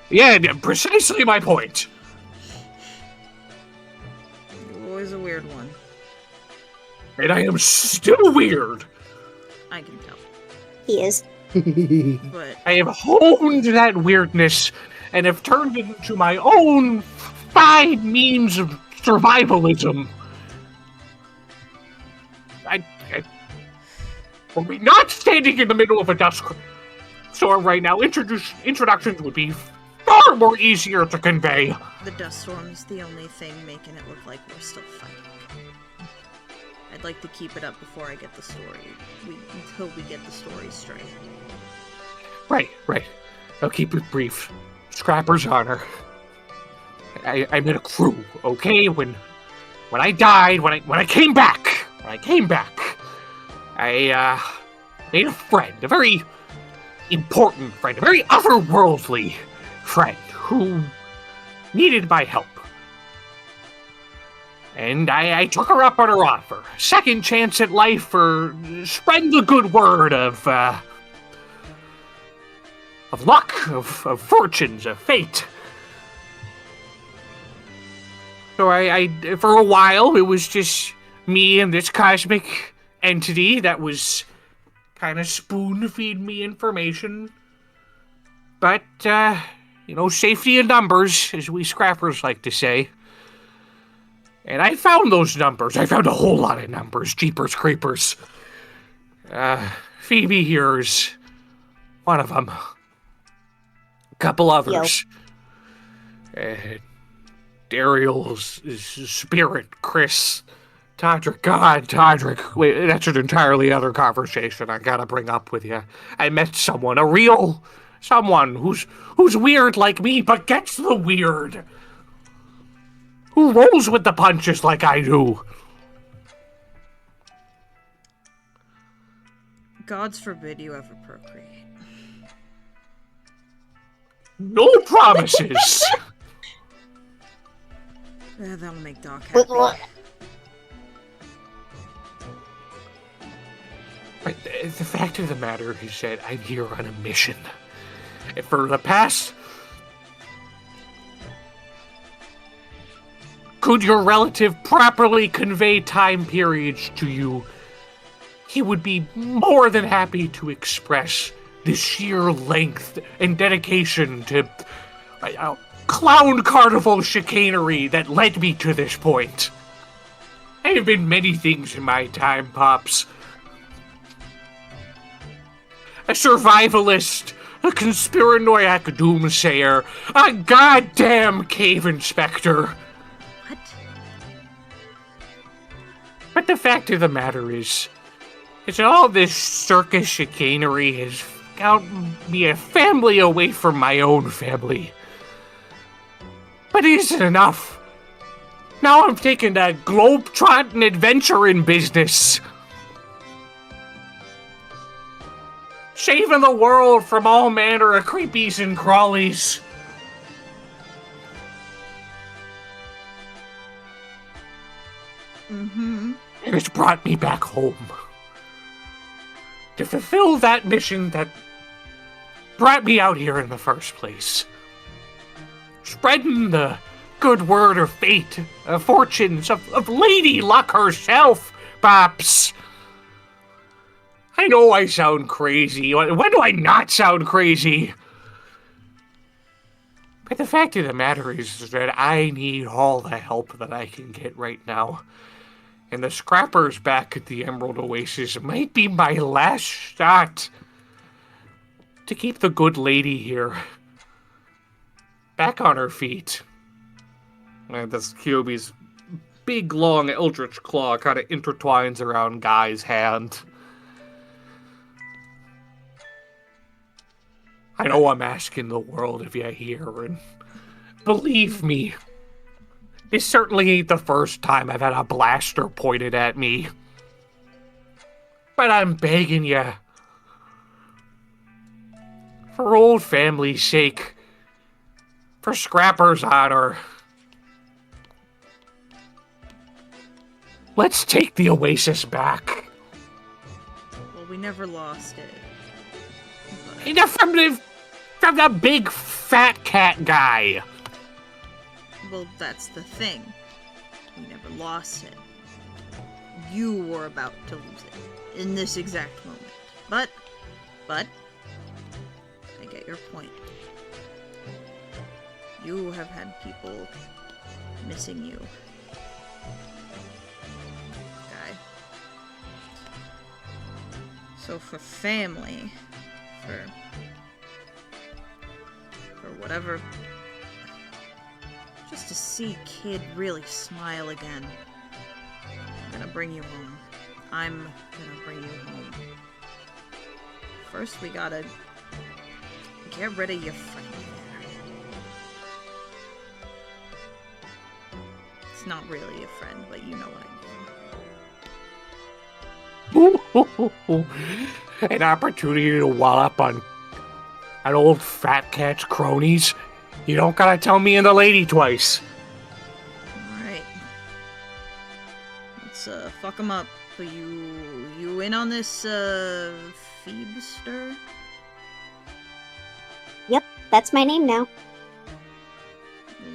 Yeah, precisely my point. You're always a weird one. And I am still weird. I can tell. He is. But I have honed that weirdness and have turned it into my own fine means of survivalism. Were we not standing in the middle of a dust storm right now, introductions would be far more easier to convey. the dust storm's the only thing making it look like we're still fighting. I'd like to keep it up before I get the story. Until we get the story straight. Right. I'll keep it brief. Scrapper's honor. I'm in a crew, okay? When I died, when I came back, I made a friend, a very important friend, a very otherworldly friend who needed my help. And I took her up on her offer. Second chance at life for spreading the good word of luck, of fortunes, of fate. So I for a while, it was just me and this cosmic entity that was kind of spoon-feeding me information. But, safety in numbers, as we scrappers like to say. And I found those numbers. I found a whole lot of numbers, jeepers creepers. Phoebe here is one of them. A couple others. Daeriel's spirit, Chris, Todrick. Wait, that's an entirely other conversation I gotta bring up with you. I met someone, a real someone who's weird like me, but gets the weird. Who rolls with the punches like I do. Gods forbid you ever procreate. No promises. Yeah, that'll make Doc happy. But the fact of the matter is that I'm here on a mission. And for the past... Could your relative properly convey time periods to you, he would be more than happy to express the sheer length and dedication to clown carnival chicanery that led me to this point. I have been many things in my time, Pops. A survivalist, a conspiranoiac doomsayer, a goddamn cave inspector. What? But the fact of the matter is all this circus chicanery has out me a family away from my own family. But it isn't enough. Now I'm taking a globe-trotting adventuring business. Saving the world from all manner of creepies and crawlies. Mm-hmm. And it's brought me back home. To fulfill that mission that brought me out here in the first place. Spreading the good word of fate, of fortunes, of Lady Luck herself, Pops. I know I sound crazy. When do I not sound crazy? But the fact of the matter is that I need all the help that I can get right now. And the scrappers back at the Emerald Oasis might be my last shot to keep the good lady here back on her feet. And this Kyobi's big, long eldritch claw kind of intertwines around Guy's hand. I know I'm asking the world if you're here, and believe me, this certainly ain't the first time I've had a blaster pointed at me. But I'm begging you, for old family's sake, for Scrapper's honor, let's take the Oasis back. Well, we never lost it. Enough from the big fat cat guy. Well, that's the thing. We never lost it. You were about to lose it in this exact moment. But, I get your point. You have had people missing you. Guy. So for family, for whatever, just to see Kid really smile again. I'm gonna bring you home. I'm gonna bring you home. First, we gotta get rid of your friend there. It's not really a friend, but you know what I mean. An opportunity to wallop on an old fat cat's cronies. You don't gotta tell me and the lady twice. Alright. Let's fuck him up. So you in on this Phoebester? Yep, that's my name now. Was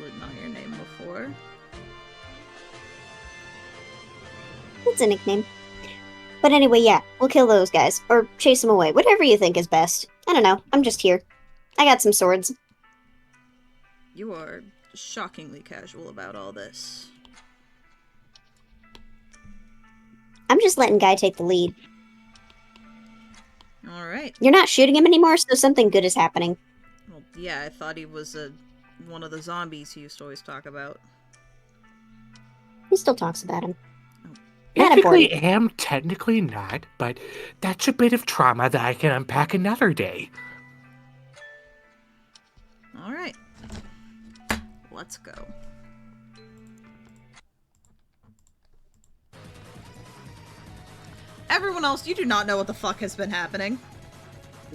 it not your name before? It's a nickname. But anyway, yeah, we'll kill those guys. Or chase them away. Whatever you think is best. I don't know. I'm just here. I got some swords. You are shockingly casual about all this. I'm just letting Guy take the lead. Alright. You're not shooting him anymore, so something good is happening. Well, yeah, I thought he was one of the zombies he used to always talk about. He still talks about him. Technically am, technically not, but that's a bit of trauma that I can unpack another day. Alright. Let's go. Everyone else, you do not know what the fuck has been happening.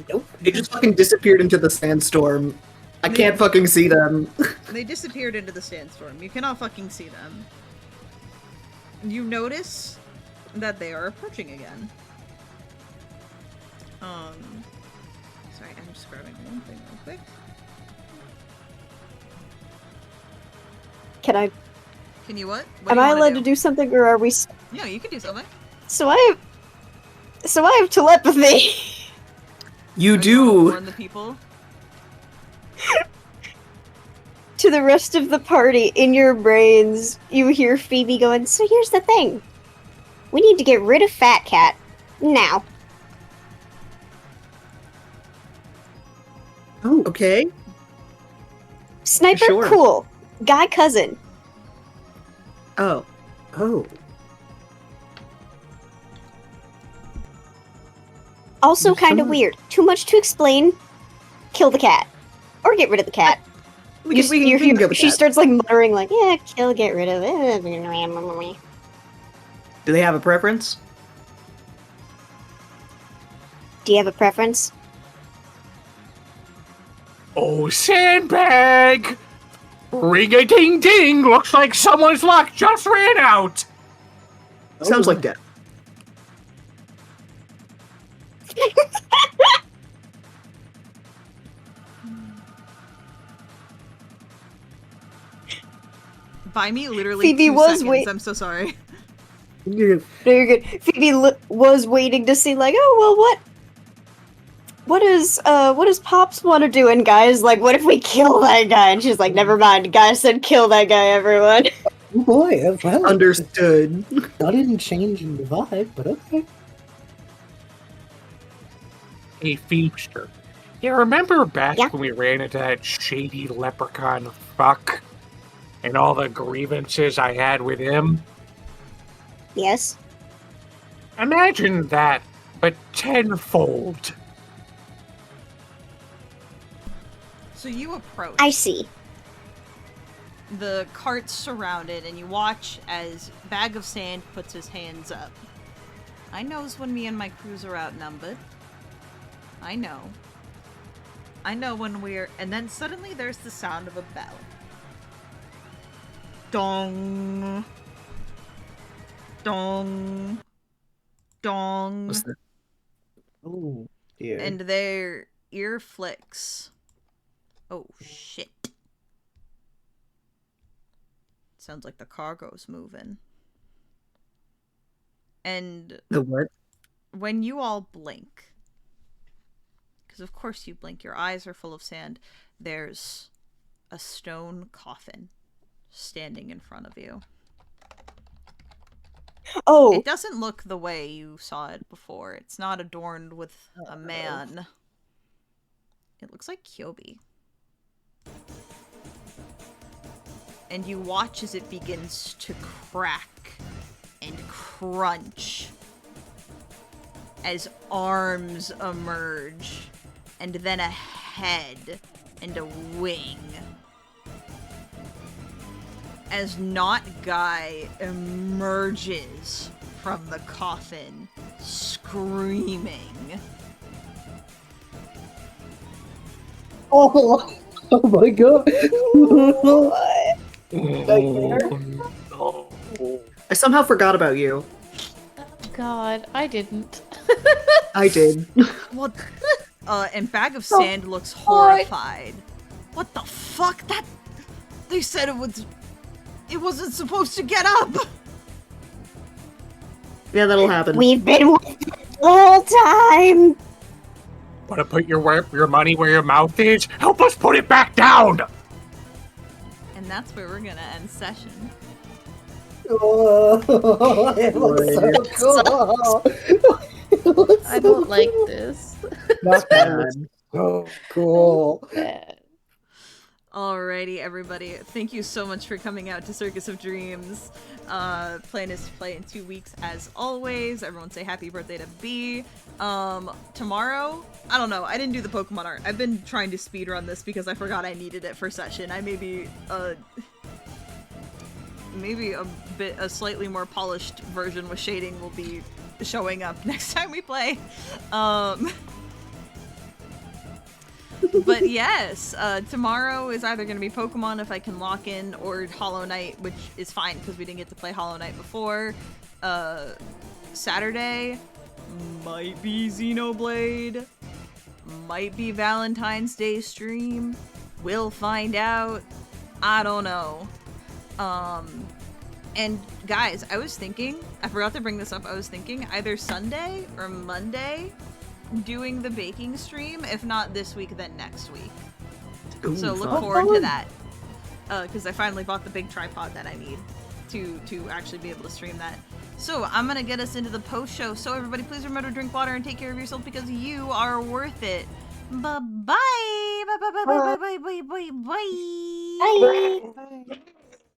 Nope. They just fucking disappeared into the sandstorm. I can't fucking see them. They disappeared into the sandstorm. You cannot fucking see them. You notice that they are approaching again. Sorry, I'm just grabbing one thing real quick. Can you what? Am I allowed to do something, or are we... Yeah, you can do something. So I have telepathy. You wanna do. warn the people? To the rest of the party, in your brains, you hear Phoebe going, so here's the thing. We need to get rid of Fat Cat. Now. Oh, okay. Sniper, Sure. cool. Guy cousin. Oh. Also There's kind of some- weird. Too much to explain. Kill the cat. Or get rid of the cat. We can go with She that. starts like muttering like, yeah, get rid of it. Do they have a preference? Do you have a preference? Oh, sandbag! Ring-a-ding-ding! Looks like someone's luck just ran out! Sounds like death. Buy me literally Phoebe 2 was seconds. I'm so sorry. No, you're good. Phoebe was waiting to see like, oh well, what does Pops want to do? And Guy's like, what if we kill that guy? And she's like, never mind. Guy said, kill that guy, everyone. Oh boy, well, Understood. that didn't change in the vibe, but okay. Hey, Phoebester. You remember back Yeah. when we ran into that shady leprechaun fuck? And all the grievances I had with him? Yes. Imagine that, but tenfold. So you approach. I see. The cart's surrounded, and you watch as Bag of Sand puts his hands up. I knows when me and my crews are outnumbered. I know. I know when we're... And then suddenly there's the sound of a bell. Dong. Dong. Dong. What's that? Oh dear. And their ear flicks. Oh, shit. Sounds like the cargo's moving. And The what? when you all blink, because of course you blink, your eyes are full of sand, there's a stone coffin standing in front of you. Oh, It doesn't look the way you saw it before. It's not adorned with a man. It looks like Kyobi. And you watch as it begins to crack and crunch as arms emerge, and then a head and a wing. As Not Guy emerges from the coffin, screaming. Oh my god. Oh, I somehow forgot about you. God, I didn't. I did. What? And Bag of Sand looks horrified. What the fuck? That... They said it was... It wasn't supposed to get up! Yeah, that'll happen. we've been with it the whole time. wanna put your money where your mouth is? Help us put it back down! And that's where we're gonna end session. Oh, it looks so cool. I don't like this. Not bad. So cool. Bad. Alrighty, everybody. Thank you so much for coming out to Circus of Dreams. Plan is to play in 2 weeks as always. Everyone say happy birthday to B. Tomorrow, I don't know. I didn't do the Pokemon art. I've been trying to speedrun this because I forgot I needed it for session. I maybe a slightly more polished version with shading will be showing up next time we play. But yes, tomorrow is either going to be Pokemon if I can lock in, or Hollow Knight, which is fine because we didn't get to play Hollow Knight before. Saturday might be Xenoblade, might be Valentine's Day stream. We'll find out. I don't know. And guys, I was thinking, I forgot to bring this up, I was thinking either Sunday or Monday doing the baking stream. If not this week, then next week. Ooh, So look fun. forward to that. Because I finally bought the big tripod that I need to actually be able to stream that. So I'm gonna get us into the post show. So everybody, please remember to drink water and take care of yourself because you are worth it. Bye bye. Bye bye bye bye bye bye bye bye bye. Bye.